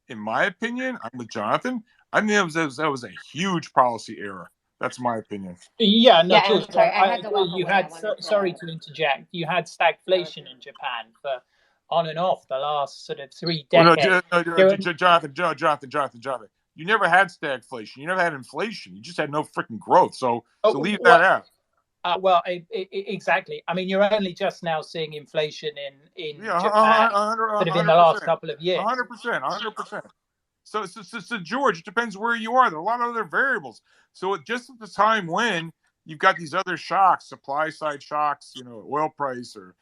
In my opinion, I'm with Jonathan. I think that was a huge policy error. That's my opinion. Yeah, no, Yeah, and George, I'm sorry, I I had to walk agree. away. I wanted Sorry to. to interject. You had stagflation in Japan for on and off the last sort of 3 decades. Jonathan. You never had stagflation. You never had inflation. You just had no freaking growth. So leave well, that out. Exactly. I mean, you're only just now seeing inflation in Japan, 100%, sort of in the last couple of years. 100%. So, George, it depends where you are. There are a lot of other variables. So just at the time when you've got these other shocks, supply side shocks, oil price or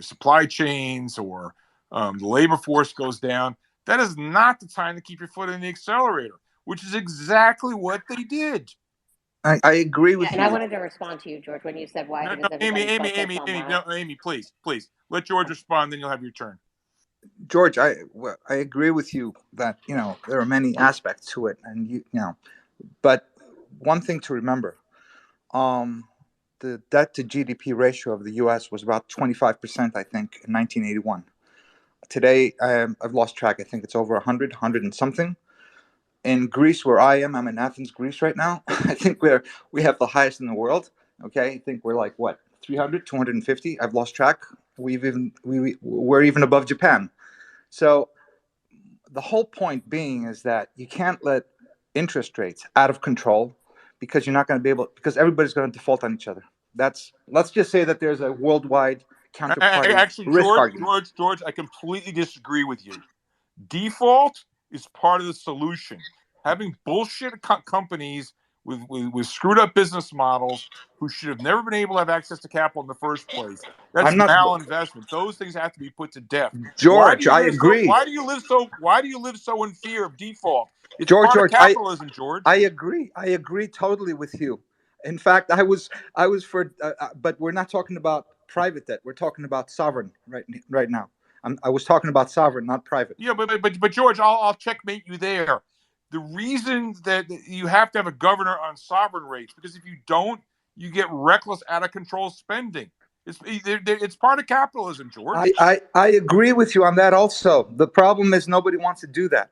supply chains, or the labor force goes down, That is not the time to keep your foot in the accelerator, which is exactly what they did. I agree with and you. I wanted to respond to you, George, when you said why No, does Amy, everybody focus on that? Amy, please. Let George respond, then you'll have your turn. George, I agree with you that there are many aspects to it, and but one thing to remember, the debt to GDP ratio of the U.S. was about 25%, I think, in 1981. Today, I've lost track. I think it's over 100 and something. In Greece, where I'm in Athens, Greece right now. I think we have the highest in the world. Okay, I think we're like what 300, 250. I've lost track. We're even above Japan. So the whole point being is that you can't let interest rates out of control because you're not going to be able, because everybody's going to default on each other. Let's just say that there's a worldwide counterparty Actually, risk argument. George, I completely disagree with you. Default is part of the solution. Having bullshit companies with screwed up business models who should have never been able to have access to capital in the first place. That's I'm not, malinvestment. Those things have to be put to death. George. I agree. Why do you live so in fear of default? It's George, part of capitalism, George. I agree. I agree totally with you. In fact, I was for, but we're not talking about private debt. We're talking about sovereign right now. I was talking about sovereign, not private. Yeah, but George, I'll checkmate you there. The reason that you have to have a governor on sovereign rates, because if you don't, you get reckless, out of control spending. It's part of capitalism, George. I agree with you on that also. The problem is nobody wants to do that.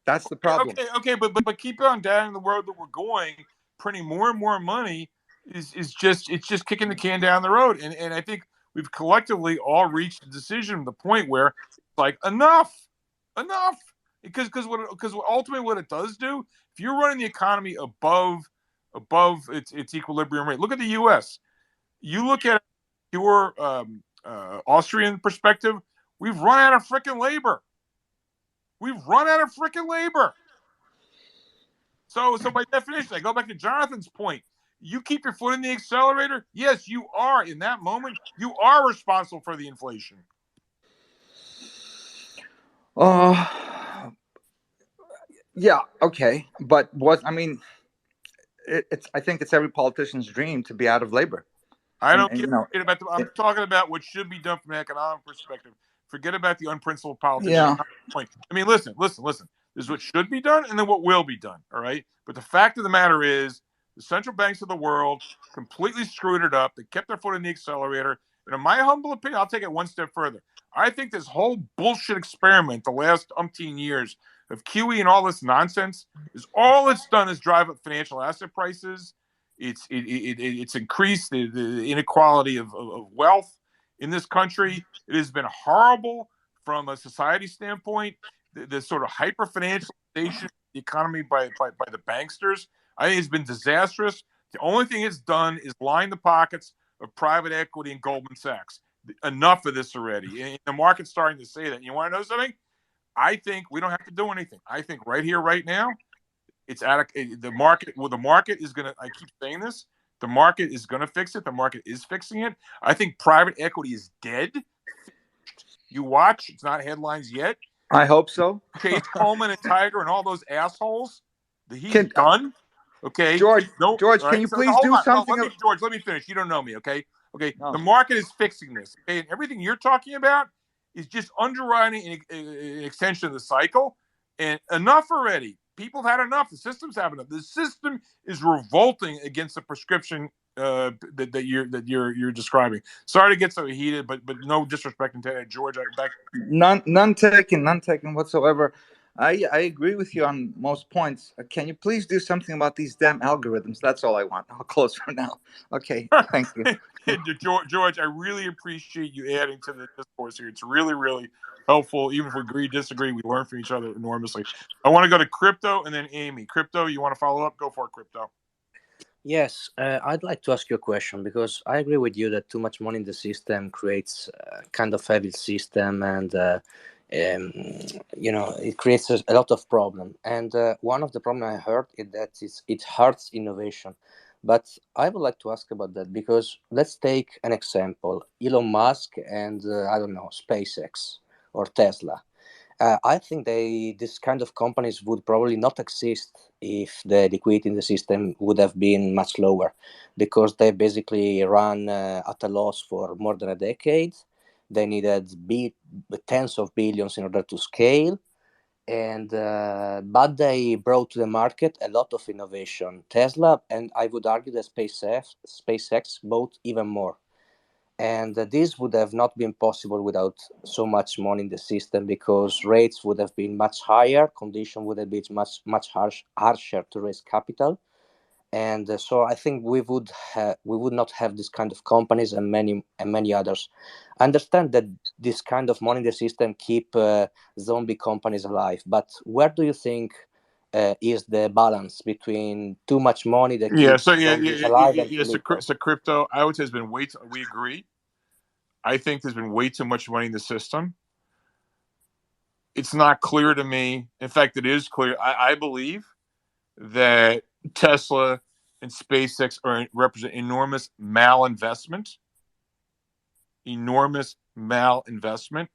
That's the problem. Okay, but keep on down in the world that we're going, printing more and more money is just kicking the can down the road. And I think we've collectively all reached a decision, the point where it's like enough. Because ultimately what it does do, if you're running the economy above its equilibrium rate, look at the U.S. You look at pure Austrian perspective, we've run out of freaking labor. So by definition, I go back to Jonathan's point. You keep your foot in the accelerator. Yes, you are. In that moment, you are responsible for the inflation. Yeah, okay, but I think it's every politician's dream to be out of labor. I don't give a shit about I'm talking about what should be done from an economic perspective. Forget about the unprincipled politicians. Yeah. I mean, listen. This is what should be done and then what will be done. All right. But the fact of the matter is, the central banks of the world completely screwed it up. They kept their foot in the accelerator. And in my humble opinion, I'll take it one step further. I think this whole bullshit experiment the last umpteen years of QE and all this nonsense is all it's done is drive up financial asset prices. It's increased the inequality of wealth in this country. It has been horrible from a society standpoint. The sort of hyper financialization of the economy by the banksters, I think, has been disastrous. The only thing it's done is line the pockets of private equity and Goldman Sachs. Enough of this already. And the market's starting to say that. You want to know something? I think we don't have to do anything. I think right here, right now, it's the market. Well, the market is going to, I keep saying this, the market is going to fix it. The market is fixing it. I think private equity is dead. You watch, it's not headlines yet. I hope so. Chase Coleman and Tiger and all those assholes, he's done. Okay. George, can you please do something? George, let me finish. You don't know me, okay? Okay. No. The market is fixing this. Okay. And everything you're talking about is just underwriting an extension of the cycle. And enough already. People have had enough. The system's having enough. The system is revolting against the prescription that you're describing. Sorry to get so heated, but no disrespect to George. None taken whatsoever. I agree with you on most points. Can you please do something about these damn algorithms? That's all I want. I'll close for now. Okay, thank you. George, I really appreciate you adding to the discourse here. It's really, really helpful. Even if we agree, disagree, we learn from each other enormously. I want to go to Crypto and then Amy. Crypto, you want to follow up? Go for it, Crypto. Yes, I'd like to ask you a question, because I agree with you that too much money in the system creates a kind of evil system, and it creates a lot of problem. And one of the problems I heard is that it hurts innovation. But I would like to ask about that, because let's take an example: Elon Musk and I don't know, SpaceX or Tesla. I think this kind of companies would probably not exist if the liquidity in the system would have been much lower, because they basically ran at a loss for more than a decade. They needed tens of billions in order to scale, and but they brought to the market a lot of innovation. Tesla, and I would argue that SpaceX both even more. And this would have not been possible without so much money in the system, because rates would have been much higher, conditions would have been much harsher to raise capital. And so I think we would not have this kind of companies and many others. I understand that this kind of money in the system keep zombie companies alive, but where do you think is the balance between too much money that Yeah. keeps So zombies alive and too so, little? so crypto, I would say, has been way too, we agree. I think there's been way too much money in the system. It's not clear to me. In fact, it is clear. I believe that Tesla and SpaceX represent enormous malinvestment. Enormous malinvestment.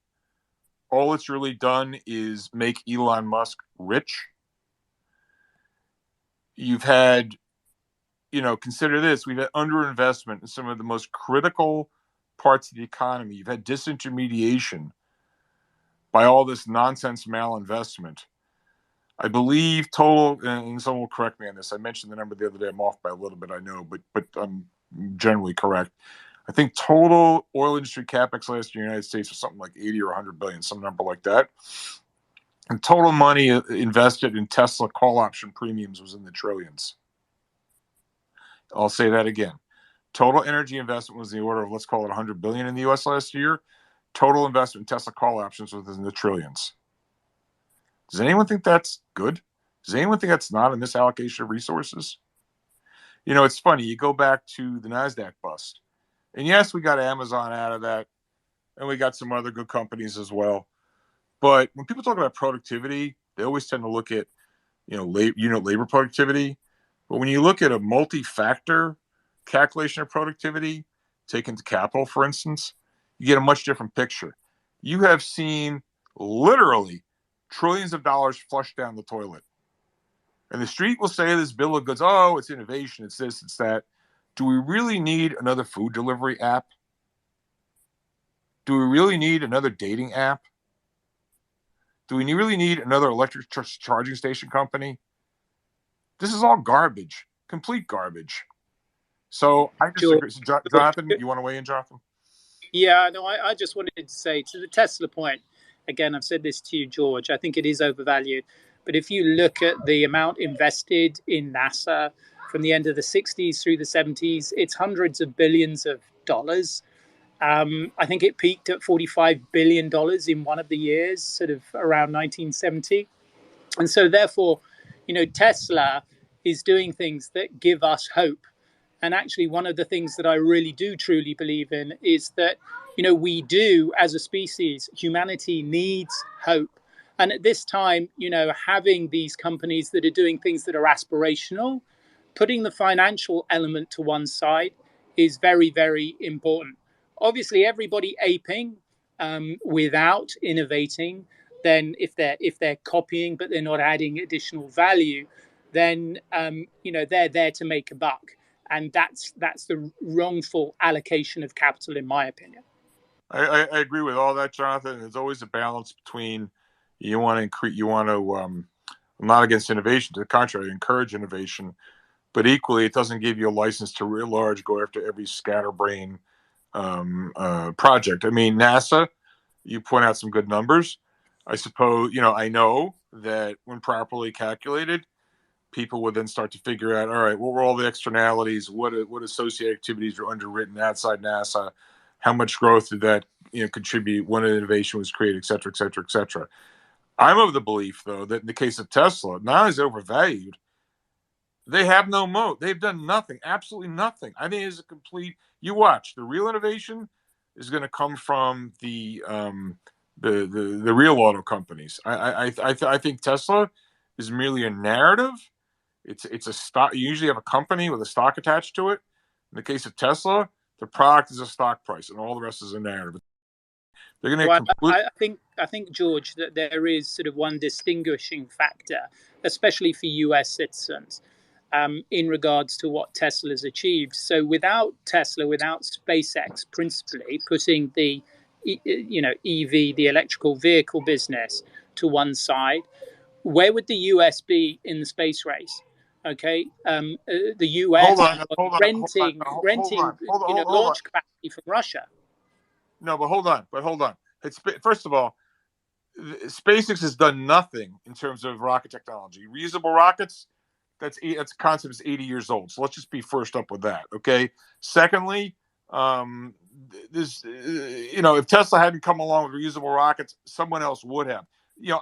All it's really done is make Elon Musk rich. You've had, consider this: we've had underinvestment in some of the most critical parts of the economy. You've had disintermediation by all this nonsense malinvestment. I believe total, and someone will correct me on this. I mentioned the number the other day. I'm off by a little bit, I know, but I'm generally correct. I think total oil industry capex last year in the United States was something like 80 or 100 billion, some number like that. And total money invested in Tesla call option premiums was in the trillions. I'll say that again. Total energy investment was in the order of, let's call it 100 billion in the U.S. last year. Total investment in Tesla call options was in the trillions. Does anyone think that's good? Does anyone think that's not a misallocation of resources? It's funny. You go back to the NASDAQ bust. And yes, we got Amazon out of that. And we got some other good companies as well. But when people talk about productivity, they always tend to look at, labor productivity. But when you look at a multi-factor calculation of productivity, taken to capital, for instance, you get a much different picture. You have seen literally trillions of dollars flushed down the toilet. And the street will say this bill of goods, oh, it's innovation, it's this, it's that. Do we really need another food delivery app? Do we really need another dating app? Do we really need another electric charging station company? This is all garbage, complete garbage. So I disagree. So, Jonathan, you want to weigh in, Jonathan? Yeah, no, I just wanted to say to the Tesla point, again, I've said this to you, George, I think it is overvalued. But if you look at the amount invested in NASA from the end of the 60s through the 70s, it's hundreds of billions of dollars. I think it peaked at $45 billion in one of the years, sort of around 1970. And so therefore, Tesla is doing things that give us hope. And actually, one of the things that I really do truly believe in is that, we do, as a species, humanity needs hope. And at this time, having these companies that are doing things that are aspirational, putting the financial element to one side is very, very important. Obviously, everybody aping without innovating, then if they're copying but they're not adding additional value, then they're there to make a buck. And that's the wrongful allocation of capital, in my opinion. I agree with all that, Jonathan. There's always a balance between you want to increase, I'm not against innovation. To the contrary, I encourage innovation. But equally, it doesn't give you a license to real large go after every scatterbrain project. I mean, NASA, you point out some good numbers. I suppose, I know that when properly calculated, people would then start to figure out, all right, what were all the externalities? What associated activities were underwritten outside NASA? How much growth did that contribute when an innovation was created, et cetera, et cetera, et cetera. I'm of the belief, though, that in the case of Tesla, not only is it overvalued, they have no moat. They've done nothing, absolutely nothing. I think it's a complete. You watch. The real innovation is going to come from the real auto companies. I think Tesla is merely a narrative. It's a stock. You usually have a company with a stock attached to it. In the case of Tesla, the product is a stock price, and all the rest is a narrative. They're going to Well, complete. I think, George, that there is sort of one distinguishing factor, especially for US citizens, in regards to what Tesla's achieved. So without Tesla, without SpaceX, principally putting the EV, the electrical vehicle business, to one side, where would the US be in the space race? Okay, the Hold US on, was hold on, hold on, hold renting, on, hold on. launch capacity from Russia. No, but hold on. First of all, SpaceX has done nothing in terms of rocket technology. Reusable rockets, that's a concept is 80 years old. So let's just be first up with that. Okay. Secondly, if Tesla hadn't come along with reusable rockets, someone else would have.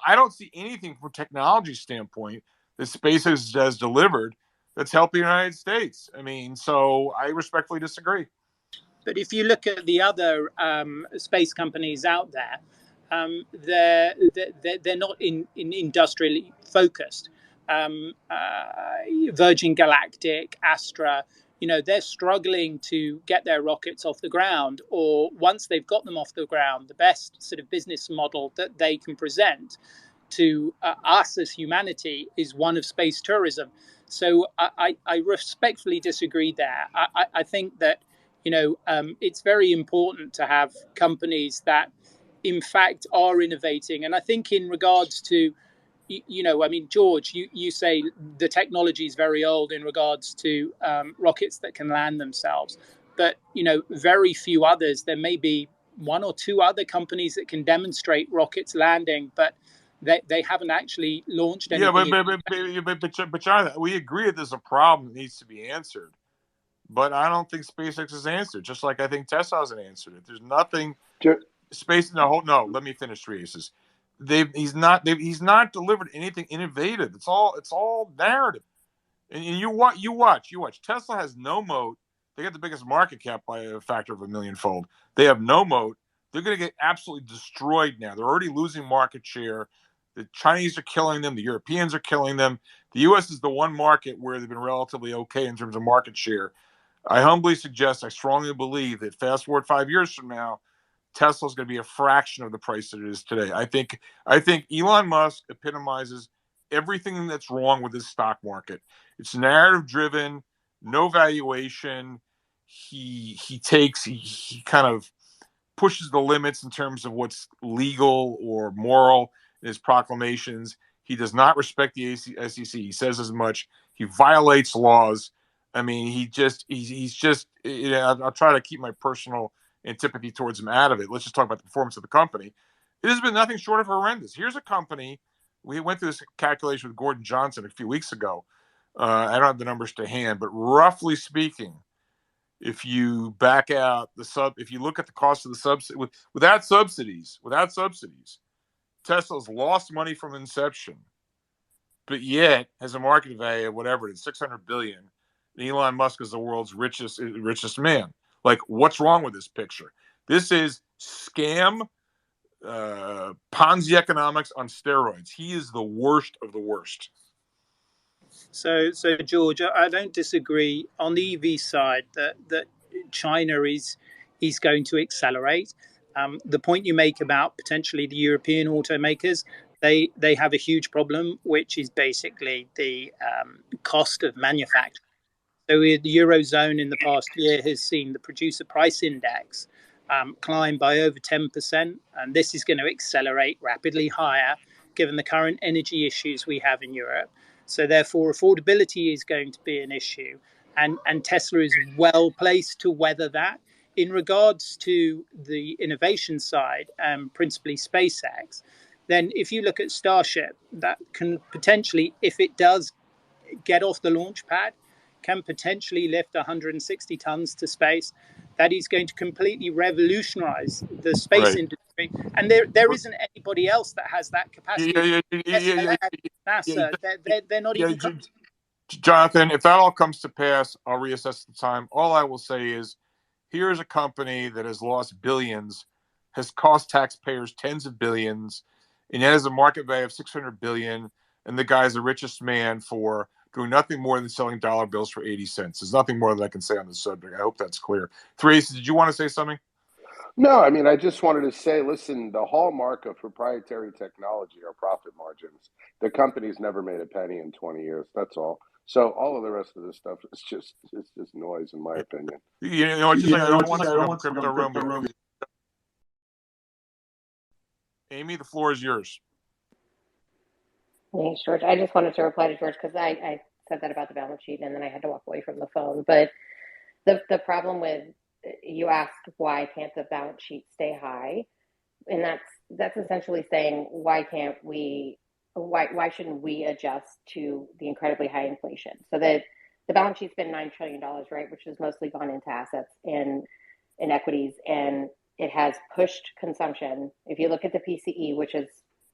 I don't see anything from a technology standpoint that SpaceX has delivered that's helping the United States. I mean, so I respectfully disagree. But if you look at the other space companies out there, they're not in industrially focused. Virgin Galactic, Astra, they're struggling to get their rockets off the ground, or once they've got them off the ground, the best sort of business model that they can present to us as humanity is one of space tourism. So I respectfully disagree there. I think that it's very important to have companies that in fact are innovating. And I think in regards to George, you say the technology is very old in regards to rockets that can land themselves, but very few others. There may be one or two other companies that can demonstrate rockets landing, but they haven't actually launched anything. But Jonathan, we agree that there's a problem that needs to be answered. But I don't think SpaceX has answered, just like I think Tesla hasn't answered it. There's nothing. Space. No. Let me finish, Reese's. He's not delivered anything innovative. It's all narrative. And you watch. Tesla has no moat. They got the biggest market cap by a factor of 1,000,000-fold. They have no moat. They're going to get absolutely destroyed now. They're already losing market share. The Chinese are killing them. The Europeans are killing them. The U.S. is the one market where they've been relatively okay in terms of market share. I humbly suggest, I strongly believe that fast forward 5 years from now, Tesla's going to be a fraction of the price that it is today. I think Elon Musk epitomizes everything that's wrong with this stock market. It's narrative driven, no valuation. He kind of pushes the limits in terms of what's legal or moral in his proclamations. He does not respect the SEC. He says as much. He violates laws. I mean, he's just. I'll try to keep my personal antipathy towards him out of it. Let's just talk about the performance of the company. It has been nothing short of horrendous. Here's a company. We went through this calculation with Gordon Johnson a few weeks ago. I don't have the numbers to hand, but roughly speaking, if you back out if you look at the cost of the subsidy without subsidies, Tesla's lost money from inception, but yet has a market value of whatever it is, $600 billion. Elon Musk is the world's richest man. Like, what's wrong with this picture? This is scam, Ponzi economics on steroids. He is the worst of the worst. So George, I don't disagree on the EV side that China is going to accelerate. The point you make about potentially the European automakers, they have a huge problem, which is basically the cost of manufacturing. So the Eurozone in the past year has seen the producer price index climb by over 10%, and this is going to accelerate rapidly higher given the current energy issues we have in Europe. So therefore, affordability is going to be an issue, and Tesla is well placed to weather that. In regards to the innovation side, principally SpaceX, then if you look at Starship, that can potentially, if it does get off the launch pad, can potentially lift 160 tons to space. That is going to completely revolutionize the space industry. And there isn't anybody else that has that capacity. NASA, they're not even coming. Jonathan, if that all comes to pass, I'll reassess the time. All I will say is, here's a company that has lost billions, has cost taxpayers tens of billions, and it has a market value of $600 billion, and the guy's the richest man for doing nothing more than selling dollar bills for 80 cents. There's nothing more that I can say on this subject. I hope that's clear. Therese, did you want to say something? No, I mean, I just wanted to say, listen, the hallmark of proprietary technology are profit margins. The company's never made a penny in 20 years. That's all. So all of the rest of this stuff is just it's just noise, in my opinion. You know, just like Yeah, I don't just want like to I don't become a want to crypto become room. crypto room. Amy, the floor is yours. Thanks, George. I just wanted to reply to George because I said that about the balance sheet and then I had to walk away from the phone. But the problem with you asked why can't the balance sheet stay high, and that's essentially saying why shouldn't we adjust to the incredibly high inflation? So that the balance sheet's been $9 trillion, right, which has mostly gone into assets and in equities, and it has pushed consumption. If you look at the PCE, which is,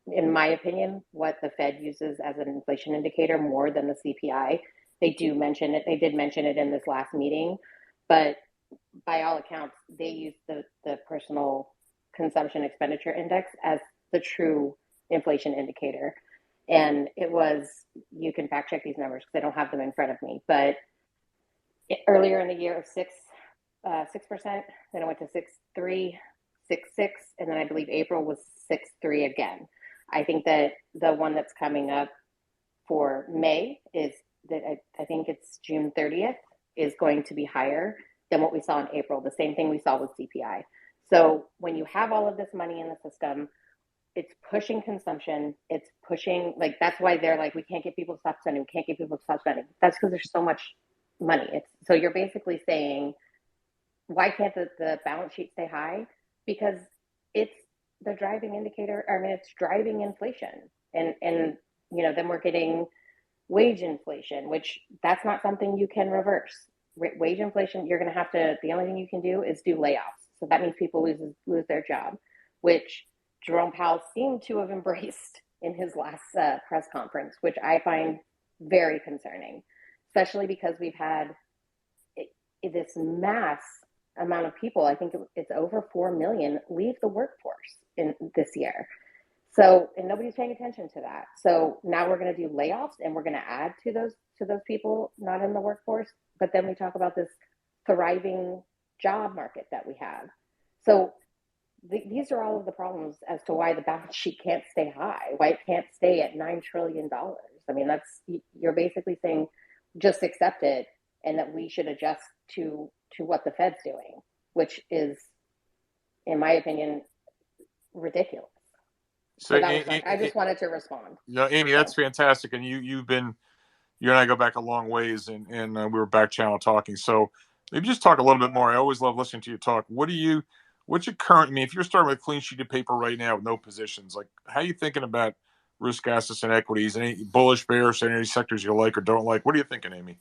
in my opinion, what the Fed uses as an inflation indicator more than the CPI, they do mention it. They did mention it in this last meeting, but by all accounts, they use the personal consumption expenditure index as the true inflation indicator. And it was, you can fact check these numbers because I don't have them in front of me, but earlier in the year of 6%, then it went to 6.3, 6.6, and then I believe April was 6.3 again. I think that the one that's coming up for May is that I think it's June 30th is going to be higher than what we saw in April. The same thing we saw with CPI. So when you have all of this money in the system, it's pushing consumption. It's pushing, like, that's why they're like, we can't get people to stop spending. We can't get people to stop spending. That's because there's so much money. So you're basically saying, why can't the balance sheet stay high? Because it's the driving indicator. I mean, it's driving inflation. And then we're getting wage inflation, which that's not something you can reverse. Wage inflation, you're going to have to, the only thing you can do is do layoffs. So that means people lose their job, which Jerome Powell seemed to have embraced in his last press conference, which I find very concerning, especially because we've had this mass amount of people, I think it's over 4 million, leave the workforce in this year. So, and nobody's paying attention to that. So now we're going to do layoffs and we're going to add to those people not in the workforce. But then we talk about this thriving job market that we have. So these are all of the problems as to why the balance sheet can't stay high, why it can't stay at $9 trillion. I mean, you're basically saying just accept it and that we should adjust to what the Fed's doing, which is, in my opinion, ridiculous. So I just wanted to respond. No, Amy, that's fantastic. And you and I go back a long ways, and we were back channel talking. So maybe just talk a little bit more. I always love listening to you talk. What's your current, I mean, if you're starting with a clean sheet of paper right now with no positions, like how are you thinking about risk assets and equities? Any bullish, bearish, any sectors you like or don't like? What are you thinking, Amy?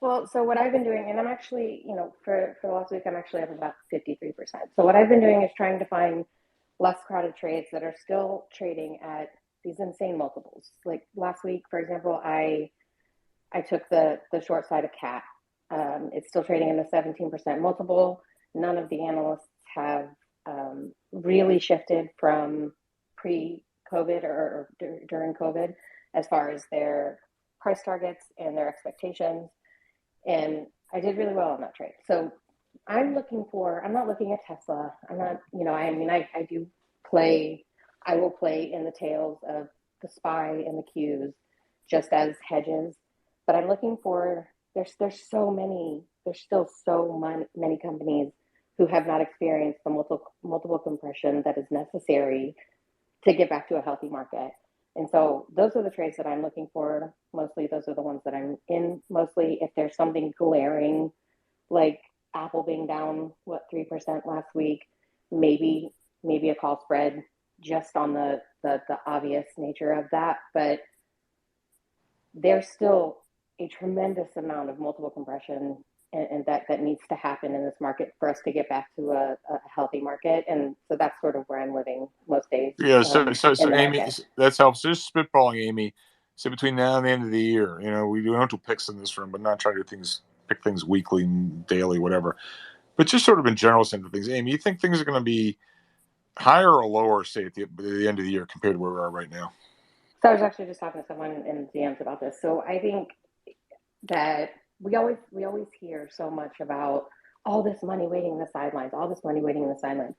Well, so what I've been doing, and I'm actually, for the last week, I'm actually up about 53%. So what I've been doing is trying to find less crowded trades that are still trading at these insane multiples. Like last week, for example, I took the short side of CAT. It's still trading in the 17% multiple. None of the analysts have really shifted from pre-COVID or during COVID as far as their price targets and their expectations. And I did really well on that trade. So I'm not looking at Tesla. I'm not, I do play, I will play in the tails of the SPY and the Qs just as hedges, but I'm looking for, there's still so many companies who have not experienced the multiple compression that is necessary to get back to a healthy market. And so those are the trades that I'm looking for. Mostly those are the ones that I'm in. Mostly if there's something glaring, like Apple being down, 3% last week, maybe a call spread just on the obvious nature of that. But there's still a tremendous amount of multiple compression and that needs to happen in this market for us to get back to a healthy market. And so that's sort of where I'm living most days. Yeah. So Amy, that helps. Just spitballing, Amy. So between now and the end of the year, we don't do picks in this room, but not try to pick things weekly, daily, whatever. But just sort of in general sense of things, Amy, you think things are going to be higher or lower, say at the end of the year compared to where we are right now? So I was actually just talking to someone in DMs about this. So I think that we always hear so much about all this money waiting in the sidelines, all this money waiting in the sidelines.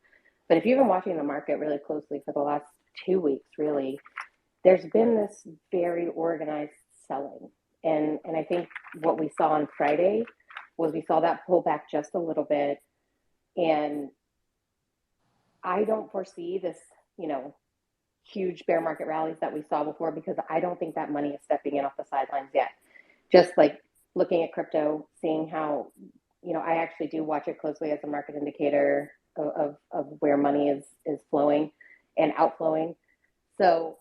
But if you've been watching the market really closely for the last 2 weeks, really, there's been this very organized selling. And I think what we saw on Friday was we saw that pull back just a little bit. And I don't foresee this, huge bear market rallies that we saw before, because I don't think that money is stepping in off the sidelines yet. Just like looking at crypto, seeing how, I actually do watch it closely as a market indicator of where money is flowing and outflowing. So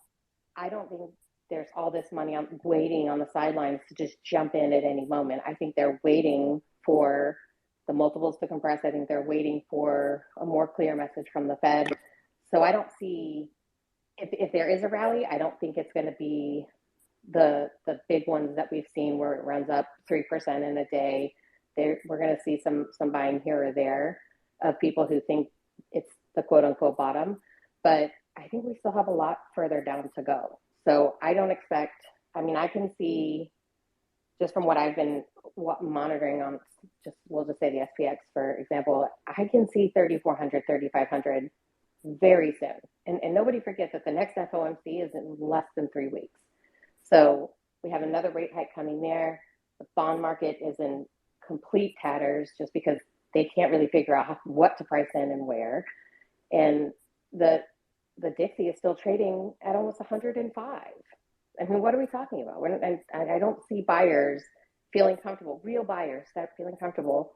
I don't think there's all this money waiting on the sidelines to just jump in at any moment. I think they're waiting for the multiples to compress. I think they're waiting for a more clear message from the Fed. So I don't see, if there is a rally, I don't think it's going to be the big ones that we've seen where it runs up 3% in a day. We're going to see some buying here or there of people who think it's the quote unquote bottom, but I think we still have a lot further down to go. So I don't expect, I can see just from what I've been monitoring on, we'll just say the SPX, for example, I can see 3,400, 3,500 very soon. And nobody forget that the next FOMC is in less than 3 weeks. So we have another rate hike coming there. The bond market is in complete tatters just because they can't really figure out what to price in and where. And the Dixie is still trading at almost 105. What are we talking about? I don't see buyers feeling comfortable, real buyers that feeling comfortable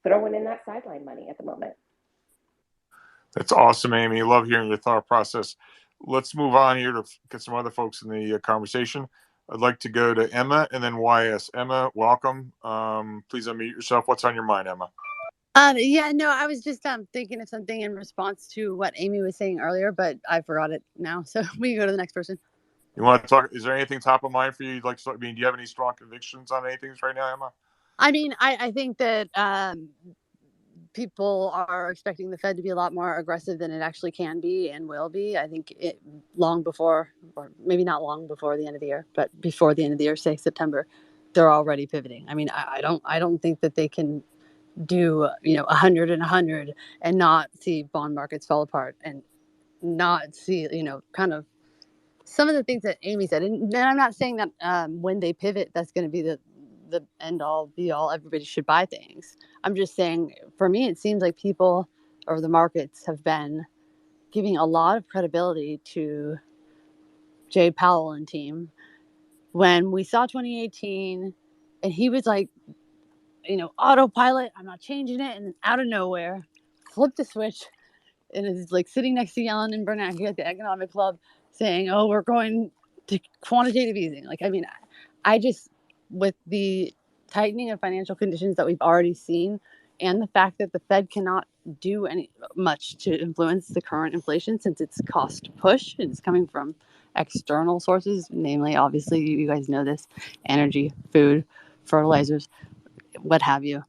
throwing in that sideline money at the moment. That's awesome, Amy. Love hearing your thought process. Let's move on here to get some other folks in the conversation. I'd like to go to Emma and then YS. Emma, welcome. Please unmute yourself. What's on your mind, Emma? I was just thinking of something in response to what Amy was saying earlier, but I forgot it now. So we can go to the next person. You want to talk? Is there anything top of mind for you? You'd like to talk? Do you have any strong convictions on anything right now, Emma? I think that people are expecting the Fed to be a lot more aggressive than it actually can be and will be. I think long before, or maybe not long before the end of the year, but before the end of the year, say September, they're already pivoting. I don't think that they can do 100 and 100 and not see bond markets fall apart and not see kind of some of the things that Amy said. And I'm not saying that when they pivot, that's going to be the end all be all. Everybody should buy things. I'm just saying, for me, it seems like people or the markets have been giving a lot of credibility to Jay Powell and team. When we saw 2018 and he was like, autopilot, I'm not changing it. And then out of nowhere, flipped the switch and is like sitting next to Yellen and Bernanke at the Economic Club saying, oh, we're going to quantitative easing. I just, with the tightening of financial conditions that we've already seen and the fact that the Fed cannot do much to influence the current inflation since it's cost push and it's coming from external sources, namely, obviously, you guys know this, energy, food, fertilizers, what have you.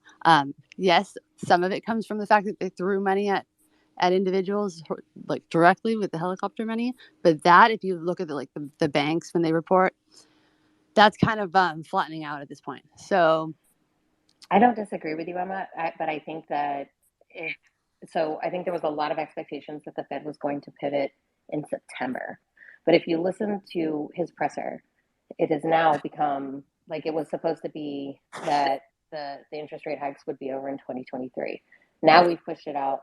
Yes, some of it comes from the fact that they threw money at individuals like directly with the helicopter money, but that, if you look at the banks when they report, that's kind of flattening out at this point. So I don't disagree with you, Emma, but I think that I think there was a lot of expectations that the Fed was going to pivot in September. But if you listen to his presser, it has now become like it was supposed to be that the interest rate hikes would be over in 2023. Now we've pushed it out.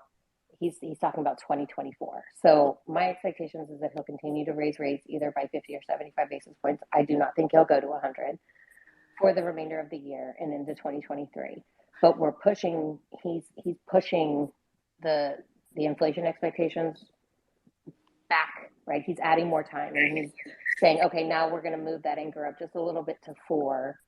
He's talking about 2024. So my expectations is that he'll continue to raise rates either by 50 or 75 basis points. I do not think he'll go to 100 for the remainder of the year and into 2023. But we're pushing. He's pushing the inflation expectations back, right? He's adding more time, and he's saying, okay, now we're going to move that anchor up just a little bit to 4.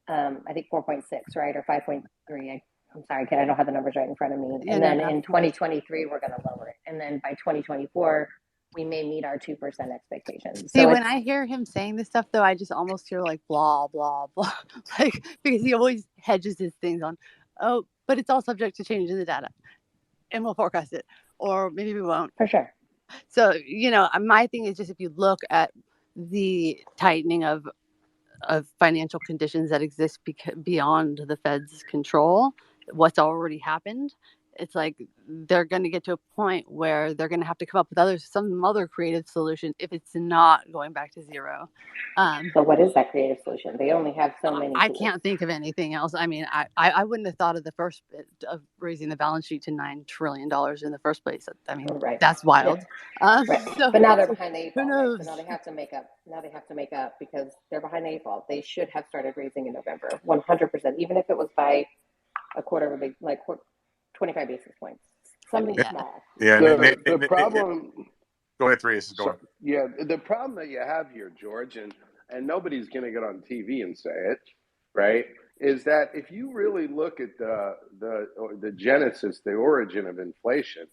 I think 4.6, right, or 5.3. I'm sorry, I don't have the numbers right in front of me. And then in 2023, we're going to lower it. And then by 2024, we may meet our 2% expectations. See, when I hear him saying this stuff, though, I just almost hear like blah, blah, blah. Because he always hedges his things on, oh, but it's all subject to change in the data. And we'll forecast it. Or maybe we won't. For sure. So, my thing is just if you look at the tightening of financial conditions that exist beyond the Fed's control, what's already happened, it's like they're going to get to a point where they're going to have to come up with some other creative solution if it's not going back to zero. So what is that creative solution? They only have so many I tools. can't think of anything else. I mean, I wouldn't have thought of the first bit of raising the balance sheet to $9 trillion in the first place. I mean, Right. that's wild. Yeah. Right. So, but now they're behind the eight ball. Who knows? Right? So now they have to make up. Now they have to make up because they're behind the eight ball. They should have started raising in November, 100%, even if it was by a quarter of a big, like 25 basis points, something small. Yeah. The problem. Go ahead, three aces. Go ahead. Yeah, the problem that you have here, George, and nobody's going to get on TV and say it, right? Is that if you really look at the genesis, the origin of inflation,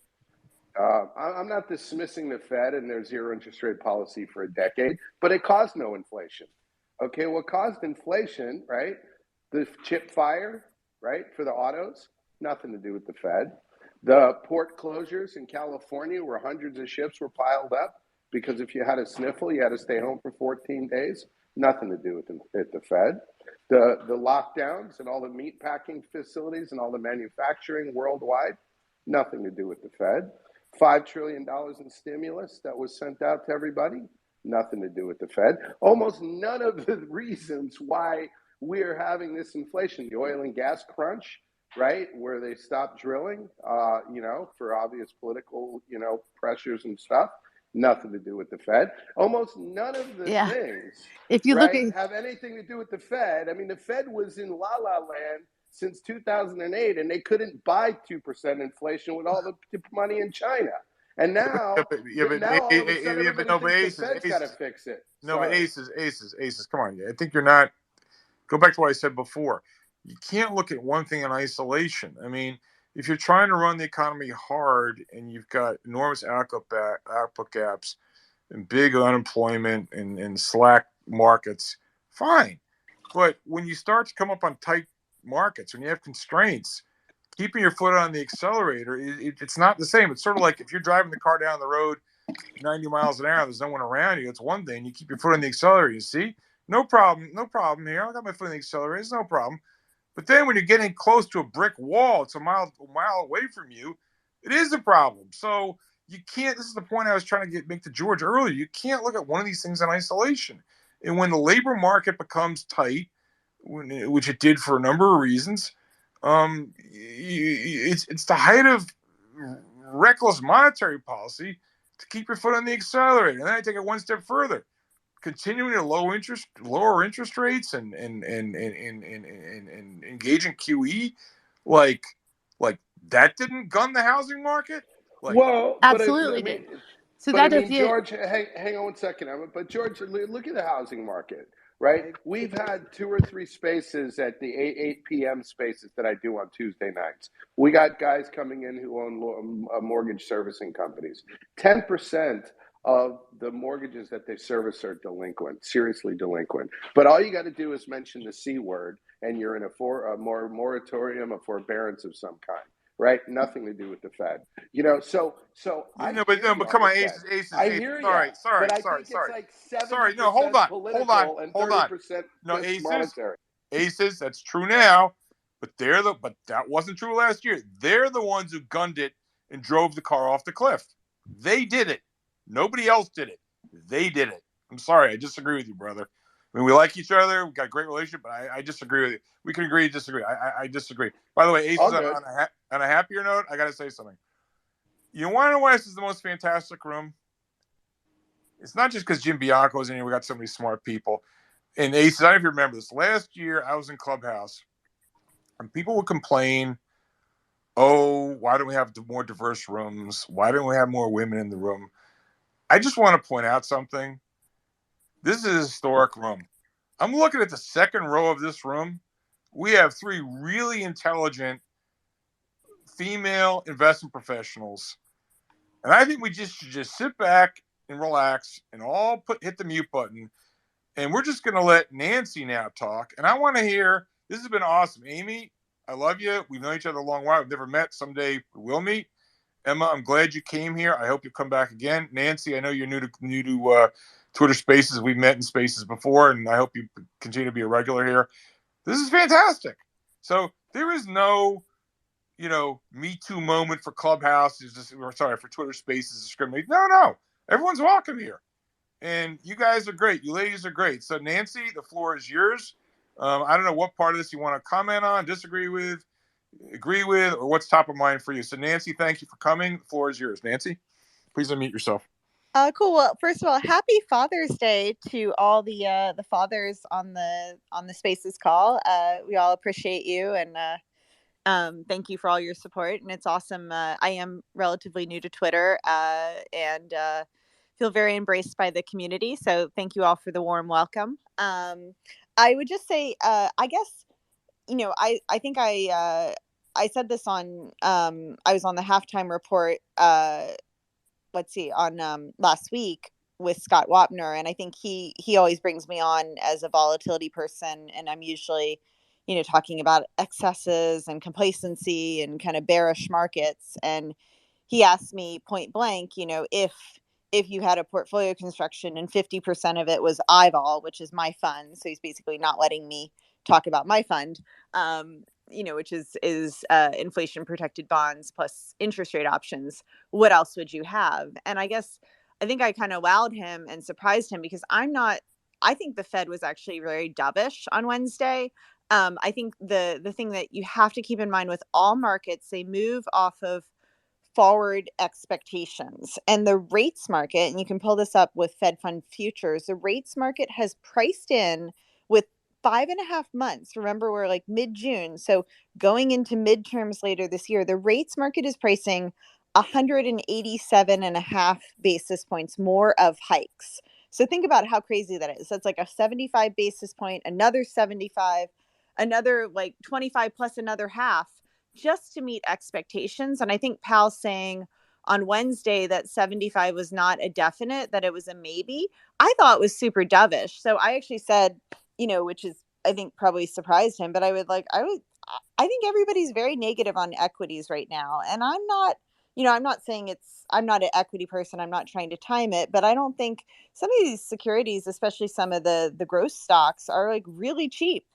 I'm not dismissing the Fed and their zero interest rate policy for a decade, but it caused no inflation. Okay, what caused inflation, right? The chip fire, right, for the autos, nothing to do with the Fed. The port closures in California where hundreds of ships were piled up because if you had a sniffle, you had to stay home for 14 days. Nothing to do with the Fed. The lockdowns and all the meat packing facilities and all the manufacturing worldwide, nothing to do with the Fed. $5 trillion in stimulus that was sent out to everybody, nothing to do with the Fed. Almost none of the reasons why we're having this inflation, the oil and gas crunch, right, where they stopped drilling, for obvious political, pressures and stuff. Nothing to do with the Fed. Almost none of the things, if you right, look at, have anything to do with the Fed. I mean, the Fed was in la-la land since 2008, and they couldn't buy 2% inflation with all the money in China. And now, all of a sudden, everybody thinks the Fed's got to fix it. No, but aces. Come on. I think you're not. Go back to what I said before. You can't look at one thing in isolation. I mean, if you're trying to run the economy hard and you've got enormous output gaps and big unemployment and slack markets, fine. But when you start to come up on tight markets, when you have constraints, keeping your foot on the accelerator, it's not the same. It's sort of like if you're driving the car down the road 90 miles an hour, there's no one around you. It's one thing. You keep your foot on the accelerator. You see? No problem here. I got my foot on the accelerator. It's no problem. But then when you're getting close to a brick wall, it's a mile away from you, it is a problem. So you can't, this is the point I was trying to make to George earlier. You can't look at one of these things in isolation. And when the labor market becomes tight, which it did for a number of reasons, it's the height of reckless monetary policy to keep your foot on the accelerator. And then I take it one step further. Continuing to lower interest rates and engage in QE, like that didn't gun the housing market. Absolutely did. So that George, hang on 1 second. But George, look at the housing market, right? We've had 2 or 3 spaces at the 8 p.m. spaces that I do on Tuesday nights. We got guys coming in who own mortgage servicing companies. 10% of the mortgages that they service are delinquent, seriously delinquent. But all you got to do is mention the C word, and you're in a moratorium, a forbearance of some kind, right? Nothing to do with the Fed, So but come on, aces. I hear you. Sorry. But I think it's like 70% sorry, no, hold on. and 30% monetary. Aces, that's true now, but that wasn't true last year. They're the ones who gunned it and drove the car off the cliff. They did it. Nobody else did it. They did it. I'm sorry. I disagree with you, brother. I mean, we like each other. We've got a great relationship, but I disagree with you. We can agree to disagree. I disagree. By the way, Aces, on a happier note, I got to say something. You want to know why this is the most fantastic room? It's not just because Jim Bianco is in here. We got so many smart people. And Aces, I don't know if you remember this. Last year, I was in Clubhouse, and people would complain, why don't we have more diverse rooms? Why don't we have more women in the room? I just want to point out something. This is a historic room. I'm looking at the second row of this room. We have 3 really intelligent female investment professionals. And I think we should just sit back and relax and all hit the mute button. And we're just going to let Nancy now talk. And I want to hear, this has been awesome. Amy, I love you. We've known each other a long while. We've never met. Someday we will meet. Emma, I'm glad you came here. I hope you come back again. Nancy, I know you're new to Twitter Spaces. We've met in Spaces before, and I hope you continue to be a regular here. This is fantastic. So there is no Me Too moment for Clubhouse is just, or sorry, for Twitter Spaces discriminate. No, everyone's welcome here, and you guys are great. You ladies are great. So Nancy, the floor is yours. I don't know what part of this you want to comment on, disagree with, agree with, or what's top of mind for you. So Nancy, thank you for coming. The floor is yours. Nancy, please unmute yourself. Cool. Well, first of all, happy Father's Day to all the fathers on the Spaces call. We all appreciate you, and thank you for all your support. And it's awesome. I am relatively new to Twitter, and feel very embraced by the community. So thank you all for the warm welcome. I would just say, I guess, I think I said this on I was on the halftime report. On last week with Scott Wapner, and I think he always brings me on as a volatility person, and I'm usually talking about excesses and complacency and kind of bearish markets. And he asked me point blank, if you had a portfolio construction and 50% of it was IVOL, which is my fund, so he's basically not letting me talk about my fund, which is inflation protected bonds plus interest rate options. What else would you have? And I think I kind of wowed him and surprised him, because I think the Fed was actually very dovish on Wednesday. I think the thing that you have to keep in mind with all markets, they move off of forward expectations, and the rates market, and you can pull this up with Fed fund futures, the rates market has priced in with 5.5 months. Remember, we're like mid-June. So going into midterms later this year, the rates market is pricing 187.5 basis points more of hikes. So think about how crazy that is. That's like a 75 basis point, another 75, another like 25 plus another half, just to meet expectations. And I think Powell's saying on Wednesday that 75 was not a definite, that it was a maybe. I thought was super dovish. So I actually said, which is, I think, probably surprised him, but I think everybody's very negative on equities right now. And I'm not saying I'm not an equity person. I'm not trying to time it, but I don't think some of these securities, especially some of the growth stocks, are like really cheap.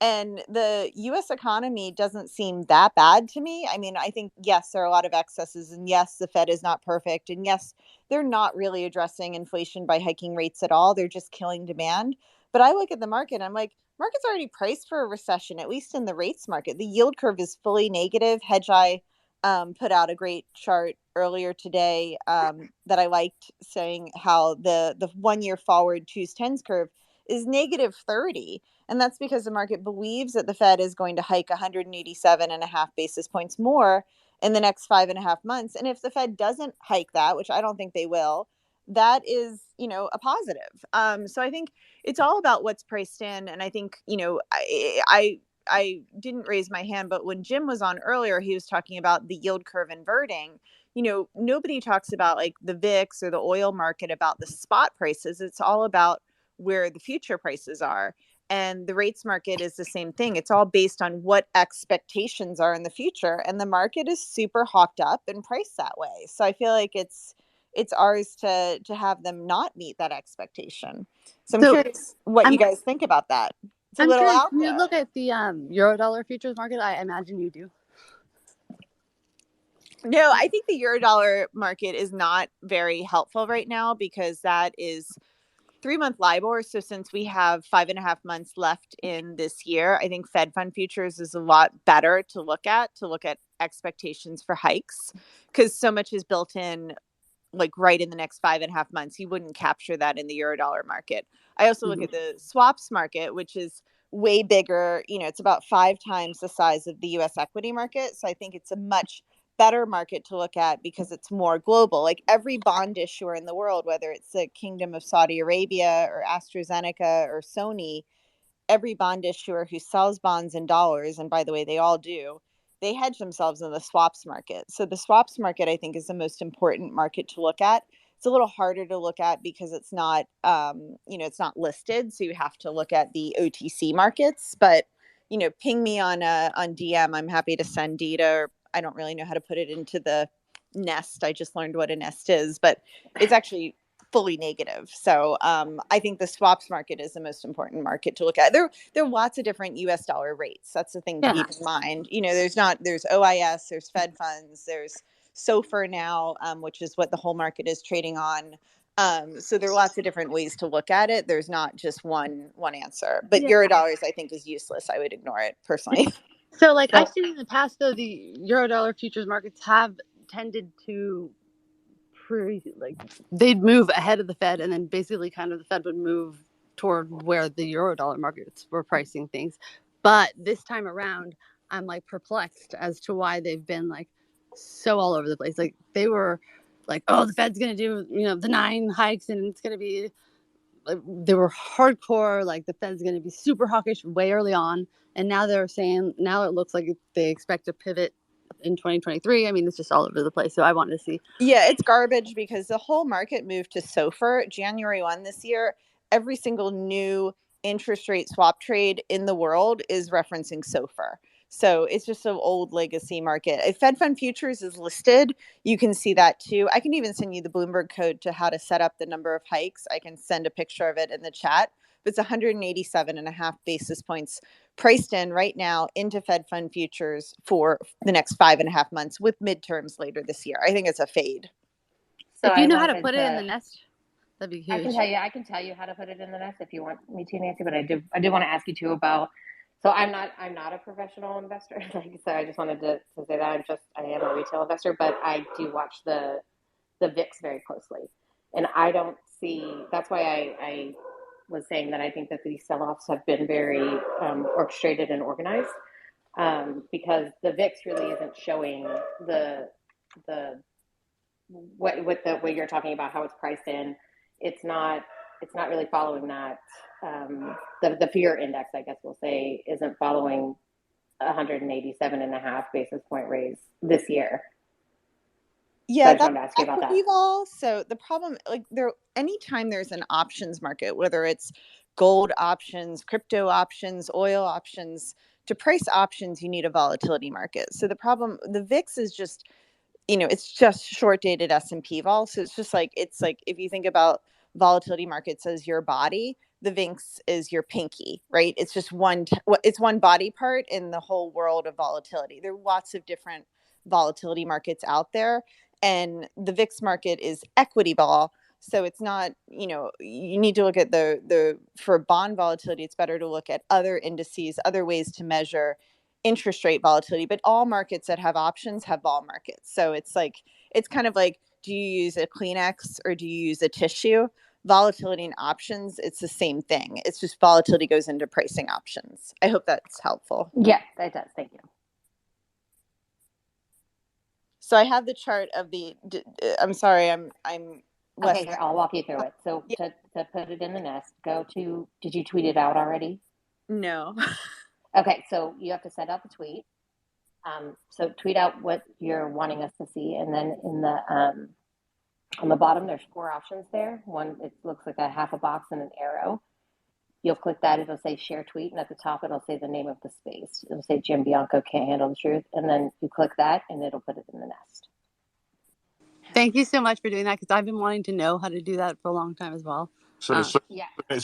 And the US economy doesn't seem that bad to me. I mean, I think, yes, there are a lot of excesses, and yes, the Fed is not perfect. And yes, they're not really addressing inflation by hiking rates at all. They're just killing demand. But I look at the market, I'm like, market's already priced for a recession, at least in the rates market. The yield curve is fully negative. Hedgeye put out a great chart earlier today that I liked, saying how the 1 year forward 2s10s curve is negative 30. And that's because the market believes that the Fed is going to hike 187.5 basis points more in the next 5.5 months. And if the Fed doesn't hike that, which I don't think they will, that is, a positive. So I think it's all about what's priced in. And I think, I didn't raise my hand, but when Jim was on earlier, he was talking about the yield curve inverting. Nobody talks about like the VIX or the oil market, about the spot prices. It's all about where the future prices are. And the rates market is the same thing. It's all based on what expectations are in the future. And the market is super hawked up and priced that way. So I feel like it's ours to have them not meet that expectation. So I'm curious what you guys think about that. It's a little out there. You look at the Eurodollar futures market. I imagine you do. No, I think the Eurodollar market is not very helpful right now, because that is 3-month LIBOR. So since we have 5.5 months left in this year, I think Fed fund futures is a lot better to look at expectations for hikes, because so much is built in like right in the next 5.5 months. You wouldn't capture that in the Eurodollar market. I also look at the swaps market, which is way bigger. It's about 5 times the size of the US equity market. So I think it's a much better market to look at, because it's more global. Like every bond issuer in the world, whether it's the Kingdom of Saudi Arabia or AstraZeneca or Sony, every bond issuer who sells bonds in dollars, and by the way, they all do, they hedge themselves in the swaps market. So the swaps market, I think, is the most important market to look at. It's a little harder to look at because it's not, it's not listed. So you have to look at the OTC markets. But, ping me on DM. I'm happy to send data. Or I don't really know how to put it into the nest. I just learned what a nest is, but it's actually fully negative. So I think the swaps market is the most important market to look at. There are lots of different US dollar rates. That's the thing to keep in mind. There's OIS, there's Fed funds, there's SOFR now, which is what the whole market is trading on. So there are lots of different ways to look at it. There's not just one answer. But Eurodollars, I think, is useless. I would ignore it personally. So I've seen in the past, though, the Eurodollar futures markets have tended to they'd move ahead of the Fed, and then basically kind of the Fed would move toward where the Eurodollar markets were pricing things. But this time around, I'm perplexed as to why they've been so all over the place. They were oh, the Fed's going to do, the 9 hikes, and it's going to be, they were hardcore, the Fed's going to be super hawkish way early on. And now they're saying, now it looks like they expect to pivot in 2023. I mean, it's just all over the place. So I wanted to see. Yeah, it's garbage because the whole market moved to SOFR January 1 this year. Every single new interest rate swap trade in the world is referencing SOFR. So it's just an old legacy market. If Fed Fund Futures is listed, you can see that too. I can even send you the Bloomberg code to how to set up the number of hikes. I can send a picture of it in the chat. But it's 187.5 basis points priced in right now into Fed Fund Futures for the next 5.5 months with midterms later this year. I think it's a fade. So if you know how to put it in the nest, that'd be huge. I can tell you how to put it in the nest if you want me to, Nancy, but I did want to ask you too about, so I'm not a professional investor. So I just wanted to say that I am a retail investor, but I do watch the VIX very closely. And I don't see, that's why I was saying that I think that these sell-offs have been very orchestrated and organized, because the VIX really isn't showing what you're talking about, how it's priced in. It's not really following that. The fear index, I guess we'll say, isn't following 187.5 basis point raise this year. Yeah, so I just wanted to ask you about that. Vol. So the problem, anytime there's an options market, whether it's gold options, crypto options, oil options, to price options, you need a volatility market. So the problem, the VIX is just, it's just short dated S&P vol. So it's just if you think about volatility markets as your body, the VIX is your pinky, right? It's just one body part in the whole world of volatility. There are lots of different volatility markets out there. And the VIX market is equity vol. So it's not, you need to look at for bond volatility, it's better to look at other indices, other ways to measure interest rate volatility. But all markets that have options have vol markets. So it's kind of like, do you use a Kleenex or do you use a tissue? Volatility and options, it's the same thing. It's just volatility goes into pricing options. I hope that's helpful. Yeah, that does. Thank you. So I have the chart of I'm sorry, I'm okay, here, I'll walk you through it. So to put it in the nest, did you tweet it out already? No. Okay, so you have to set out the tweet. So tweet out what you're wanting us to see, and then in the on the bottom there's 4 options there. One, it looks like a half a box and an arrow. You'll click that, it'll say share tweet, and at the top it'll say the name of the space. It'll say Jim Bianco can't handle the truth, and then you click that and it'll put it in the nest. Thank you so much for doing that, because I've been wanting to know how to do that for a long time as well. So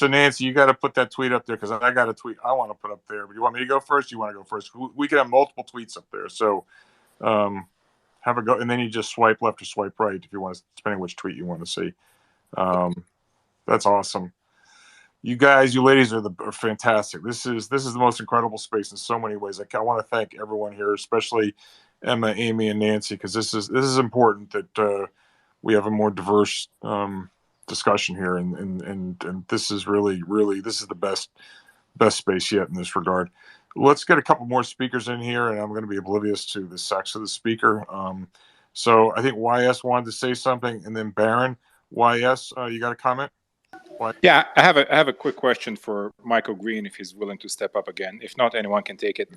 Nancy, you got to put that tweet up there, because I got a tweet I want to put up there. But you want me to go first? You want to go first? We can have multiple tweets up there. So have a go, and then you just swipe left or swipe right if you want to, depending which tweet you want to see. That's awesome. You guys, you ladies are fantastic. This is the most incredible space in so many ways. I want to thank everyone here, especially Emma, Amy, and Nancy, because this is important that we have a more diverse discussion here, and this is really this is the best space yet in this regard. Let's get a couple more speakers in here, and I'm going to be oblivious to the sex of the speaker. So I think YS wanted to say something, and then Baron. YS, you got a comment? Yeah, I have a quick question for Michael Green, if he's willing to step up again. If not, anyone can take it.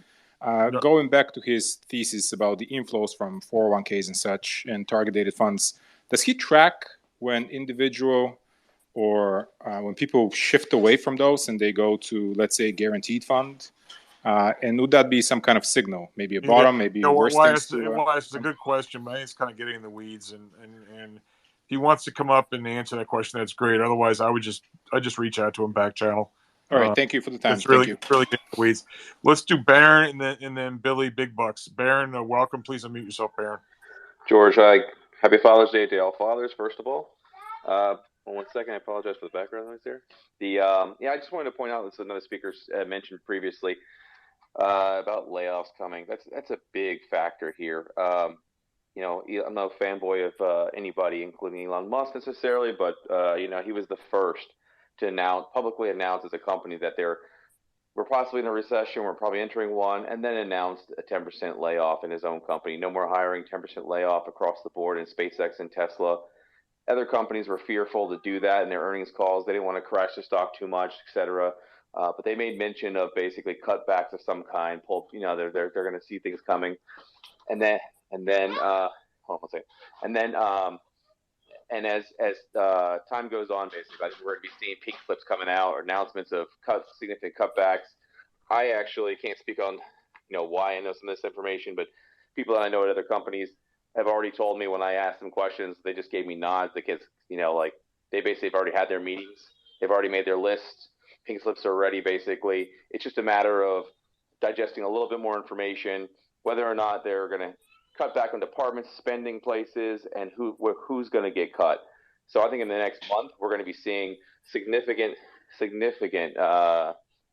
Going back to his thesis about the inflows from 401ks and such and target-dated funds, does he track when individual or when people shift away from those and they go to, let's say, a guaranteed fund? And would that be some kind of signal? Maybe a bottom, maybe worse things? It's a good question, but it's kind of getting in the weeds. And he wants to come up and answer that question, that's great. Otherwise, I just reach out to him back channel. All right, thank you for the time. It's really Thank you. really getting the weeds. Let's do Baron and then Billy Big Bucks. Baron, welcome. Please unmute yourself, Baron. George, happy Father's Day to all fathers, first of all. 1 second, I apologize for the background noise there. I just wanted to point out, this another speaker mentioned previously about layoffs coming. That's a big factor here. I'm no fanboy of anybody, including Elon Musk necessarily, but he was the first to publicly announce as a company that we're possibly in a recession, we're probably entering one, and then announced a 10% layoff in his own company. No more hiring, 10% layoff across the board in SpaceX and Tesla. Other companies were fearful to do that in their earnings calls. They didn't want to crash the stock too much, et cetera. But they made mention of basically cutbacks of some kind. They're going to see things coming, and then hold on one second. And as time goes on, basically, I think we're going to be seeing pink slips coming out or announcements of significant cutbacks. I actually can't speak on why I know some of this information, but people that I know at other companies have already told me when I asked them questions, they just gave me nods because they basically have already had their meetings, they've already made their lists, pink slips are ready. Basically, it's just a matter of digesting a little bit more information, whether or not they're going to cut back on departments, spending places, and who's going to get cut. So I think in the next month, we're going to be seeing significant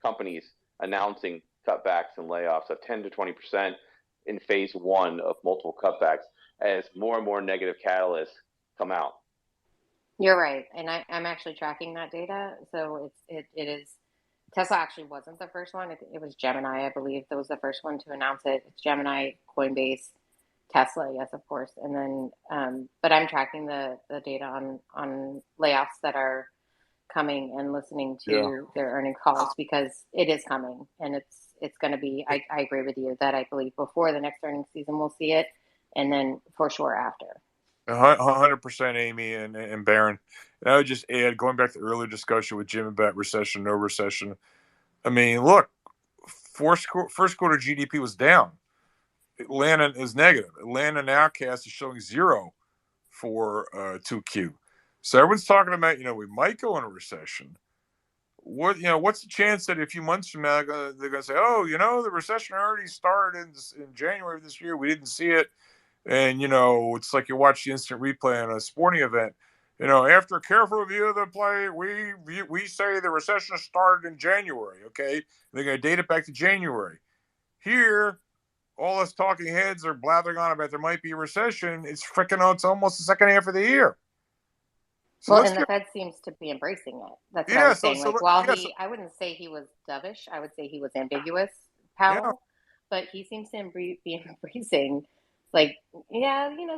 companies announcing cutbacks and layoffs of 10 to 20% in phase one of multiple cutbacks as more and more negative catalysts come out. You're right. And I'm actually tracking that data. So it is, Tesla actually wasn't the first one. It was Gemini, I believe, that was the first one to announce it. It's Gemini, Coinbase, Tesla, yes, of course. And then, but I'm tracking the data on layoffs that are coming and listening to their earnings calls because it is coming and it's going to be, I agree with you that I believe before the next earnings season, we'll see it. And then for sure after. 100%, Amy and Baron. And I would just add, going back to the earlier discussion with Jim about recession, no recession. I mean, look, first quarter GDP was down. Atlanta is negative. Atlanta nowcast is showing 0 for 2Q. So everyone's talking about, we might go in a recession. What's the chance that a few months from now they're going to say, oh, the recession already started in January of this year. We didn't see it. And, it's like you watch the instant replay on a sporting event. After a careful review of the play, we say the recession started in January, okay? And they're going to date it back to January. Here, all us talking heads are blathering on about there might be a recession. It's almost the second half of the year. So and the Fed seems to be embracing it. That's what I was saying. I wouldn't say he was dovish. I would say he was ambiguous, Powell. But he seems to be embracing,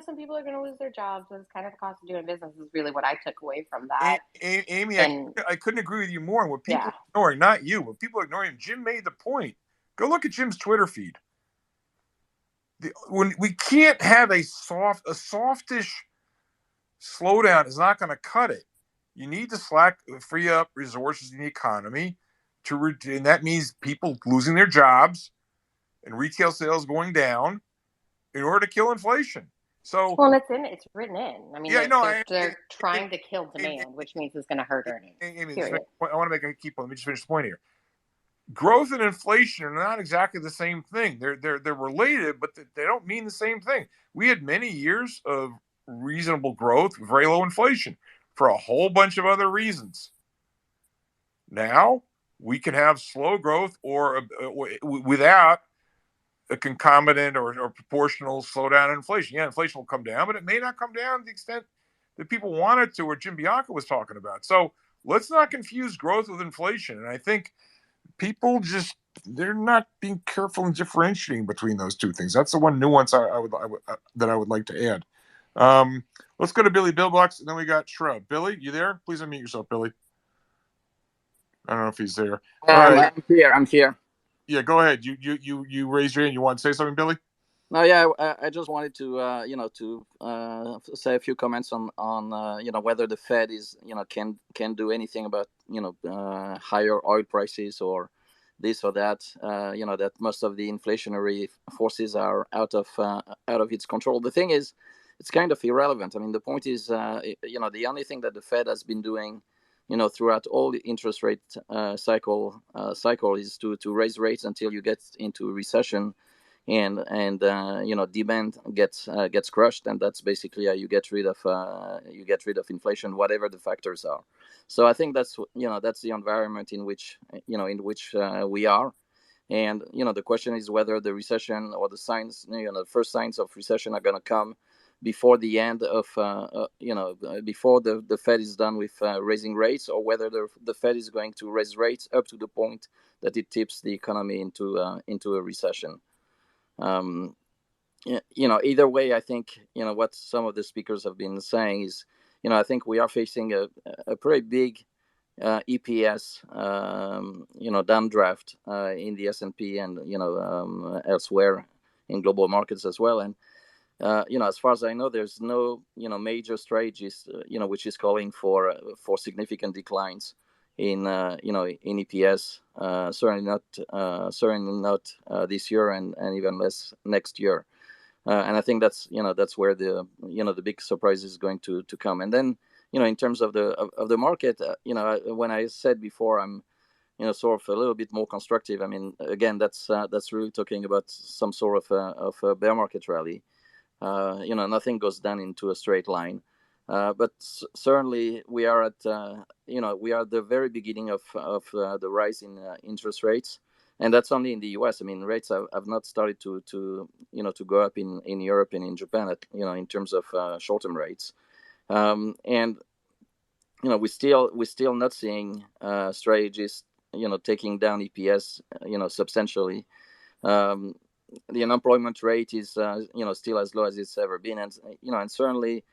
some people are going to lose their jobs. It's kind of the cost of doing business is really what I took away from that. Amy, I couldn't agree with you more. And what people are ignoring, not you, what people are ignoring, Jim made the point. Go look at Jim's Twitter feed. When we can't have a softish slowdown is not going to cut it. You need to free up resources in the economy and that means people losing their jobs and retail sales going down in order to kill inflation. So it's written in. I mean, they're trying to kill demand, which means it's going to hurt earnings. I want to make a key point. Let me just finish the point here. Growth and inflation are not exactly the same thing. They're related, but they don't mean the same thing. We had many years of reasonable growth, very low inflation, for a whole bunch of other reasons. Now we can have slow growth or without a concomitant or proportional slowdown in inflation. Yeah, inflation will come down, but it may not come down to the extent that people want it to, or Jim Bianco was talking about. So let's not confuse growth with inflation. And I think people they're not being careful in differentiating between those two things. That's the one nuance that I would like to add. Let's go to Billy Billbox, and then we got Shrub. Billy, you there? Please unmute yourself, Billy. I don't know if he's there. I'm here. Yeah, go ahead. You raised your hand. You want to say something, Billy? No, yeah, I just wanted to say a few comments on whether the Fed is can do anything about higher oil prices or this or that. That most of the inflationary forces are out of its control. The thing is, it's kind of irrelevant. I mean, the point is, the only thing that the Fed has been doing, throughout all the interest rate cycle is to raise rates until you get into a recession, and demand gets crushed, and that's basically how you get rid of inflation, whatever the factors are. So I think that's the environment in which we are. And the question is whether the recession or the signs, the first signs of recession are going to come before the end of before the Fed is done with raising rates, or whether the Fed is going to raise rates up to the point that it tips the economy into a recession. Either way, I think what some of the speakers have been saying is, I think we are facing a pretty big EPS downdraft in the S&P and elsewhere in global markets as well. And as far as I know, there's no major strategies which is calling for significant declines in in EPS. Certainly not this year, and even less next year. And I think that's where the the big surprise is going to come. And then in terms of the market, when I said before I'm sort of a little bit more constructive, I mean, again, that's really talking about some sort of a bear market rally. Nothing goes down into a straight line, but certainly we are at the very beginning of the rise in interest rates. And that's only in the U.S. I mean, rates have not started to go up in Europe and in Japan in terms of short-term rates, and we're still not seeing strategies taking down EPS substantially. The unemployment rate is still as low as it's ever been, and certainly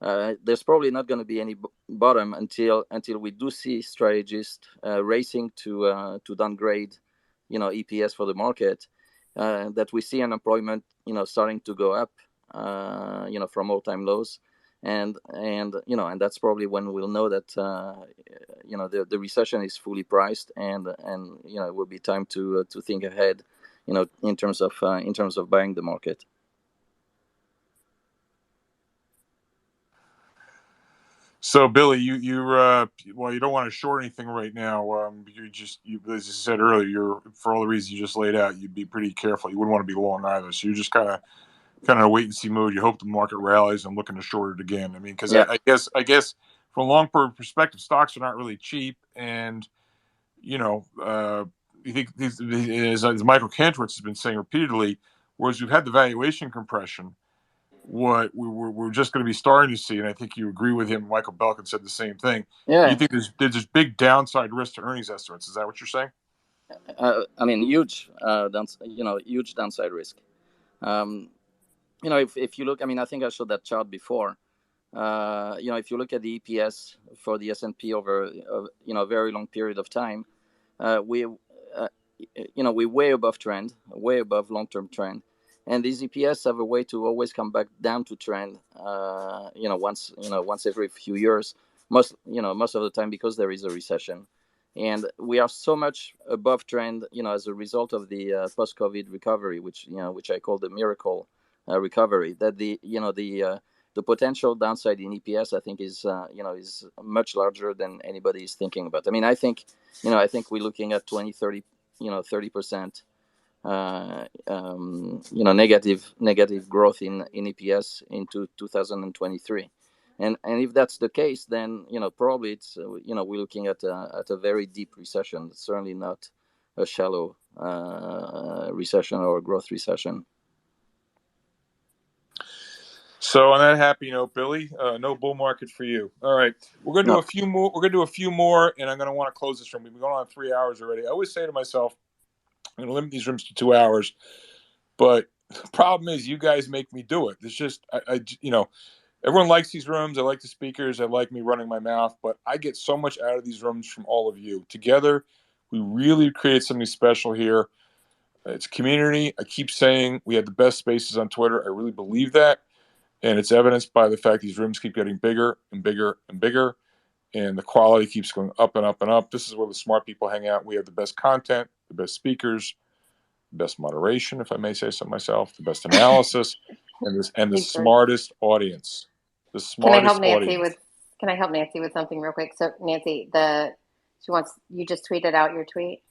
there's probably not going to be any bottom until we do see strategists racing to downgrade EPS for the market, that we see unemployment starting to go up from all-time lows, and that's probably when we'll know that the recession is fully priced, and it will be time to think ahead in terms of buying the market. So, Billy, you're well, you don't want to short anything right now. As you said earlier, for all the reasons you just laid out, you'd be pretty careful. You wouldn't want to be long either. So you're just kind of a wait and see mood. You hope the market rallies and looking to short it again. I mean, because Yeah. I guess from a long perspective, stocks are not really cheap, and you think as Michael Kantrowitz has been saying repeatedly, whereas we've had the valuation compression, what we're just going to be starting to see, and I think you agree with him. Michael Belkin said the same thing. Yeah. You think there's this big downside risk to earnings estimates? Is that what you're saying? I mean, huge downside risk. If you look, I mean, I think I showed that chart before. If you look at the EPS for the S&P over a very long period of time, we're way above trend, way above long-term trend. And these EPS have a way to always come back down to trend, once every few years, most of the time, because there is a recession. And we are so much above trend, as a result of the post-COVID recovery, which I call the miracle recovery, that the potential downside in EPS, I think, is much larger than anybody is thinking about. I mean, I think we're looking at 30% negative growth in EPS into 2023. And if that's the case, then probably it's we're looking at a very deep recession. It's certainly not a shallow recession or a growth recession. So on that happy note, Billy, no bull market for you. All right, we're gonna do a few more. We're gonna do a few more, and I'm gonna want to close this room. We've been going on 3 hours already. I always say to myself, I'm gonna limit these rooms to 2 hours, but the problem is you guys make me do it. It's just everyone likes these rooms. I like the speakers. I like me running my mouth, but I get so much out of these rooms from all of you. Together, we really create something special here. It's community. I keep saying we have the best spaces on Twitter. I really believe that. And it's evidenced by the fact these rooms keep getting bigger and bigger and bigger. And the quality keeps going up and up and up. This is where the smart people hang out. We have the best content, the best speakers, the best moderation, if I may say so myself, the best analysis. and the Hey, George. smartest audience. The Can I help smartest Nancy audience. with? Can I help Nancy with something real quick? So Nancy, she wants you just tweeted out your tweet.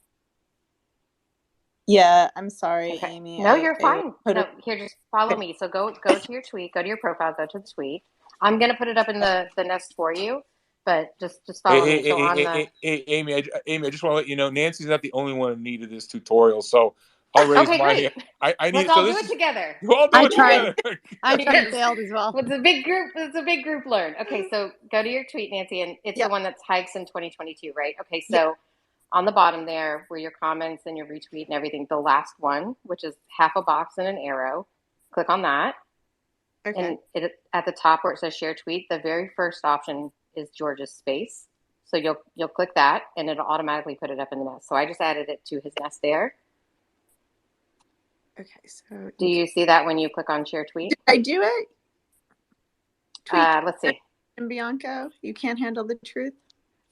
Yeah, I'm sorry, Okay. Amy. No, you're I fine. put No, it. here, just follow me. So go to your tweet, go to your profile, go to the tweet. I'm gonna put it up in the nest for you, but just follow me. So on the Amy, Amy, I just want to let you know Nancy's not the only one who needed this tutorial. So I'll raise okay, my great. hand. I need. Let's So all this do it is together. we'll all do I it tried. together. I tried and Yes. failed as well. Well, it's a big group. It's a big group learn. Okay, so go to your tweet, Nancy, and it's the Yep. one that's hikes in 2022, right? Okay, Yep. so on the bottom there, where your comments and your retweet and everything, the last one, which is half a box and an arrow, click on that. Okay. And at the top where it says share tweet, the very first option is George's space. So you'll click that, and it'll automatically put it up in the nest. So I just added it to his nest there. Okay. So Do you see that when you click on share tweet? did I do it? Tweet. Let's see. And Bianco, you can't handle the truth.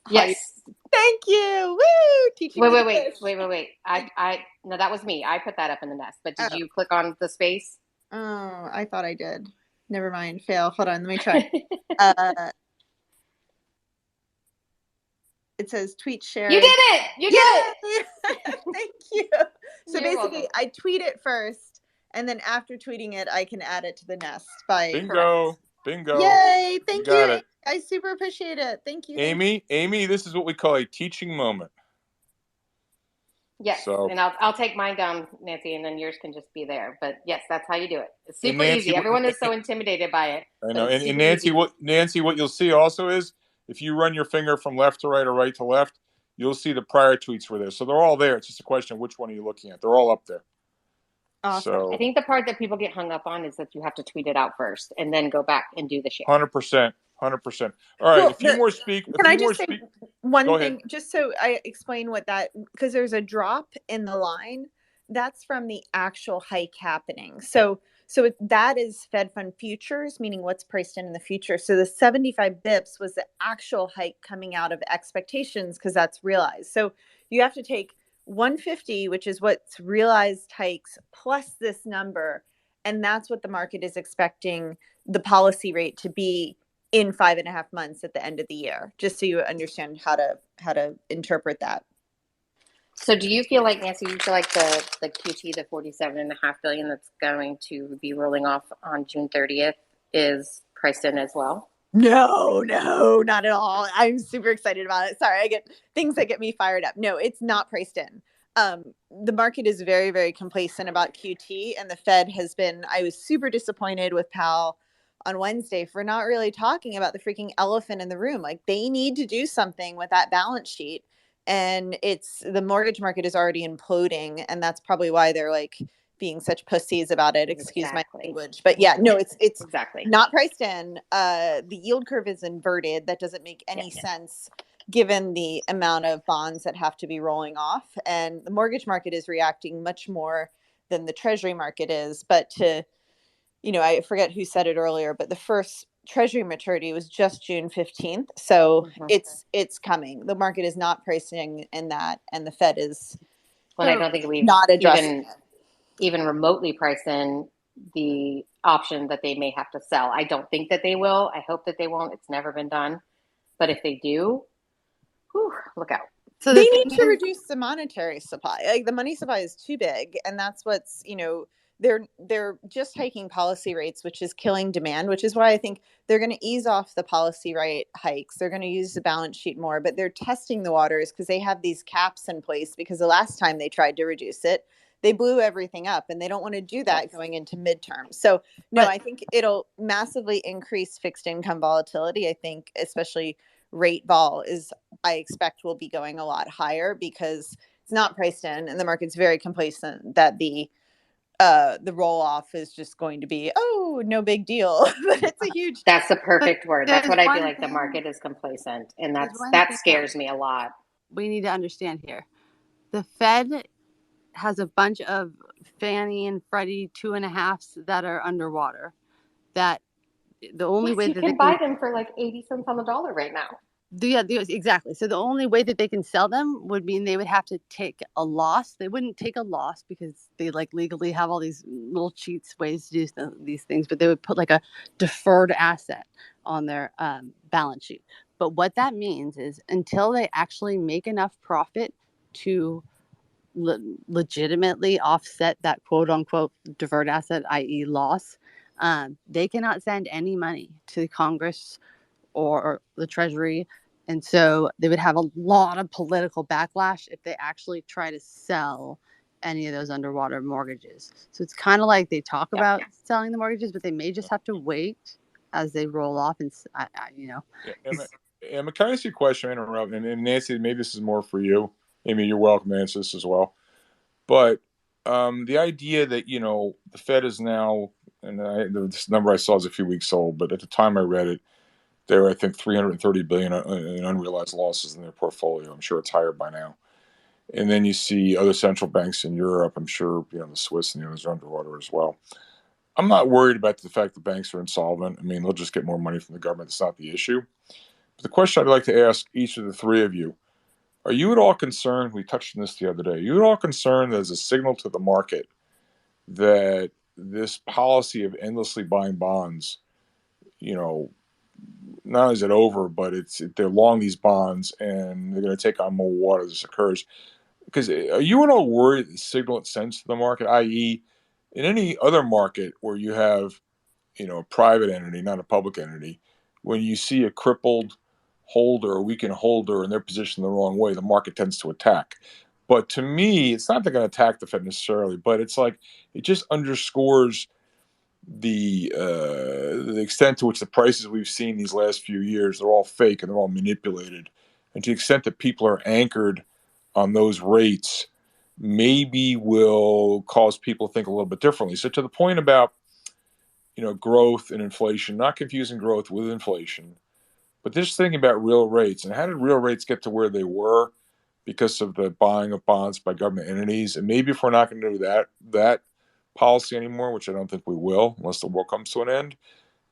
Yes. Thank you. Woo! Teaching me to fish. Wait. I no, that was me. I put that up in the nest. But did you click on the space? Oh, I thought I did. Never mind. Fail. Hold on. Let me try. It says tweet share. You did it. You did it. Thank you. So You're basically, welcome. I tweet it first, and then after tweeting it, I can add it to the nest by. Bingo. Bingo. Yay! Thank you. Got it. I super appreciate it. Thank you. Amy, this is what we call a teaching moment. Yes, So, and I'll take mine down, Nancy, and then yours can just be there. But yes, that's how you do it. It's super Nancy, easy. Everyone is so intimidated by it. I know. And Nancy, what you'll see also is if you run your finger from left to right or right to left, you'll see the prior tweets were there. So they're all there. It's just a question of which one are you looking at. They're all up there. Awesome. So I think the part that people get hung up on is that you have to tweet it out first and then go back and do the share. 100%. All right. Can I just say one thing, just so I explain what that, because there's a drop in the line. That's from the actual hike happening. So that is Fed Fund futures, meaning what's priced in the future. So the 75 bips was the actual hike coming out of expectations because that's realized. So you have to take 150, which is what's realized hikes, plus this number, and that's what the market is expecting the policy rate to be in 5.5 months at the end of the year, just so you understand how to interpret that. So do you feel like, Nancy, the QT, the 47.5 billion that's going to be rolling off on June 30th is priced in as well? No, not at all. I'm super excited about it. Sorry, I get things that get me fired up. No, it's not priced in. The market is very, very complacent about QT, and the Fed has been, I was super disappointed with Powell on Wednesday for not really talking about the freaking elephant in the room. Like, they need to do something with that balance sheet. And the mortgage market is already imploding. And that's probably why they're like being such pussies about it. Excuse my language. But yeah, no, it's exactly not priced in. The yield curve is inverted. That doesn't make any sense given the amount of bonds that have to be rolling off. And the mortgage market is reacting much more than the treasury market is. But I forget who said it earlier, but the first treasury maturity was just June 15th. So it's coming. The market is not pricing in that, and the Fed is I don't think we've not addressing even remotely priced in the option that they may have to sell. I don't think that they will. I hope that they won't. It's never been done. But if they do, look out. So they need to reduce the monetary supply. Like, the money supply is too big, and that's what's, they're just hiking policy rates, which is killing demand, which is why I think they're going to ease off the policy rate hikes. They're going to use the balance sheet more, but they're testing the waters because they have these caps in place, because the last time they tried to reduce it, they blew everything up, and they don't want to do that going into midterm. So no, I think it'll massively increase fixed income volatility. I think especially rate vol I expect will be going a lot higher because it's not priced in, and the market's very complacent that the roll off is just going to be, no big deal. But it's a huge. That's the perfect word. That's what I feel like. The market is complacent, and that scares me a lot. We need to understand here. The Fed has a bunch of Fannie and Freddie 2.5s that are underwater. That the only way you that can buy them for like 80 cents on the dollar right now. Exactly. So the only way that they can sell them would mean they would have to take a loss. They wouldn't take a loss because they like legally have all these little cheats ways to do these things, but they would put like a deferred asset on their balance sheet. But what that means is until they actually make enough profit to legitimately offset that quote unquote deferred asset, i.e. loss, they cannot send any money to Congress or the Treasury. And so they would have a lot of political backlash if they actually try to sell any of those underwater mortgages. So it's kind of like they talk about selling the mortgages, but they may just have to wait as they roll off. And, Emma, can I ask you a question? Interrupt. And Nancy, maybe this is more for you. Amy, you're welcome to answer this as well. But the idea that, the Fed is now, and this number I saw is a few weeks old, but at the time I read it, they were, I think, 330 billion in unrealized losses in their portfolio. I'm sure it's higher by now. And then you see other central banks in Europe. I'm sure, the Swiss and the others are underwater as well. I'm not worried about the fact that banks are insolvent. I mean, they'll just get more money from the government. That's not the issue. But the question I'd like to ask each of the three of you, are you at all concerned, we touched on this the other day, are you at all concerned as a signal to the market that this policy of endlessly buying bonds, not only is it over, but they're long these bonds and they're going to take on more water as this occurs? Because are you at all worried the signal it sends to the market, i.e., in any other market where you have, a private entity, not a public entity, when you see a crippled holder, a weakened holder, and they're positioned the wrong way, the market tends to attack. But to me, it's not they're going to attack the Fed necessarily, but it's like it just underscores the extent to which the prices we've seen these last few years, they're all fake and they're all manipulated. And to the extent that people are anchored on those rates, maybe will cause people to think a little bit differently. So to the point about, growth and inflation, not confusing growth with inflation, but just thinking about real rates and how did real rates get to where they were because of the buying of bonds by government entities. And maybe if we're not going to do that policy anymore, which I don't think we will unless the war comes to an end,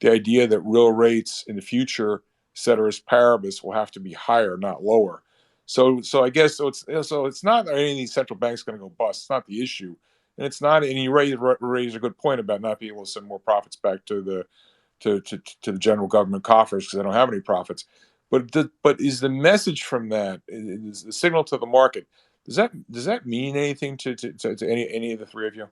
the idea that real rates in the future, ceteris paribus, will have to be higher, not lower. So I guess it's not that any of these central banks going to go bust. It's not the issue, and it's not. And you raise a good point about not being able to send more profits back to the general government coffers because they don't have any profits. But is the message from that, is the signal to the market? Does that mean anything to any of the three of you?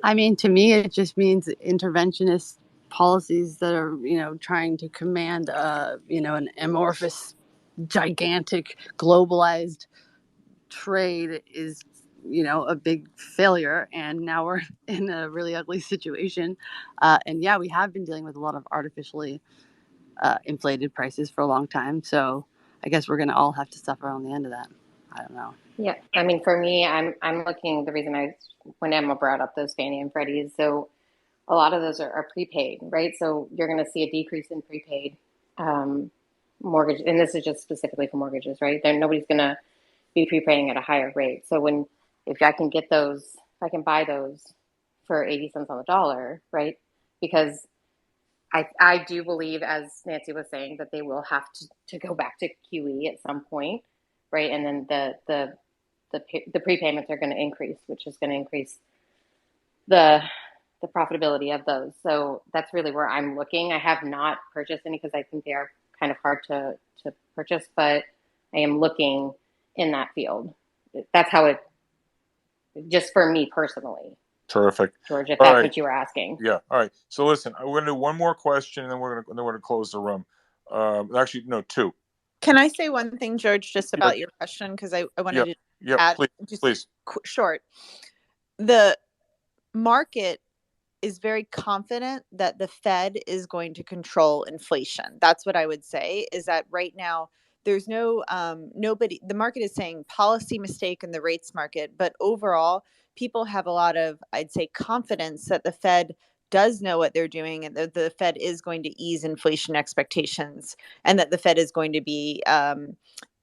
I mean, to me, it just means interventionist policies that are, trying to command, an amorphous, gigantic, globalized trade is, a big failure. And now we're in a really ugly situation. And yeah, we have been dealing with a lot of artificially inflated prices for a long time. So I guess we're going to all have to suffer on the end of that. I don't know. Yeah, I mean, for me, I'm looking. The reason when Emma brought up those Fannie and Freddie's, so a lot of those are prepaid, right? So you're going to see a decrease in prepaid mortgage, and this is just specifically for mortgages, right? Then nobody's going to be prepaying at a higher rate. So if I can get those, if I can buy those for 80 cents on the dollar, right? Because I do believe, as Nancy was saying, that they will have to go back to QE at some point, right? And then the prepayments are going to increase, which is going to increase the profitability of those. So that's really where I'm looking. I have not purchased any because I think they are kind of hard to purchase, but I am looking in that field. That's how it, just for me personally. Terrific, George, if that's what you were asking. Yeah. All right. So listen, we're going to do one more question, and then we're going to close the room. Actually, no, two. Can I say one thing, George, just about your question? Because I wanted to add please. Short. The market is very confident that the Fed is going to control inflation. That's what I would say, is that right now there's nobody, the market is saying policy mistake in the rates market, but overall people have a lot of, I'd say, confidence that the Fed does know what they're doing and that the Fed is going to ease inflation expectations and that the Fed is going to be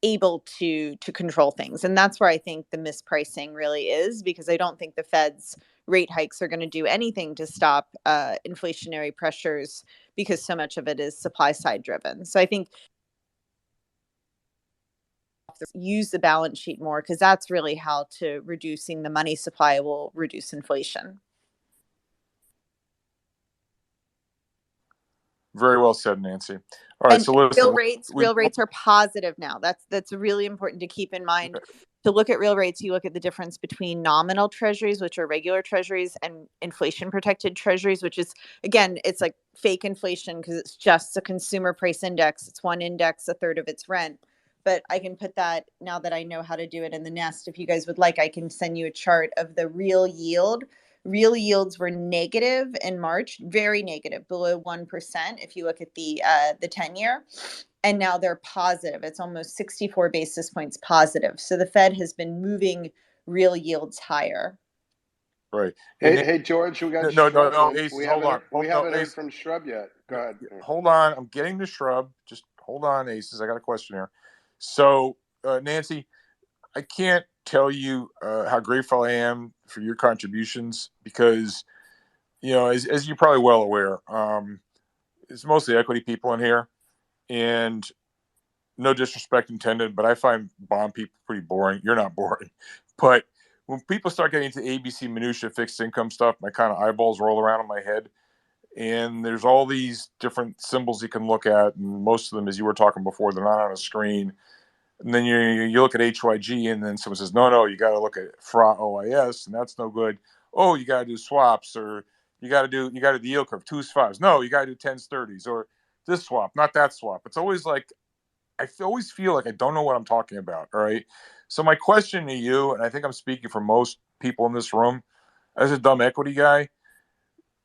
able to control things. And that's where I think the mispricing really is, because I don't think the Fed's rate hikes are going to do anything to stop inflationary pressures because so much of it is supply side driven. So I think use the balance sheet more, because that's really how to reducing the money supply will reduce inflation. Very well said, Nancy. All right, And so listen, real rates are positive now. That's really important to keep in mind. To look at real rates, you look at the difference between nominal treasuries, which are regular treasuries, and inflation protected treasuries, which is, again, it's like fake inflation because it's just a consumer price index. It's one index, a third of its rent. But I can put that, now that I know how to do it in the Nest, if you guys would like, I can send you a chart of the real yield. Real yields were negative in March, very negative, below 1%. If you look at the 10-year, and now they're positive. It's almost 64 basis points positive. So the Fed has been moving real yields higher. Right. Hey, George, we got Ace, we hold on. We haven't heard Ace, from Shrub yet. Go ahead. Hold on. I'm getting to Shrub. Just hold on, Aces. I got a question here. So, Nancy, I can't tell you how grateful I am for your contributions because, as you're probably well aware, it's mostly equity people in here. And no disrespect intended, but I find bond people pretty boring. You're not boring. But when people start getting into ABC minutia fixed income stuff, my kind of eyeballs roll around in my head. And there's all these different symbols you can look at. And most of them, as you were talking before, they're not on a screen. And then you look at HYG, and then someone says, no, you got to look at FRA OIS, and that's no good. Oh, you got to do swaps, or you got to do the yield curve, 2s, 5s. No, you got to do 10s, 30s, or this swap, not that swap. It's always like, I always feel like I don't know what I'm talking about. All right. So my question to you, and I think I'm speaking for most people in this room, as a dumb equity guy,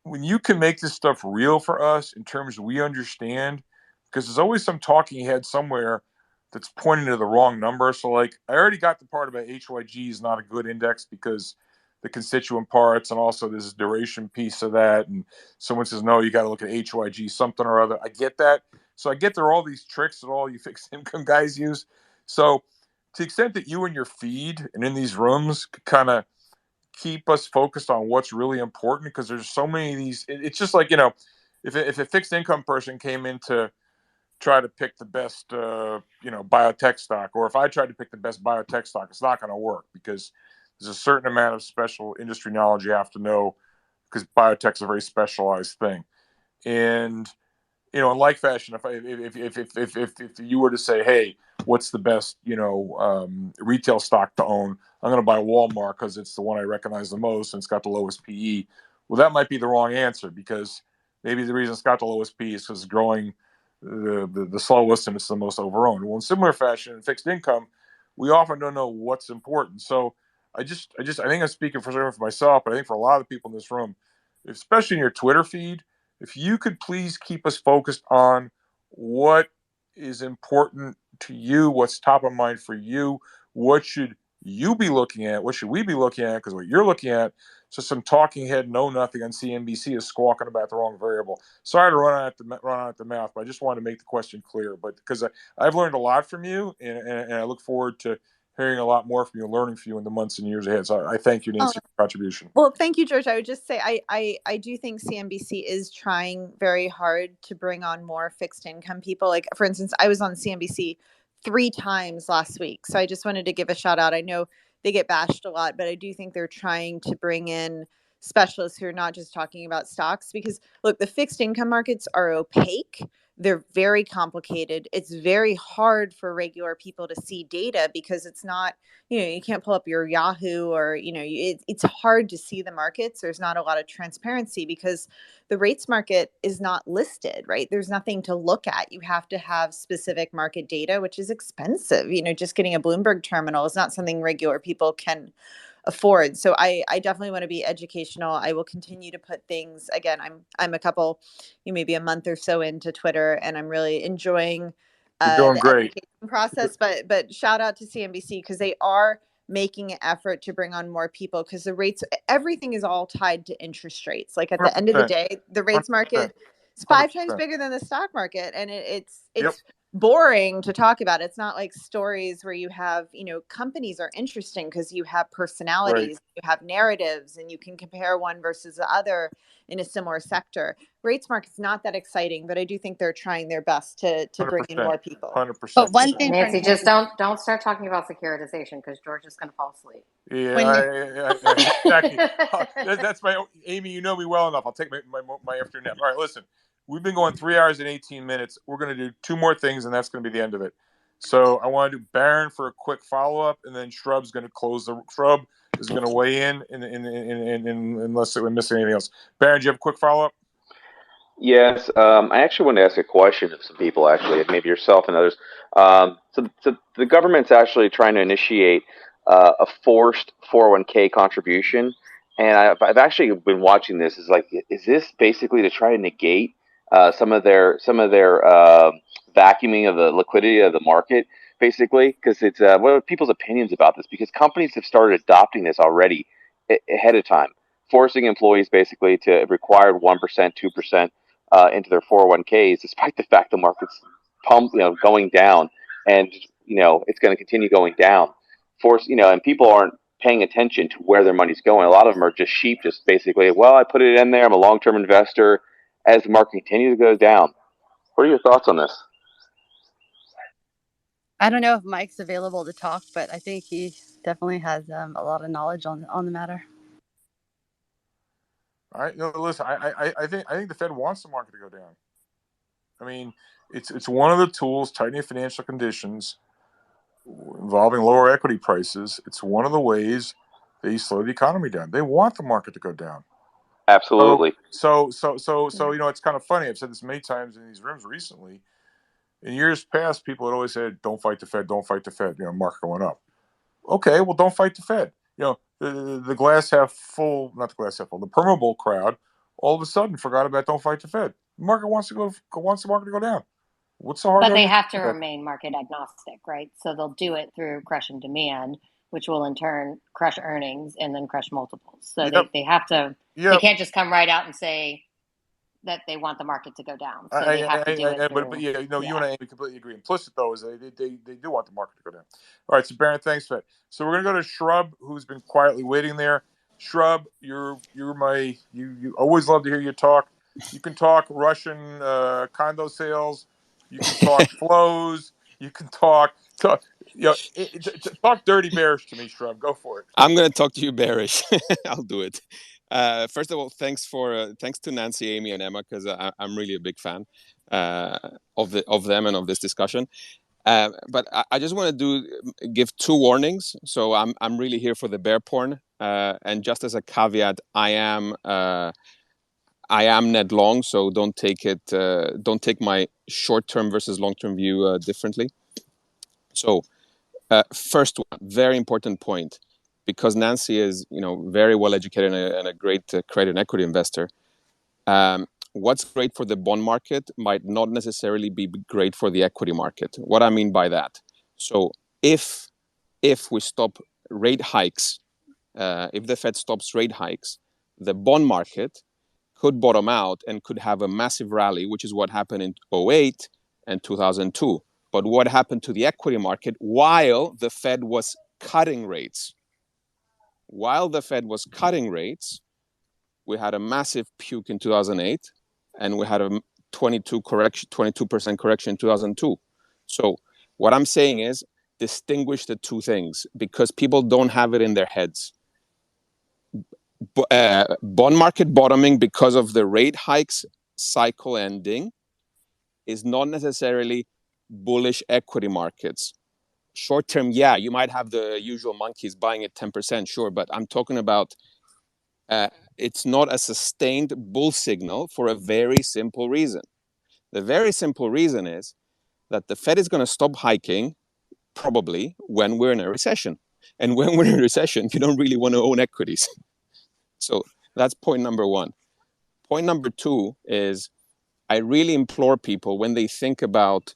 when you can make this stuff real for us in terms of we understand, because there's always some talking head somewhere that's pointing to the wrong number. So like I already got the part about HYG is not a good index because the constituent parts, and also there's a duration piece of that. And someone says, no, you got to look at HYG something or other. I get that. So I get there are all these tricks that all you fixed income guys use. So to the extent that you and your feed and in these rooms kind of keep us focused on what's really important, because there's so many of these, it's just like, if a fixed income person came in to try to pick the best, biotech stock, or if I tried to pick the best biotech stock, it's not going to work because there's a certain amount of special industry knowledge you have to know because biotech's a very specialized thing. And, in like fashion, if you were to say, hey, what's the best, retail stock to own? I'm going to buy Walmart because it's the one I recognize the most and it's got the lowest PE. Well, that might be the wrong answer because maybe the reason it's got the lowest PE is because it's growing the slowest and it's the most overowned. Well, in similar fashion, in fixed income, we often don't know what's important. So I think I'm speaking for myself, but I think for a lot of the people in this room, especially in your Twitter feed, if you could please keep us focused on what is important to you, what's top of mind for you, what should you be looking at, what should we be looking at, because what you're looking at, so some talking head know nothing on CNBC is squawking about the wrong variable. Sorry to run on at the mouth, but I just wanted to make the question clear. But because I've learned a lot from you, and I look forward to hearing a lot more from you, learning from you in the months and years ahead. So I thank you, Nancy, for your contribution. Well, thank you, George. I would just say I do think CNBC is trying very hard to bring on more fixed income people. Like, for instance, I was on CNBC 3 times last week. So I just wanted to give a shout out. I know they get bashed a lot, but I do think they're trying to bring in specialists who are not just talking about stocks, because look, the fixed income markets are opaque. They're very complicated. It's very hard for regular people to see data because it's not, you can't pull up your Yahoo or, it's hard to see the markets. There's not a lot of transparency because the rates market is not listed, right? There's nothing to look at. You have to have specific market data, which is expensive. Just getting a Bloomberg terminal is not something regular people can afford. So I definitely want to be educational. I will continue to put things, again, I'm a couple, maybe a month or so into Twitter, and I'm really enjoying You're doing the great. education process. But shout out to CNBC because they are making an effort to bring on more people, because the rates, everything is all tied to interest rates. Like at the end of the day, the rates market is 5 times bigger than the stock market, and it's Yep. boring to talk about. It's not like stories where you have, companies are interesting because you have personalities, you have narratives, and you can compare one versus the other in a similar sector. Rates market's not that exciting, but I do think they're trying their best to bring in more people. 100%. But one thing, Nancy, just don't start talking about securitization because George is going to fall asleep. Yeah, exactly. That's my Amy. You know me well enough. I'll take my afternoon nap. All right, listen. We've been going 3 hours and 18 minutes. We're going to do 2 more things, and that's going to be the end of it. So I want to do Baron for a quick follow up, and then Shrub's going to close the Shrub is going to weigh in unless we miss anything else. Baron, do you have a quick follow up? Yes, I actually want to ask a question of some people, actually, maybe yourself and others. So the government's actually trying to initiate a forced 401k contribution, and I've actually been watching this. Is this basically to try to negate some of their vacuuming of the liquidity of the market, basically? Because it's what are people's opinions about this? Because companies have started adopting this already ahead of time, forcing employees basically to require 1%, 2%. Into their 401ks, despite the fact the market's going down, and it's going to continue going down. And people aren't paying attention to where their money's going. A lot of them are just sheep, just basically, well, I put it in there. I'm a long-term investor. As the market continues to go down, what are your thoughts on this? I don't know if Mike's available to talk, but I think he definitely has a lot of knowledge on the matter. All right. No, listen. I think the Fed wants the market to go down. I mean, it's one of the tools tightening financial conditions involving lower equity prices. It's one of the ways they slow the economy down. They want the market to go down. Absolutely. So it's kind of funny. I've said this many times in these rooms recently. In years past, people had always said, "Don't fight the Fed. Don't fight the Fed." Market going up. Okay, well, don't fight the Fed. The glass half full, not the glass half full, the permeable crowd all of a sudden forgot about don't fight the Fed. The market wants the market to go down. What's so hard? But they have to remain market agnostic, right? So they'll do it through crushing demand, which will in turn crush earnings and then crush multiples. So they have to. They can't just come right out and say that they want the market to go down. So they have to do it. But you and I completely agree. Implicit though is they do want the market to go down. All right, so Baron, thanks for that. So we're gonna go to Shrub, who's been quietly waiting there. Shrub, you always love to hear you talk. You can talk Russian condo sales. You can talk flows. You can talk dirty bearish to me, Shrub. Go for it. I'm going to talk to you bearish. I'll do it. First of all, thanks to Nancy, Amy, and Emma, because I'm really a big fan of them and of this discussion. But I just want to give 2 warnings. So I'm really here for the bear porn. And just as a caveat, I am net long, so don't take my short-term versus long-term view differently. So first one, very important point, because Nancy is very well educated and a great credit and equity investor. What's great for the bond market might not necessarily be great for the equity market. What I mean by that, so if we stop rate hikes, if the Fed stops rate hikes, the bond market could bottom out and could have a massive rally, which is what happened in 2008 and 2002. But what happened to the equity market while the Fed was cutting rates? While the Fed was cutting rates, we had a massive puke in 2008, and we had a 22% correction in 2002. So what I'm saying is distinguish the 2 things, because people don't have it in their heads. Bond market bottoming because of the rate hikes cycle ending is not necessarily bullish equity markets. Short term, yeah, you might have the usual monkeys buying at 10%, sure, but I'm talking about it's not a sustained bull signal for a very simple reason. The very simple reason is that the Fed is going to stop hiking probably when we're in a recession. And when we're in a recession, you don't really want to own equities. So that's point number 1. Point number 2 is I really implore people when they think about,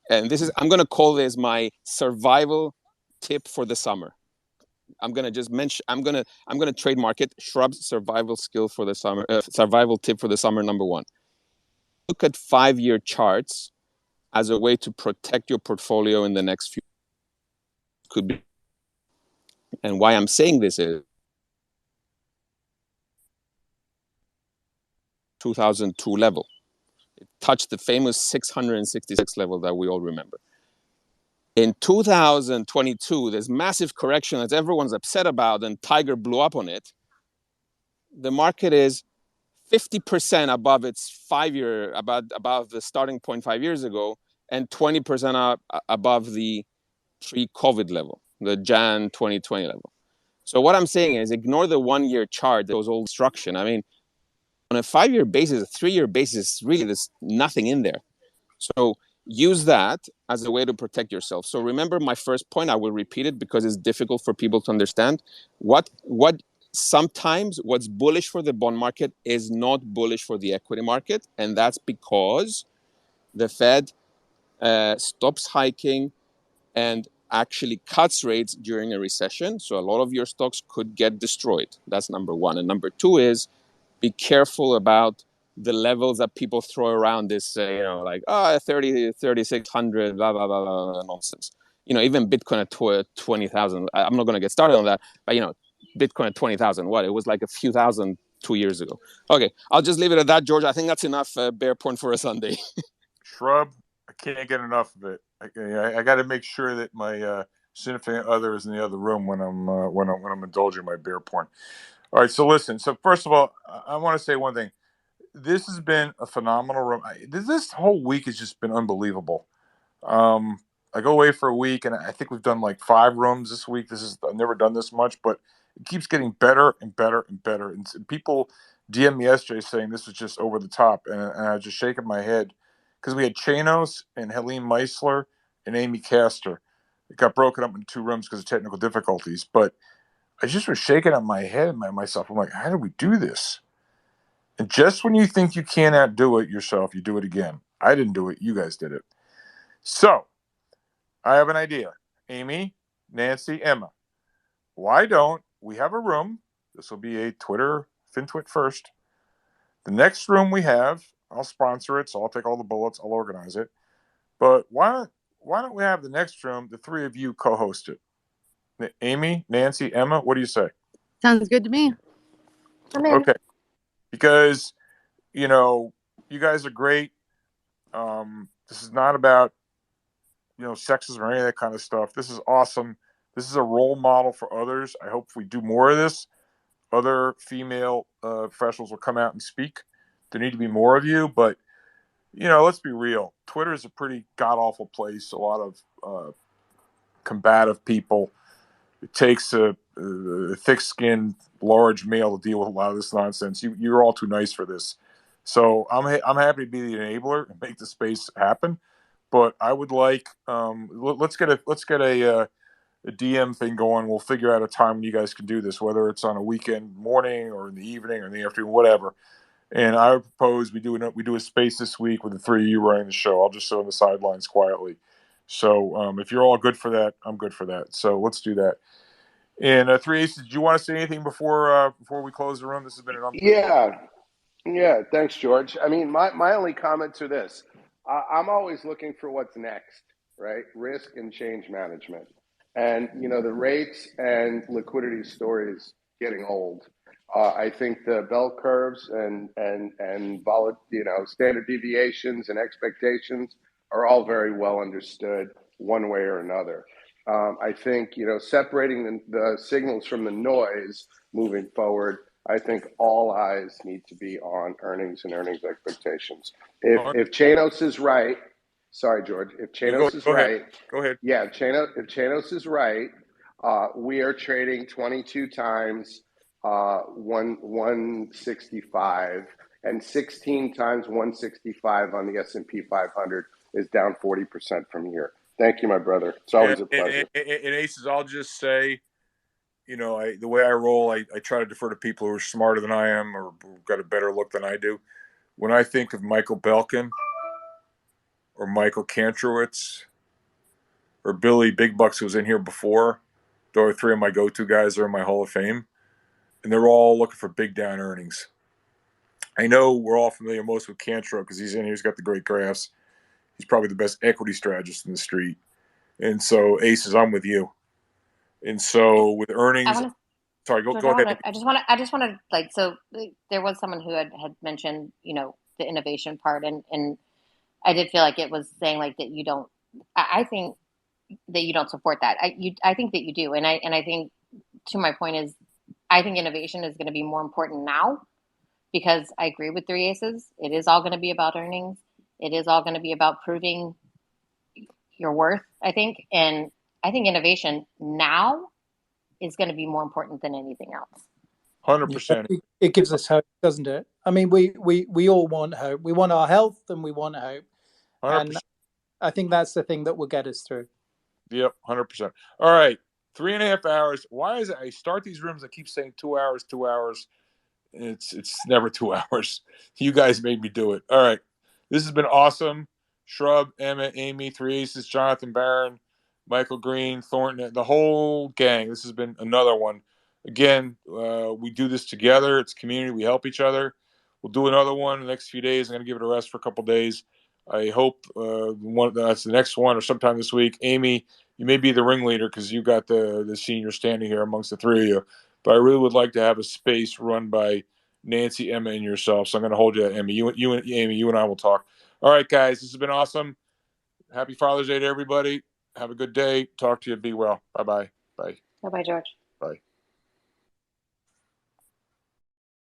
and I'm going to call this my survival tip for the summer. I'm going to just mention, I'm going to trademark it, Shrub's survival skill for the summer, survival tip for the summer, number 1. Look at 5-year charts as a way to protect your portfolio in the next few could be. And why I'm saying this is 2002 level. It touched the famous 666 level that we all remember. In 2022, this massive correction that everyone's upset about and Tiger blew up on it, the market is 50% above its 5-year, above the starting point 5 years ago, and 20% above the pre-COVID level, the Jan 2020 level. So what I'm saying is ignore the 1-year chart, those old instruction. I mean, on a 5-year basis, a 3-year basis, really there's nothing in there. So use that as a way to protect yourself. So remember my first point, I will repeat it because it's difficult for people to understand. Sometimes what's bullish for the bond market is not bullish for the equity market. And that's because the Fed stops hiking and actually cuts rates during a recession. So a lot of your stocks could get destroyed. That's number one. And number two is be careful about the levels that people throw around this, 3,600, blah, blah, blah, blah, nonsense. Even Bitcoin at 20,000. I'm not going to get started on that, but, Bitcoin at 20,000, what? It was like a few thousand 2 years ago. Okay, I'll just leave it at that, George. I think that's enough bear porn for a Sunday. Shrub, I can't get enough of it. I got to make sure that my significant other is in the other room when I'm indulging my bear porn. All right, so listen. So first of all, I want to say one thing. This has been a phenomenal room. This whole week has just been unbelievable. I go away for a week, and I think we've done like 5 rooms this week. I've never done this much, but it keeps getting better and better and better. And people DM me yesterday saying this was just over the top, and I was just shaking my head because we had Chanos and Helene Meisler and Amy Castor. It got broken up into 2 rooms because of technical difficulties, but I just was shaking up my head myself. I'm like, how did we do this? And just when you think you can't outdo it yourself, you do it again. I didn't do it. You guys did it. So I have an idea. Amy, Nancy, Emma, why don't we have a room? This will be a Twitter, FinTwit first. The next room we have, I'll sponsor it, so I'll take all the bullets. I'll organize it. But why don't we have the next room, the 3 of you co-host it? Amy, Nancy, Emma, what do you say? Sounds good to me. I'm in. Okay. Because, you guys are great. This is not about, sexism or any of that kind of stuff. This is awesome. This is a role model for others. I hope if we do more of this, other female professionals will come out and speak. There need to be more of you, but, let's be real. Twitter is a pretty god-awful place. A lot of combative people. It takes a thick-skinned, large male to deal with a lot of this nonsense. You're all too nice for this. So I'm happy to be the enabler and make the space happen. But I would like let's get a DM thing going. We'll figure out a time when you guys can do this, whether it's on a weekend morning or in the evening or in the afternoon, whatever. And I would propose we do a space this week with the 3 of you running the show. I'll just sit on the sidelines quietly. So if you're all good for that, I'm good for that. So let's do that. And 3 Aces, do you want to say anything before we close the room? This has been an unbelievable. Yeah. Thanks, George. I mean, my only comments are this: I'm always looking for what's next, right? Risk and change management, and the rates and liquidity story is getting old. I think the bell curves and standard deviations and expectations are all very well understood one way or another. I think separating the signals from the noise moving forward. I think all eyes need to be on earnings and earnings expectations. If Chanos is right, sorry, George. If Chanos is right, go ahead. Yeah, if Chanos is right, we are trading 22 times 165, and 16 times 165 on the S&P 500 is down 40% from here. Thank you, my brother. It's always a pleasure. And Aces, I'll just say, the way I roll, I try to defer to people who are smarter than I am or who've got a better look than I do. When I think of Michael Belkin or Michael Kantrowitz or Billy Big Bucks, who was in here before, those are 3 of my go-to guys. They're in my Hall of Fame. And they're all looking for big down earnings. I know we're all familiar most with Cantrell because he's in here. He's got the great graphs. He's probably the best equity strategist in the street. And so, Aces, I'm with you. And so, with earnings, sorry, go ahead. I just want to like, so there was someone who had mentioned, you know, the innovation part, and I did feel like it was saying like that you don't. I think that you don't support that. I think that you do, and I think, to my point is, I think innovation is going to be more important now, because I agree with Three Aces. It is all going to be about earnings. It is all going to be about proving your worth, I think. And I think innovation now is going to be more important than anything else. 100%. It gives us hope, doesn't it? I mean, we all want hope. We want our health and we want hope. 100%. And I think that's the thing that will get us through. Yep, 100%. All right, 3.5 hours. Why is it I start these rooms, I keep saying 2 hours, 2 hours. It's never 2 hours. You guys made me do it. All right. This has been awesome. Shrub, Emma, Amy, Three Aces, Jonathan Barron, Michael Green, Thornton, the whole gang. This has been another one. Again, we do this together. It's community. We help each other. We'll do another one in the next few days. I'm going to give it a rest for a couple days. I hope that's the next one or sometime this week. Amy, you may be the ringleader because you got the senior standing here amongst the three of you. But I really would like to have a space run by Nancy, Emma, and yourself. So I'm going to hold you, Emma. Amy, you and I will talk. All right, guys, this has been awesome. Happy Father's Day to everybody. Have a good day. Talk to you. Be well. Bye-bye. Bye. Bye-bye, George. Bye.